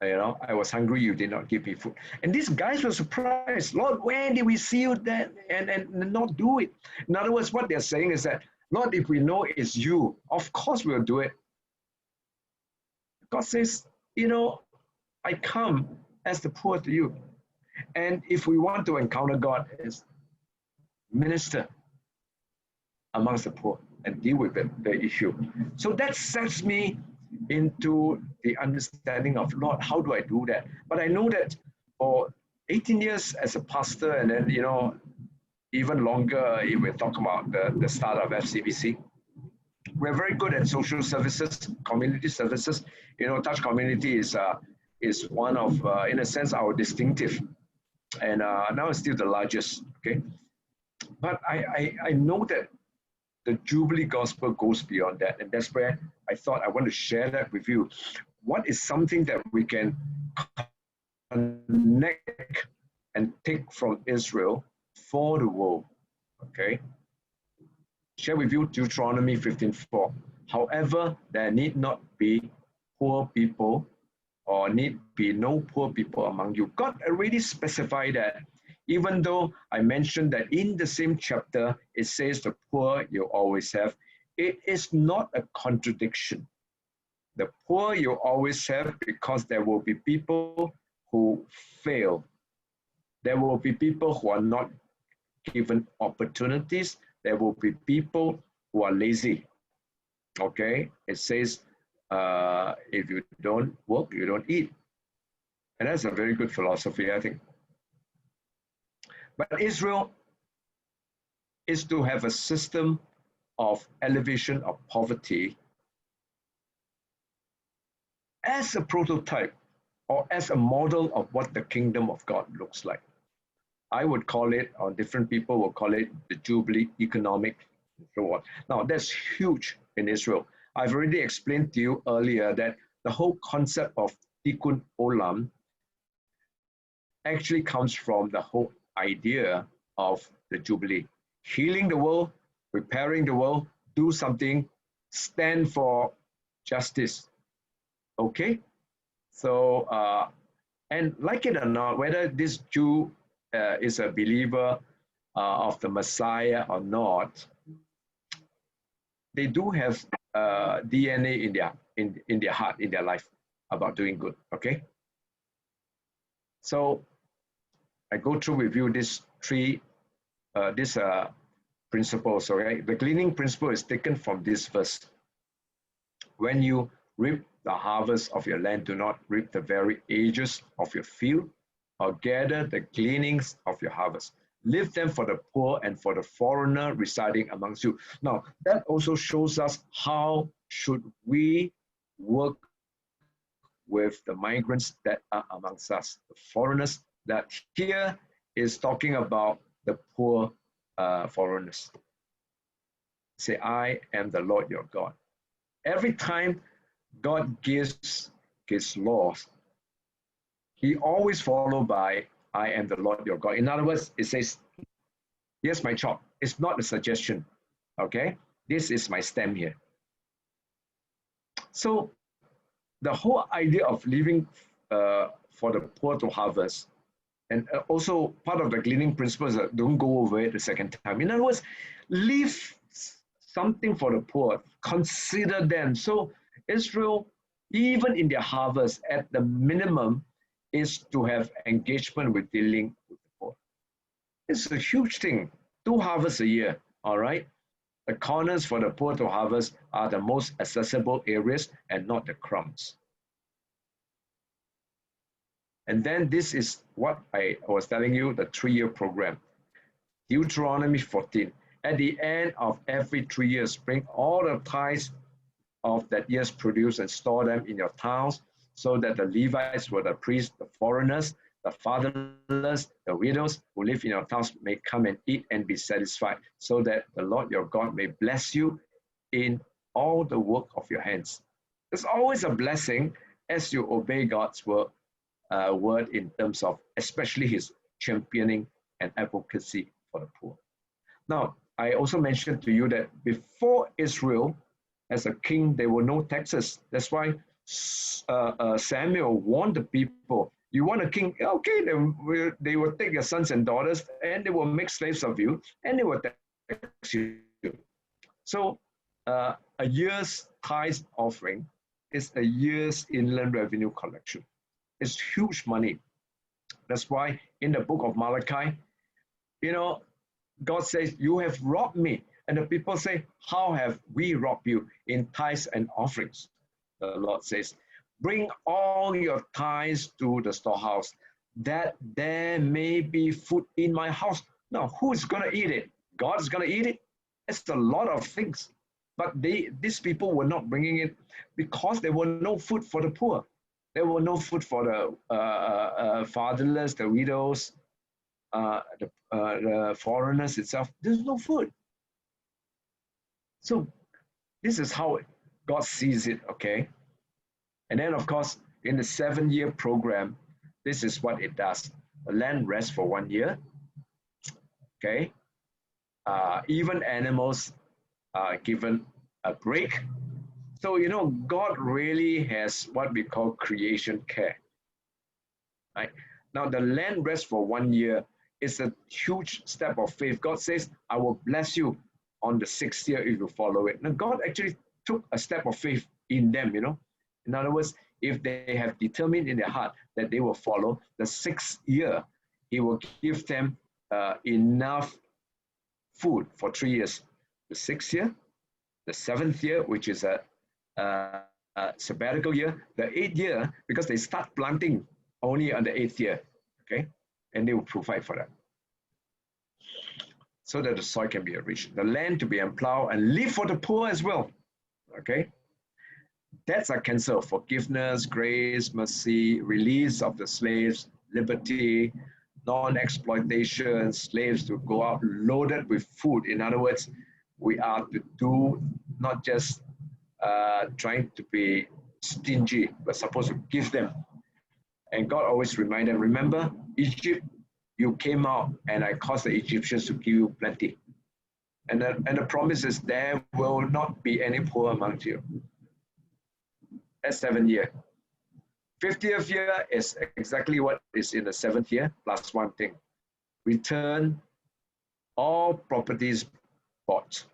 You know, I was hungry, you did not give me food. And these guys were surprised. Lord, when did we see you then and not do it? In other words, what they're saying is that, Lord, if we know it's you, of course we'll do it. God says, you know, I come as the poor to you. And if we want to encounter God, is minister amongst the poor and deal with the issue. So that sets me into the understanding of, Lord, how do I do that? But I know that for 18 years as a pastor, and then, you know, even longer, if we're talking about the start of FCBC, we're very good at social services, community services. You know, Touch Community is one of, in a sense, our distinctive. And now it's still the largest, okay? But I know that the Jubilee Gospel goes beyond that. And that's where I thought I want to share that with you. What is something that we can connect and take from Israel for the world, okay? Share with you Deuteronomy 15:4. However, there need not be poor people, or need be no poor people among you. God already specified that, even though I mentioned that in the same chapter, it says the poor you always have. It is not a contradiction. The poor you always have, because there will be people who fail. There will be people who are not given opportunities. There will be people who are lazy. Okay, it says, if you don't work, you don't eat. And that's a very good philosophy, I think. But Israel is to have a system of elevation of poverty as a prototype or as a model of what the kingdom of God looks like. I would call it, or different people will call it, the Jubilee economic and so on. Now, that's huge in Israel. I've already explained to you earlier that the whole concept of Tikkun Olam actually comes from the whole idea of the Jubilee. Healing the world, repairing the world, do something, stand for justice. Okay? So, and like it or not, whether this Jew is a believer of the Messiah or not, they do have DNA in their heart, in their life, about doing good. Okay. So I go through with you these three principles. Okay, the gleaning principle is taken from this verse. When you reap the harvest of your land, do not reap the very edges of your field, or gather the gleanings of your harvest. Leave them for the poor and for the foreigner residing amongst you. Now, that also shows us how should we work with the migrants that are amongst us, the foreigners. That here is talking about the poor foreigners. Say, I am the Lord your God. Every time God gives his laws, he always followed by, I am the Lord your God. In other words, it says, here's my chop. It's not a suggestion, okay? This is my stamp here. So the whole idea of leaving for the poor to harvest, and also part of the gleaning principles that don't go over it the second time. In other words, leave something for the poor, consider them. So Israel, even in their harvest, at the minimum, is to have engagement with dealing with the poor. It's a huge thing, 2 harvests a year, all right? The corners for the poor to harvest are the most accessible areas and not the crumbs. And then this is what I was telling you, the 3-year program. Deuteronomy 14. At the end of every 3 years, bring all the tithes of that year's produce and store them in your towns, so that the Levites were the priests, the foreigners, the fatherless, the widows who live in your towns may come and eat and be satisfied, so that the Lord your God may bless you in all the work of your hands. There's always a blessing as you obey God's word in terms of especially his championing and advocacy for the poor. Now, I also mentioned to you that before Israel, as a king, there were no taxes. That's why Samuel warned the people, you want a king? Okay, they will take your sons and daughters and they will make slaves of you and they will tax you. So a year's tithe offering is a year's inland revenue collection. It's huge money. That's why in the book of Malachi, God says, you have robbed me. And the people say, how have we robbed you? In tithes and offerings. The Lord says, bring all your tithes to the storehouse, that there may be food in my house. Now, who is going to eat it? God is going to eat it? It's a lot of things. But these people were not bringing it because there were no food for the poor. There were no food for the fatherless, the widows, the foreigners itself. There's no food. So this is how God sees it, okay? And then, of course, in the 7-year program, this is what it does. The land rests for 1 year, okay? Even animals are given a break. So, God really has what we call creation care, right? Now, the land rests for 1 year is a huge step of faith. God says, I will bless you on the 6th year if you follow it. Now, God actually took a step of faith in them, In other words, if they have determined in their heart that they will follow the 6th year, he will give them enough food for 3 years. The 6th year, the 7th year, which is a sabbatical year, the 8th year, because they start planting only on the 8th year, okay? And they will provide for that, so that the soil can be enriched, the land to be emplowed, and live for the poor as well, okay? Debts are cancelled, forgiveness, grace, mercy, release of the slaves, liberty, non-exploitation, slaves to go out loaded with food. In other words, we are to do not just trying to be stingy, but supposed to give them. And God always reminded them, remember, Egypt, you came out and I caused the Egyptians to give you plenty. And the promise is there will not be any poor amongst you. That's 7th year. 50th year is exactly what is in the 7th year, plus one thing. Return all properties bought.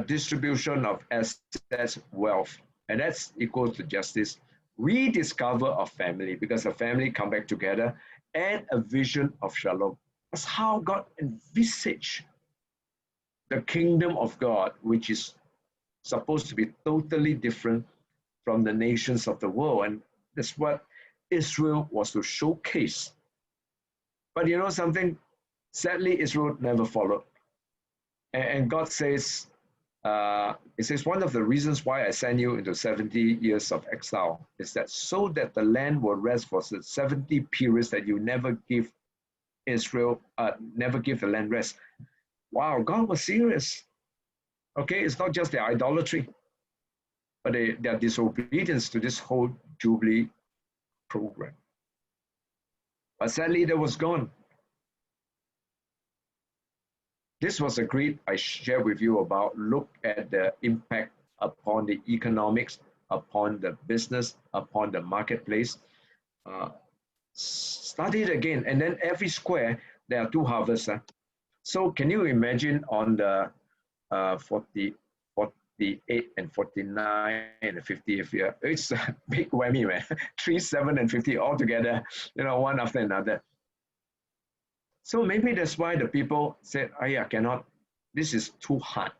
Distribution of assets, wealth. And that's equal to justice. Rediscover a family, because a family come back together, and a vision of shalom. That's how God envisaged the kingdom of God, which is supposed to be totally different from the nations of the world. And that's what Israel was to showcase. But you know something? Sadly, Israel never followed. And God says, it says, one of the reasons why I sent you into 70 years of exile is that so that the land will rest for the 70 periods that you never give Israel, never give the land rest. Wow, God was serious. Okay, it's not just their idolatry, but their disobedience to this whole Jubilee program. But sadly, that was gone. This was a great I shared with you about. Look at the impact upon the economics, upon the business, upon the marketplace. Study it again, and then every square, there are 2 harvests. So can you imagine on the 48 and 49 and the 50th year, it's a big whammy, man. 3, 7, and 50 all together, one after another. So maybe that's why the people said, oh yeah, cannot, this is too hard,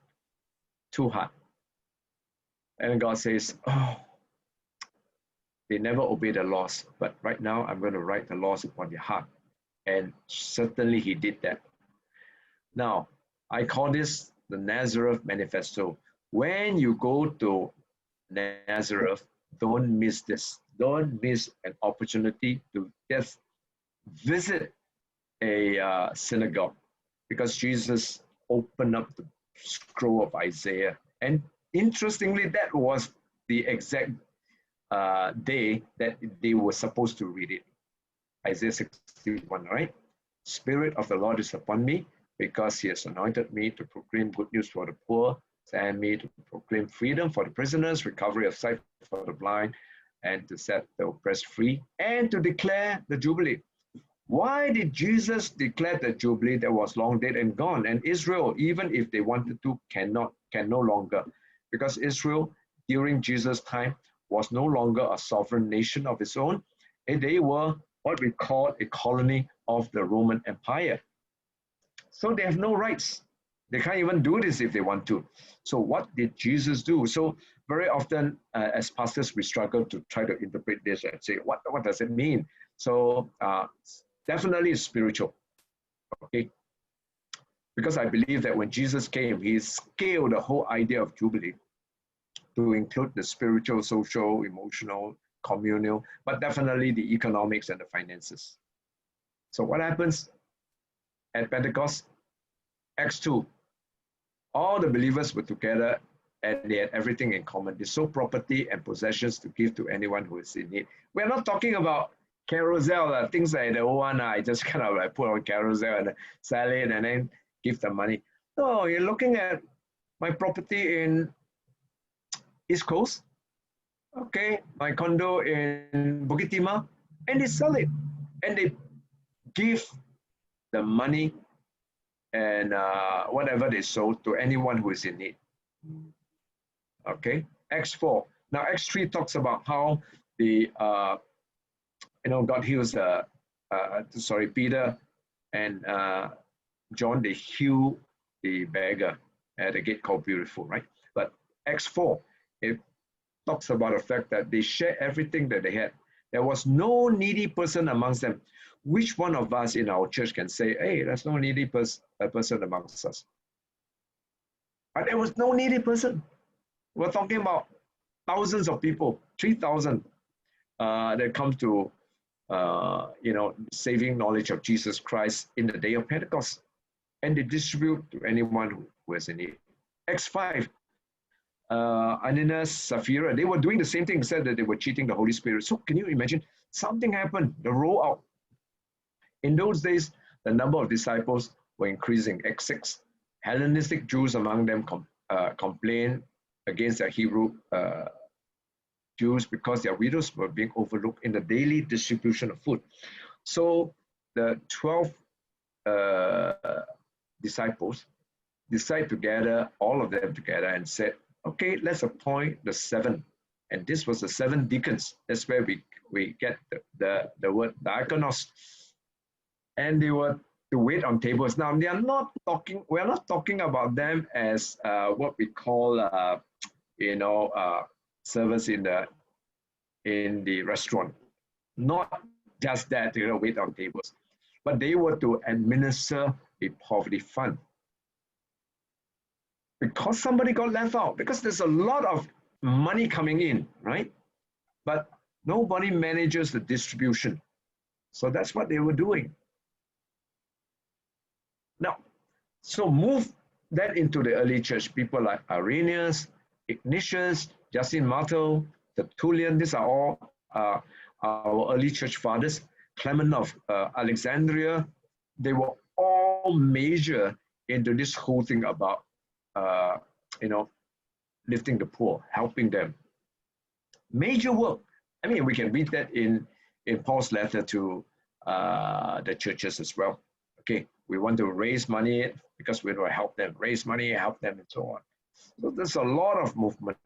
too hard. And God says, oh, they never obey the laws, but right now I'm going to write the laws upon their heart. And certainly he did that. Now, I call this the Nazareth Manifesto. When you go to Nazareth, don't miss this. Don't miss an opportunity to just visit a synagogue, because Jesus opened up the scroll of Isaiah. And interestingly, that was the exact day that they were supposed to read it. Isaiah 61, right? Spirit of the Lord is upon me, because he has anointed me to proclaim good news for the poor, sent me to proclaim freedom for the prisoners, recovery of sight for the blind, and to set the oppressed free, and to declare the Jubilee. Why did Jesus declare the Jubilee that was long dead and gone? And Israel, even if they wanted to, can no longer. Because Israel, during Jesus' time, was no longer a sovereign nation of its own. And they were what we call a colony of the Roman Empire. So they have no rights. They can't even do this if they want to. So what did Jesus do? So very often, as pastors, we struggle to try to interpret this and say, what does it mean? So definitely it's spiritual, okay? Because I believe that when Jesus came, he scaled the whole idea of Jubilee to include the spiritual, social, emotional, communal, but definitely the economics and the finances. So what happens at Pentecost? Acts 2, all the believers were together and they had everything in common. They sold property and possessions to give to anyone who is in need. We're not talking about carousel, things like the old one, I just kind of like put on carousel and sell it and then give them money. No, you're looking at my property in East Coast, okay, my condo in Bukit Timah, and they sell it. And they give the money and whatever they sold to anyone who is in need. Okay, Acts 4. Now Acts 3 talks about how the God heals Peter and John, they heal the beggar at a gate called Beautiful, right? But Acts 4, it talks about the fact that they shared everything that they had. There was no needy person amongst them. Which one of us in our church can say, hey, there's no needy person amongst us? But there was no needy person. We're talking about thousands of people, 3,000 that come to saving knowledge of Jesus Christ in the day of Pentecost. And they distribute to anyone who is in need. Acts 5, Ananias, Sapphira, they were doing the same thing, said that they were cheating the Holy Spirit. So can you imagine? Something happened, the rollout. In those days, the number of disciples were increasing. Acts 6, Hellenistic Jews among them complained against the Hebrew Jews because their widows were being overlooked in the daily distribution of food. So the 12 disciples decide together, all of them together, and said, okay, let's appoint the 7. And this was the 7 deacons. That's where we get the word diakonos. And they were to wait on tables. Now, we're not talking about them as what we call, servers in the restaurant. Not just that, wait on tables, but they were to administer a poverty fund. because somebody got left out, because there's a lot of money coming in, right? But nobody manages the distribution. So that's what they were doing. Now, so move that into the early church. People like Irenaeus, Ignatius, Justin Martel, Tertullian, these are all our early church fathers. Clement of Alexandria, they were all major into this whole thing about, lifting the poor, helping them. Major work. I mean, we can read that in Paul's letter to the churches as well. Okay, we want to raise money because we want to help them, raise money, help them, and so on. So there's a lot of movement,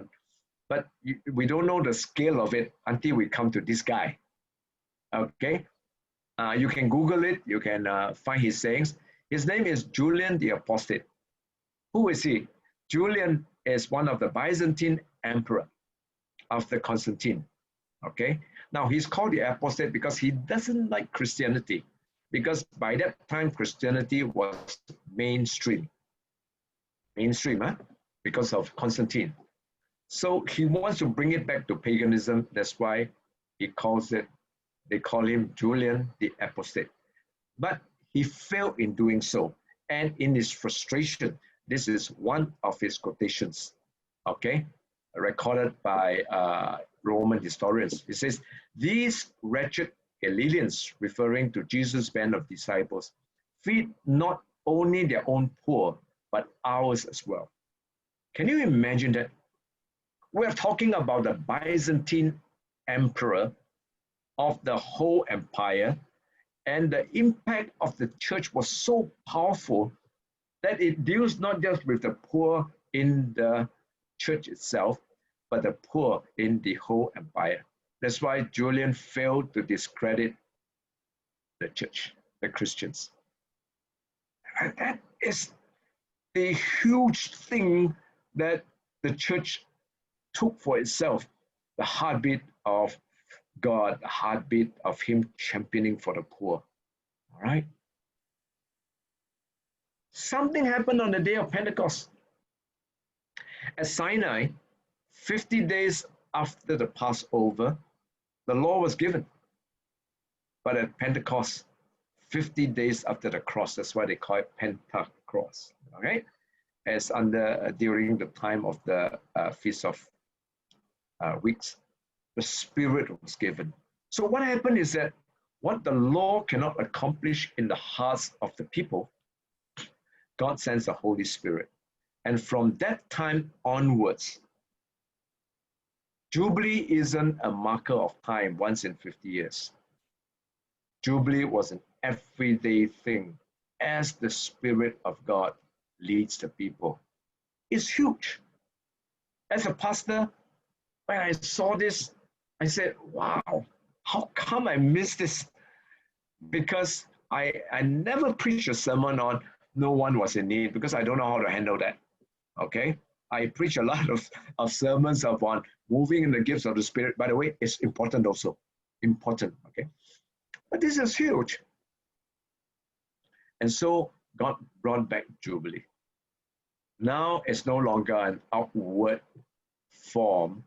but we don't know the scale of it until we come to this guy. Okay, you can Google it, you can find his sayings. His name is Julian the Apostate. Who is he? Julian is one of the Byzantine emperor after Constantine. Okay, now he's called the apostate because he doesn't like Christianity, because by that time Christianity was mainstream, because of Constantine. So he wants to bring it back to paganism. That's why they call him Julian the Apostate. But he failed in doing so, and in his frustration, this is one of his quotations, okay, recorded by Roman historians. He says, "These wretched Galileans," referring to Jesus' band of disciples, "feed not only their own poor, but ours as well." Can you imagine that? We're talking about the Byzantine emperor of the whole empire, and the impact of the church was so powerful that it deals not just with the poor in the church itself, but the poor in the whole empire. That's why Julian failed to discredit the church, the Christians. And that is a huge thing that the church took for itself, the heartbeat of God, the heartbeat of him championing for the poor. All right? Something happened on the day of Pentecost. At Sinai, 50 days after the Passover, the law was given. But at Pentecost, 50 days after the cross, that's why they call it Pentecost, okay? As during the time of the Feast of Weeks, the Spirit was given. So what happened is that what the law cannot accomplish in the hearts of the people, God sends the Holy Spirit. And from that time onwards, Jubilee isn't a marker of time once in 50 years. Jubilee was an everyday thing as the Spirit of God leads the people. It's huge. As a pastor, when I saw this, I said, wow, how come I missed this? Because I never preached a sermon on no one was in need, because I don't know how to handle that, okay? I preach a lot of sermons upon moving in the gifts of the Spirit. By the way, it's important also, important, okay? But this is huge. And so God brought back Jubilee. Now it's no longer an outward form,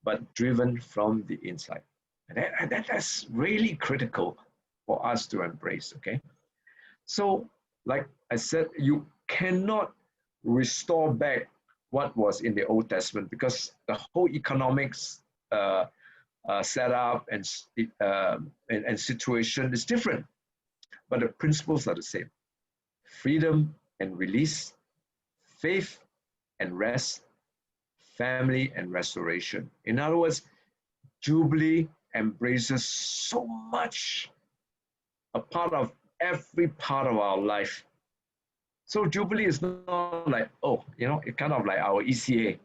but driven from the inside. And that's really critical for us to embrace, okay? So, like I said, you cannot restore back what was in the Old Testament, because the whole economics setup and situation is different, but the principles are the same. Freedom and release, faith and rest, family and restoration. In other words, Jubilee embraces so much, a part of every part of our life. So Jubilee is not like, oh, it's kind of like our ECA.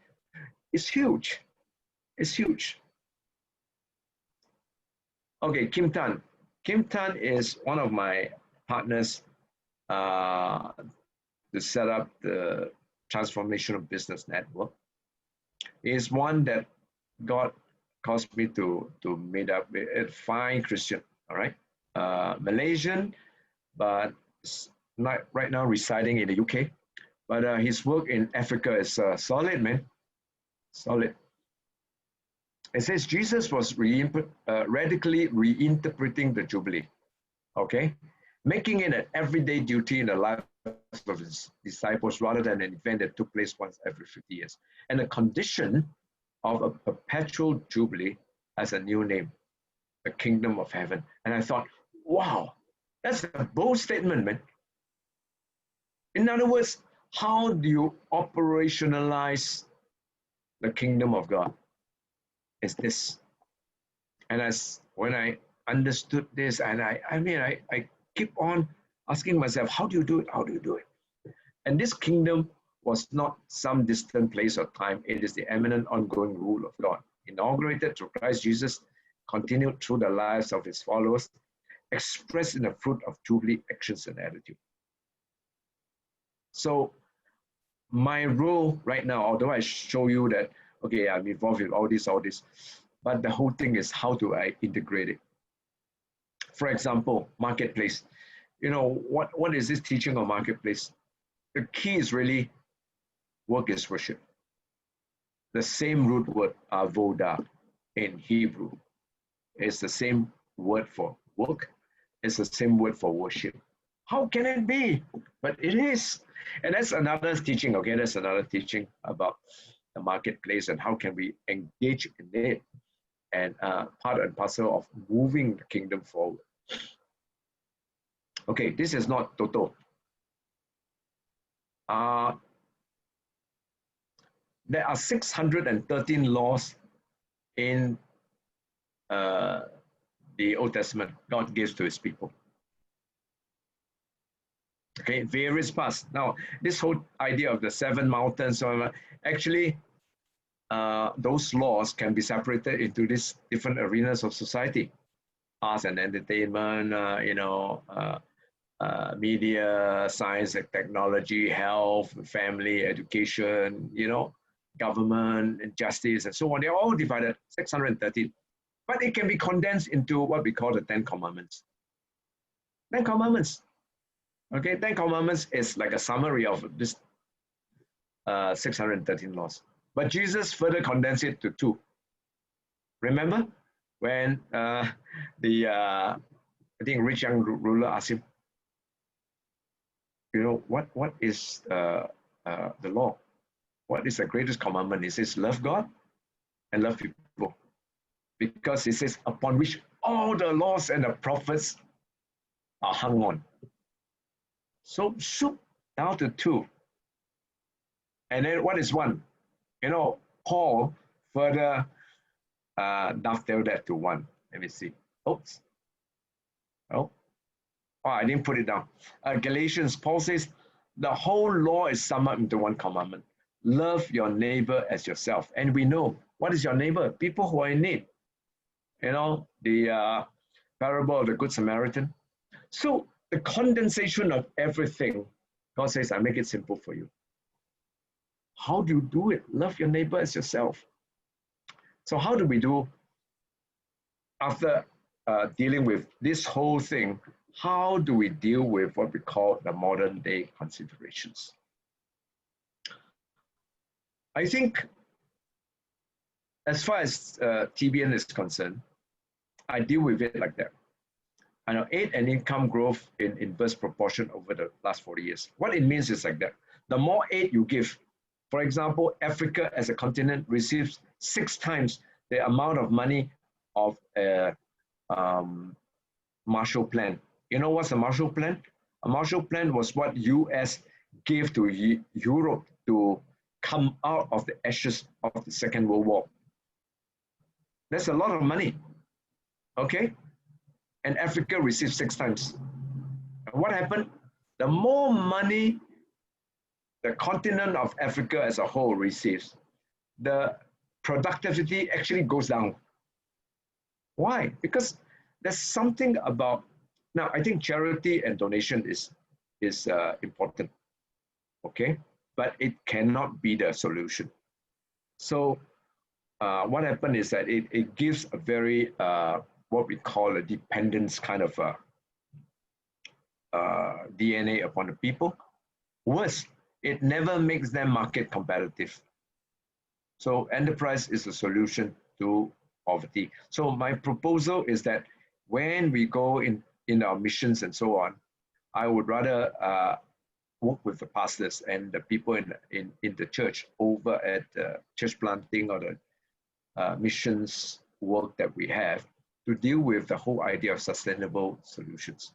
It's huge. It's huge. Okay, Kim Tan. Kim Tan is one of my partners to set up the Transformational Business Network. He is one that God caused me to meet up with, a fine Christian, all right? Malaysian, but not right now residing in the UK. But his work in Africa is solid, man. Solid. It says Jesus was radically reinterpreting the Jubilee, okay? Making it an everyday duty in the lives of his disciples rather than an event that took place once every 50 years. And the condition of a perpetual Jubilee has a new name, the kingdom of heaven. And I thought, wow, that's a bold statement, man. In other words, how do you operationalize the kingdom of God? Is this. And when I understood this, and I keep on asking myself, how do you do it? How do you do it? And this kingdom was not some distant place or time. It is the eminent ongoing rule of God, inaugurated through Christ Jesus, continued through the lives of his followers, expressed in the fruit of Jubilee actions and attitude. So my role right now, although I show you that, okay, I'm involved with all this, but the whole thing is how do I integrate it? For example, marketplace. You know, what is this teaching on marketplace? The key is really work is worship. The same root word, avodah, in Hebrew. It's the same word for work. It's the same word for worship. How can it be? But it is. And that's another teaching, okay? That's another teaching about the marketplace and how can we engage in it and part and parcel of moving the kingdom forward. Okay, this is not Toto. There are 613 laws in the Old Testament God gives to his people. Okay, various parts. Now, this whole idea of the 7 mountains, actually, those laws can be separated into these different arenas of society. Arts and entertainment, media, science and technology, health, family, education, government, and justice, and so on. They're all divided, 613. But it can be condensed into what we call the 10 Commandments. 10 Commandments. Okay, 10 Commandments is like a summary of this 613 laws. But Jesus further condensed it to 2. Remember when I think rich young ruler asked him, what is the law? What is the greatest commandment? He says, love God and love people. Because he says, upon which all the laws and the prophets are hung on. So shoot down to 2. And then what is 1? Paul further dovetailed that to 1. Let me see. Oops. Oh, I didn't put it down. Galatians, Paul says, the whole law is summed up into 1 commandment. Love your neighbor as yourself. And we know, what is your neighbor? People who are in need. The parable of the Good Samaritan. So the condensation of everything, God says, I make it simple for you. How do you do it? Love your neighbor as yourself. So how do we do, after dealing with this whole thing, how do we deal with what we call the modern day considerations? I think as far as TBN is concerned, I deal with it like that. I know aid and income growth in inverse proportion over the last 40 years. What it means is like that. The more aid you give, for example, Africa as a continent receives 6 times the amount of money of a Marshall Plan. You know what's a Marshall Plan? A Marshall Plan was what US gave to Europe to come out of the ashes of the Second World War. That's a lot of money, okay? And Africa received 6 times. And what happened? The more money the continent of Africa as a whole receives, the productivity actually goes down. Why? Because there's something about, now I think charity and donation is important, okay? But it cannot be the solution. So what happened is that it gives a very, what we call a dependence kind of DNA upon the people. Worse, it never makes them market competitive. So enterprise is a solution to poverty. So my proposal is that when we go in our missions and so on, I would rather work with the pastors and the people in the church over at the church planting or the missions work that we have to deal with the whole idea of sustainable solutions.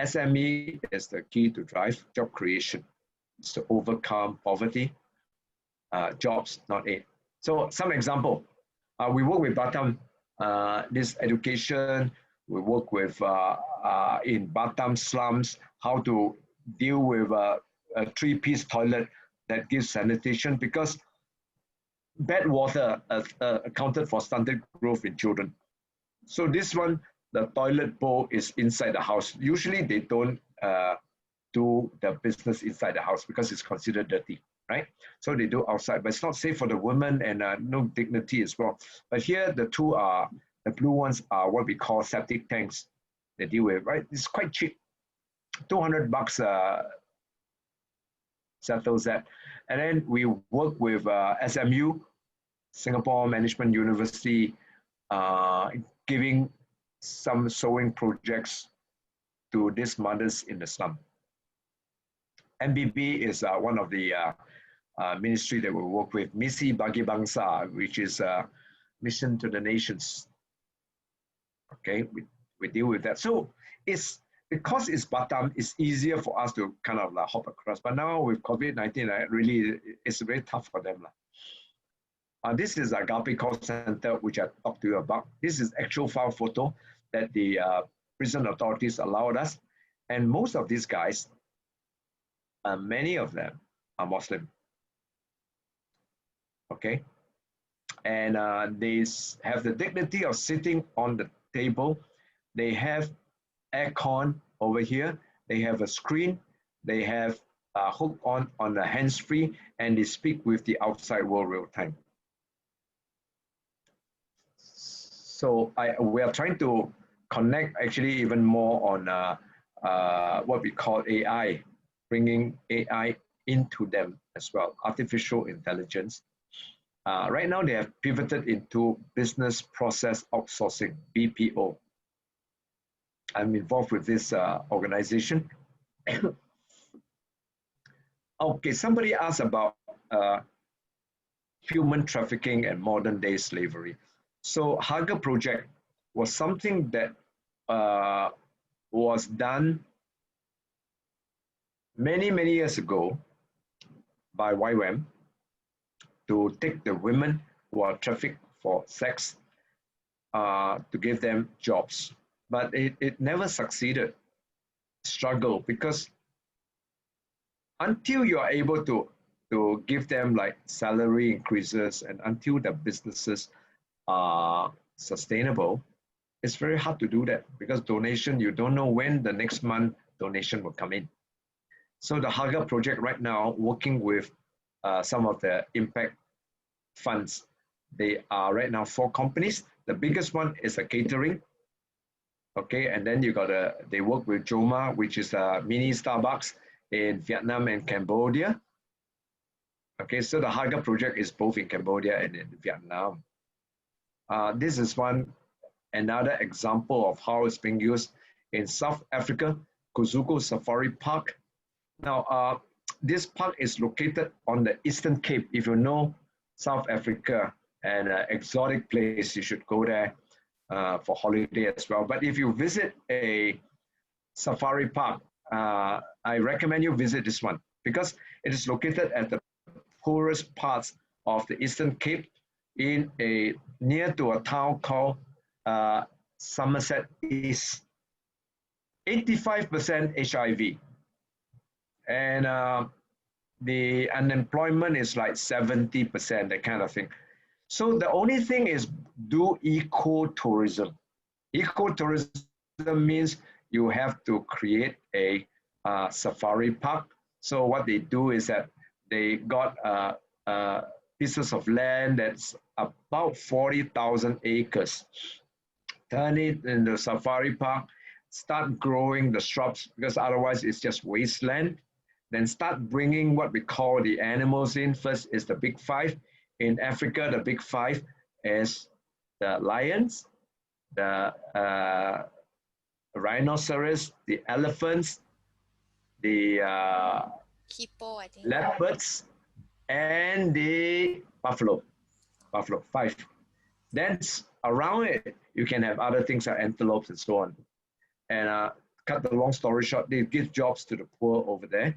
SME is the key to drive job creation. It's to overcome poverty, jobs, not aid. So some example, we work with Batam, this education, we work with in Batam slums, how to deal with a three-piece toilet that gives sanitation, because bad water accounted for stunted growth in children. So this one, the toilet bowl is inside the house. Usually they don't do the business inside the house because it's considered dirty, right? So they do outside, but it's not safe for the women and no dignity as well. But here the two are, the blue ones are what we call septic tanks they deal with, right? It's quite cheap. $200 settles that. And then we work with SMU, Singapore Management University, giving some sewing projects to these mothers in the slum. MBB is one of the ministry that we work with, Misi Bagi Bangsa, which is Mission to the Nations. Okay, we deal with that. So it's, because it's Batam, it's easier for us to kind of like hop across. But now with COVID-19, really, it's very tough for them. This is Agape Call Center, which I talked to you about. This is actual file photo that the prison authorities allowed us. And most of these guys, many of them are Muslim. Okay. And they have the dignity of sitting on the table. They have aircon over here. They have a screen. They have hooked on the hands-free, and they speak with the outside world real time. So we are trying to connect actually even more on what we call AI, bringing AI into them as well, artificial intelligence. Right now they have pivoted into business process outsourcing, BPO. I'm involved with this organization. Okay, somebody asked about human trafficking and modern day slavery. So Haga project was something that was done many years ago by YWAM to take the women who are trafficked for sex to give them jobs. But it never succeeded, struggle, because until you are able to give them like salary increases and until the businesses are sustainable, it's very hard to do that, because donation, you don't know when the next month donation will come in. So the Haga project right now, working with some of the impact funds, they are right now 4 companies. The biggest one is a catering. Okay, and then you got they work with Joma, which is a mini Starbucks in Vietnam and Cambodia. Okay, so the Haga project is both in Cambodia and in Vietnam. This is another example of how it's being used in South Africa, Kuzuko Safari Park. Now, this park is located on the Eastern Cape. If you know South Africa, an exotic place, you should go there for holiday as well. But if you visit a safari park, I recommend you visit this one, because it is located at the poorest parts of the Eastern Cape in near to a town called Somerset East. 85% HIV, and the unemployment is like 70%, that kind of thing. So the only thing is do ecotourism. Ecotourism means you have to create a safari park. So what they do is that they got pieces of land that's about 40,000 acres. Turn it into safari park, start growing the shrubs, because otherwise it's just wasteland. then start bringing what we call the animals in. First is the big five. In Africa, the big five is the lions, the rhinoceros, the elephants, the Hippo, I think. leopards, and the buffalo. Buffalo, five. Then around it, you can have other things like antelopes and so on. And cut the long story short, they give jobs to the poor over there,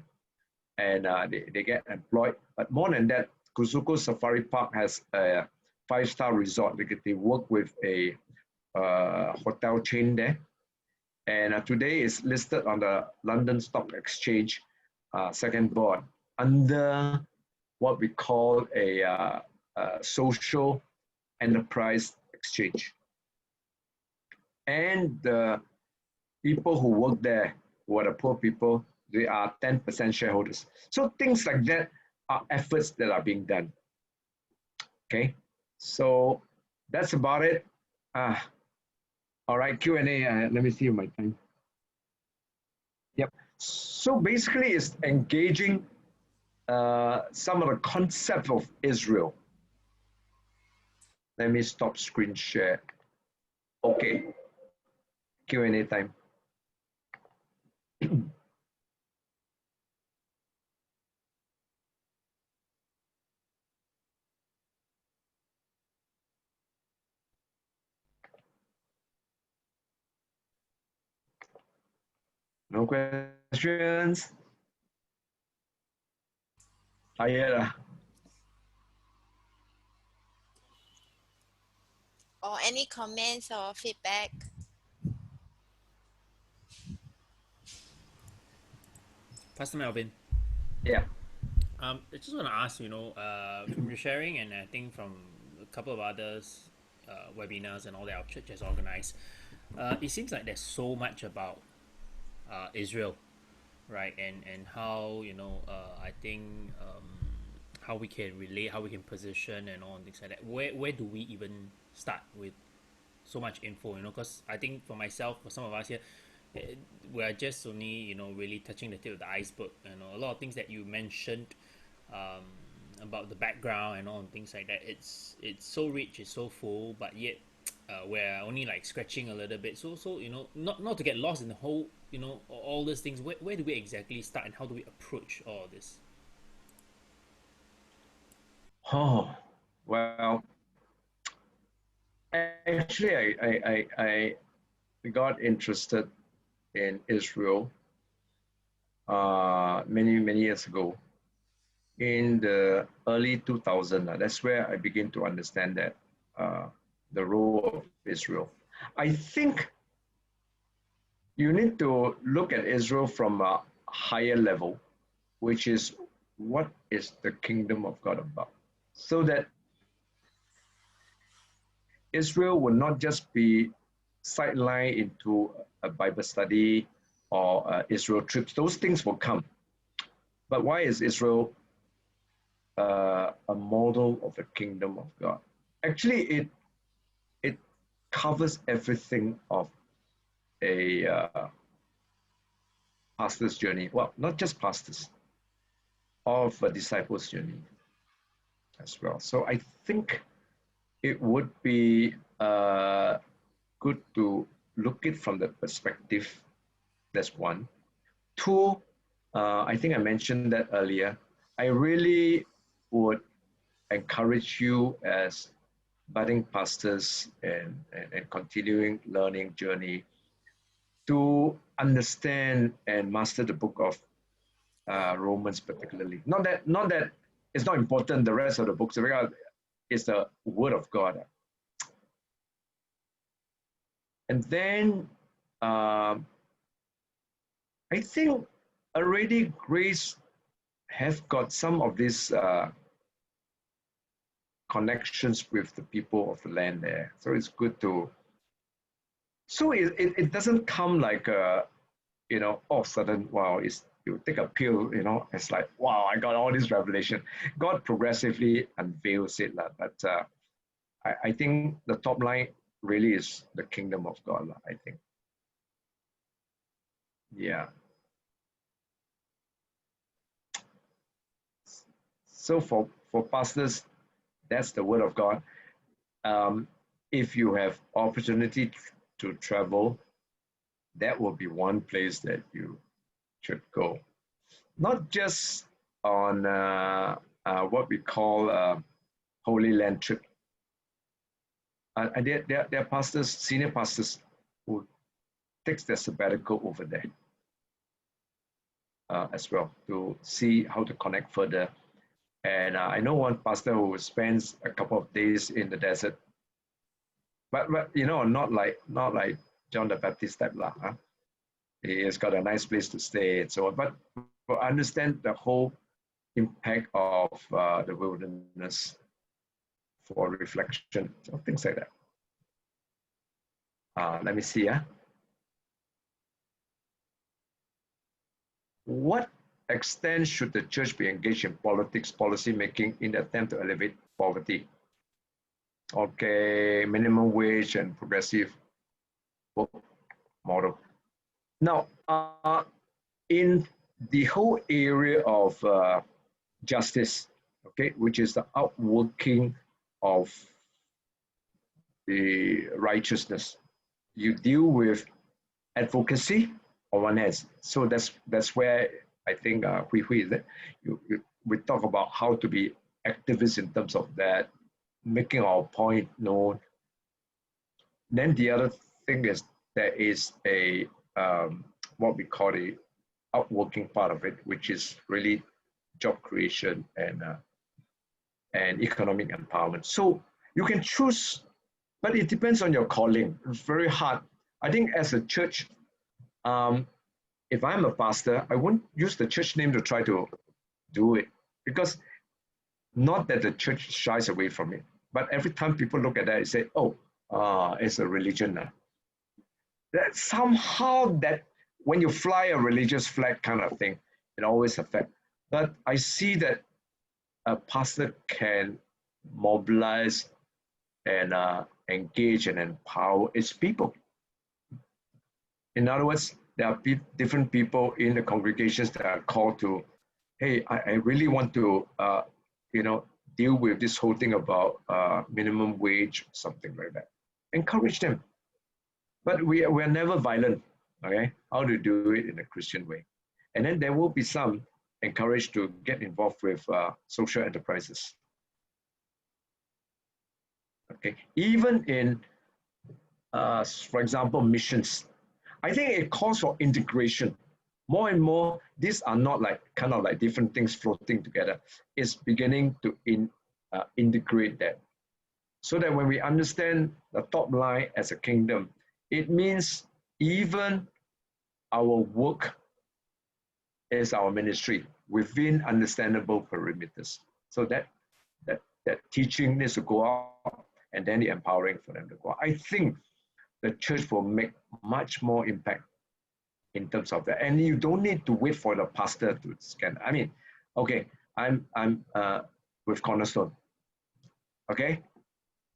and they get employed. But more than that, Kusuko Safari Park has a 5-star resort. They work with a hotel chain there. And today is listed on the London Stock Exchange second board under what we call a social enterprise exchange. And the people who work there, who are the poor people, they are 10% shareholders. So things like that are efforts that are being done. Okay, so that's about it. All right, Q&A, let me see my time. Yep, so basically it's engaging some of the concepts of Israel. Let me stop screen share. Okay, Q&A time. No questions? Tired? Or any comments or feedback? Pastor Melvin. Yeah. I just want to ask, from your sharing, and I think from a couple of others webinars and all that our church has organized, it seems like there's so much about Israel, right? And how I think how we can relate, how we can position, and all things like that. Where do we even start with so much info? Because I think for myself, for some of us here, we are just only really touching the tip of the iceberg. A lot of things that you mentioned about the background and all and things like that. It's so rich, it's so full, but yet we're only like scratching a little bit. So not to get lost in the whole all these things. Where do we exactly start, and how do we approach all of this? Oh, well, actually, I got interested in Israel many years ago. In the early 2000s, that's where I began to understand that the role of Israel. I think you need to look at Israel from a higher level, which is what is the kingdom of God about? So that Israel will not just be sidelined into a Bible study or Israel trips. Those things will come. But why is Israel a model of the kingdom of God? Actually, it covers everything of a pastor's journey. Well, not just pastors, of a disciple's journey as well. So I think it would be good to look it from the perspective. That's one. Two, I think I mentioned that earlier. I really would encourage you as budding pastors and continuing learning journey to understand and master the book of Romans particularly. Not that it's not important, the rest of the books, because it's the word of God. And then I think already Grace have got some of these connections with the people of the land there. So it's good to, so it doesn't come like a, all of a sudden, wow, you take a pill, it's like, wow, I got all this revelation. God progressively unveils it, but I think the top line really is the kingdom of God, I think. Yeah. So for pastors, that's the word of God. If you have opportunity to travel, that will be one place that you should go. Not just on what we call Holy Land trip. There are pastors, senior pastors, who takes their sabbatical over there as well to see how to connect further. And I know one pastor who spends a couple of days in the desert, but you know, not like John the Baptist type lah. Huh? He has got a nice place to stay and so on. But understand the whole impact of the wilderness for reflection, so things like that. Let me see. What extent should the church be engaged in politics, policy making in the attempt to elevate poverty? Okay, minimum wage and progressive work model. Now, in the whole area of justice, okay, which is the outworking of the righteousness, you deal with advocacy on one hand. So that's where I think Hui is it. We talk about how to be activists in terms of that, making our point known. Then the other thing is there is a what we call the outworking part of it, which is really job creation and economic empowerment. So you can choose, but it depends on your calling. It's very hard. I think as a church, if I'm a pastor, I won't use the church name to try to do it, because not that the church shies away from it, but every time people look at that, they say, oh, it's a religion. That somehow that when you fly a religious flag kind of thing, it always affects. But I see that a pastor can mobilize and engage and empower its people. In other words, there are different people in the congregations that are called to, hey, I really want to, deal with this whole thing about minimum wage, something like that. Encourage them. But we're never violent, okay? How to do it in a Christian way. And then there will be some encouraged to get involved with social enterprises. Okay, even in, for example, missions. I think it calls for integration. More and more, these are not like kind of like different things floating together. It's beginning to integrate that. So that when we understand the top line as a kingdom, it means even our work is our ministry within understandable perimeters. So that teaching needs to go out, and then the empowering for them to go out. I think the church will make much more impact in terms of that. And you don't need to wait for the pastor to scan. I mean, okay, I'm with Cornerstone. Okay,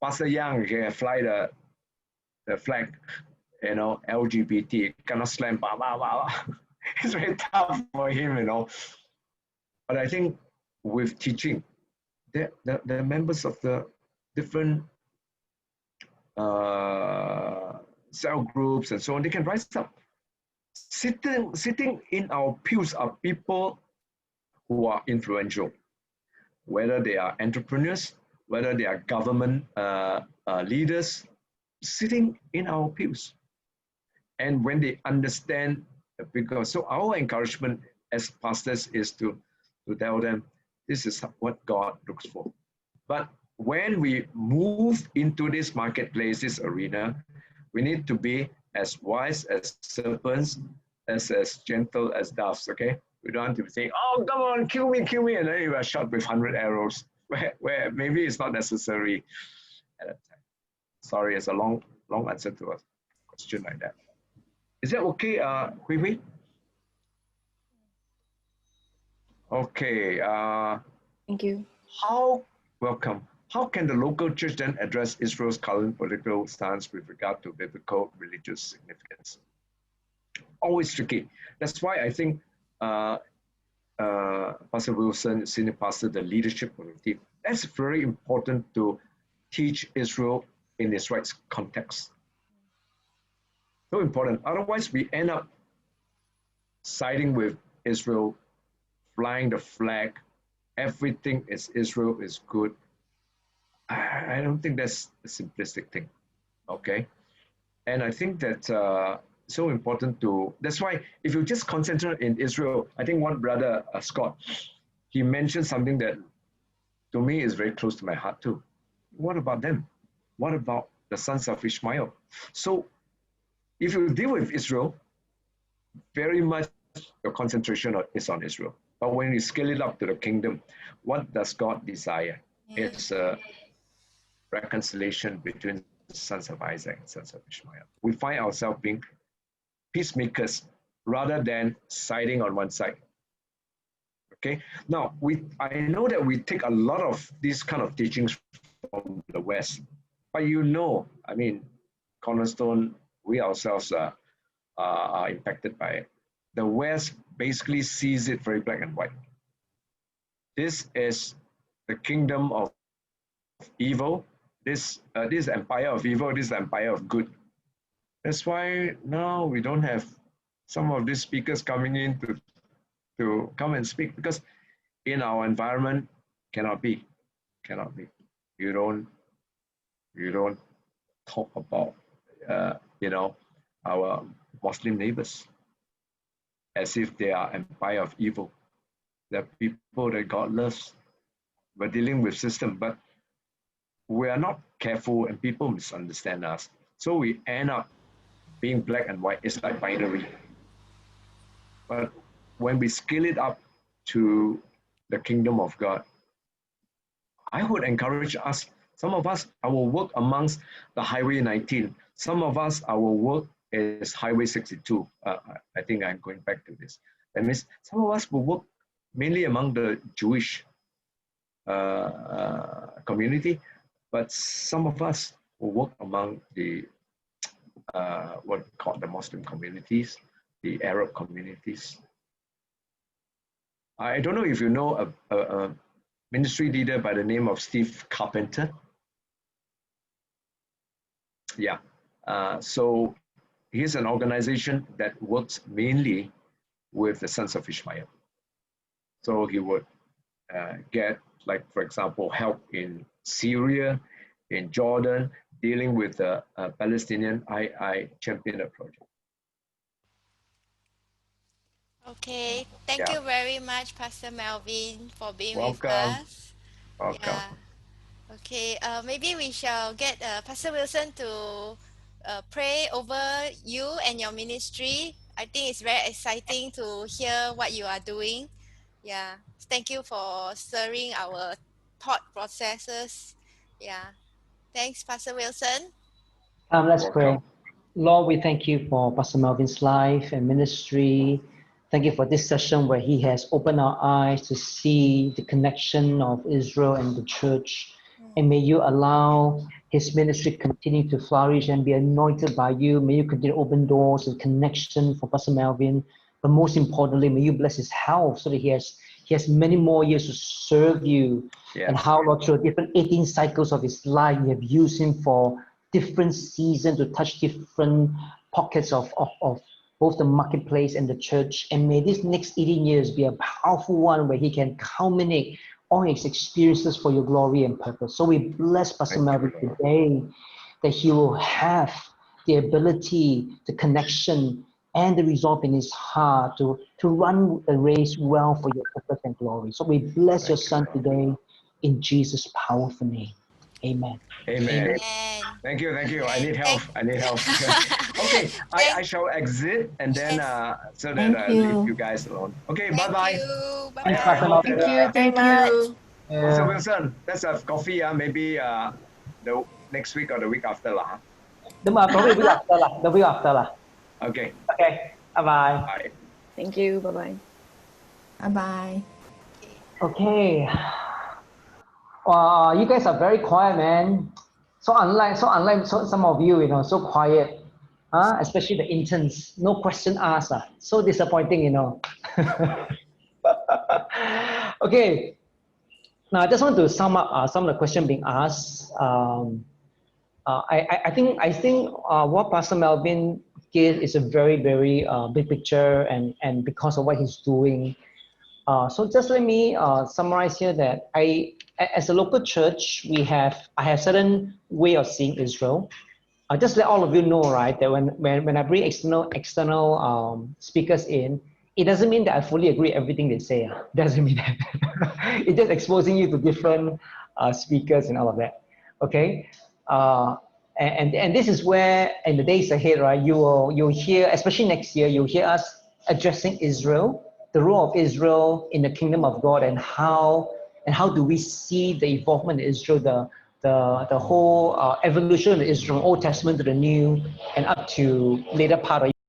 Pastor Young can fly the flag, you know, LGBT, cannot slam, blah, blah, blah. It's very tough for him, you know. But I think with teaching, the members of the different cell groups and so on, they can rise up. Sitting in our pews are people who are influential, whether they are entrepreneurs, whether they are government leaders, sitting in our pews. And when they understand, because so our encouragement as pastors is to tell them, this is what God looks for. But when we move into this marketplace, this arena, we need to be as wise as serpents, as gentle as doves, okay? We don't want to say, oh, come on, kill me, and then you are shot with 100 arrows, where maybe it's not necessary at that time. Sorry, it's a long answer to a question like that. Is that okay, Hui Hui? Okay. Thank you. Welcome. How can the local church then address Israel's current political stance with regard to biblical religious significance? Always tricky. That's why I think Pastor Wilson, Senior Pastor, the leadership committee, that's very important to teach Israel in its right context. So important. Otherwise, we end up siding with Israel, flying the flag. Everything is Israel is good. I don't think that's a simplistic thing. Okay. And I think that so important to, that's why if you just concentrate in Israel, I think one brother, Scott, he mentioned something that to me is very close to my heart too. What about them? What about the sons of Ishmael? So if you deal with Israel, very much your concentration is on Israel. But when you scale it up to the kingdom, what does God desire? It's a reconciliation between the sons of Isaac and sons of Ishmael. We find ourselves being peacemakers rather than siding on one side. Okay. Now I know that we take a lot of these kind of teachings from the West, but I mean, Cornerstone, we ourselves are impacted by it. The West basically sees it very black and white. This is the kingdom of evil. This is empire of evil. This is the empire of good. That's why now we don't have some of these speakers coming in to come and speak, because in our environment cannot be. You don't talk about our Muslim neighbors as if they are empire of evil. They're people that God loves. We're dealing with system, but we are not careful and people misunderstand us. So we end up being black and white. It's like binary. But when we scale it up to the kingdom of God, I would encourage us, some of us, our work amongst the Highway 19. Some of us, our work is Highway 62. I think I'm going back to this. That means some of us will work mainly among the Jewish community, but some of us will work among the what we call the Muslim communities, the Arab communities. I don't know if you know a ministry leader by the name of Steve Carpenter. Yeah, so here's an organization that works mainly with the sons of Ishmael. So he would get, like, for example, help in Syria, in Jordan, dealing with the Palestinian. I champion the project. Okay, thank you very much, Pastor Melvin, for being with Welcome. us. Welcome. Yeah. Okay, maybe we shall get Pastor Wilson to pray over you and your ministry. I think it's very exciting to hear what you are doing. Yeah, thank you for stirring our thought processes. Yeah, thanks, Pastor Wilson. Let's pray. Lord, we thank you for Pastor Melvin's life and ministry. Thank you for this session where he has opened our eyes to see the connection of Israel and the church. And may you allow his ministry continue to flourish and be anointed by you. May you continue to open doors and connection for Pastor Melvin. But most importantly, may you bless his health so that he has many more years to serve you. Yes. And how, Lord, through different 18 cycles of his life, you have used him for different seasons to touch different pockets of both the marketplace and the church. And may this next 18 years be a powerful one where he can culminate all his experiences for your glory and purpose. So we bless Pastor Melvin today that he will have the ability, the connection, and the resolve in his heart to run the race well for your purpose and glory. So we bless your son today in Jesus' powerful name. Amen. Amen. Thank you. I need help. Okay, I shall exit and then so that I leave you guys alone. Okay, bye-bye. Thank you. Pastor Wilson, let's have coffee. Maybe the next week or the week after lah. Probably the week after lah. Okay. Okay. Bye-bye. Bye. Thank you. Bye-bye. Bye-bye. Okay. You guys are very quiet, man. So unlike some of you, so quiet. Especially the interns. No question asked. So disappointing, Okay. Now, I just want to sum up some of the questions being asked. I think what Pastor Melvin gave is a very, very big picture, and because of what he's doing. So just let me summarize here that as a local church, I have certain way of seeing Israel. Just let all of you know, right, that when I bring external speakers in, it doesn't mean that I fully agree everything they say. Doesn't mean that. It's just exposing you to different speakers and all of that. Okay, and this is where in the days ahead, right, you'll hear, especially next year, you'll hear us addressing Israel, the role of Israel in the kingdom of God, and how do we see the involvement of Israel, the whole evolution of Israel, Old Testament to the New, and up to later part of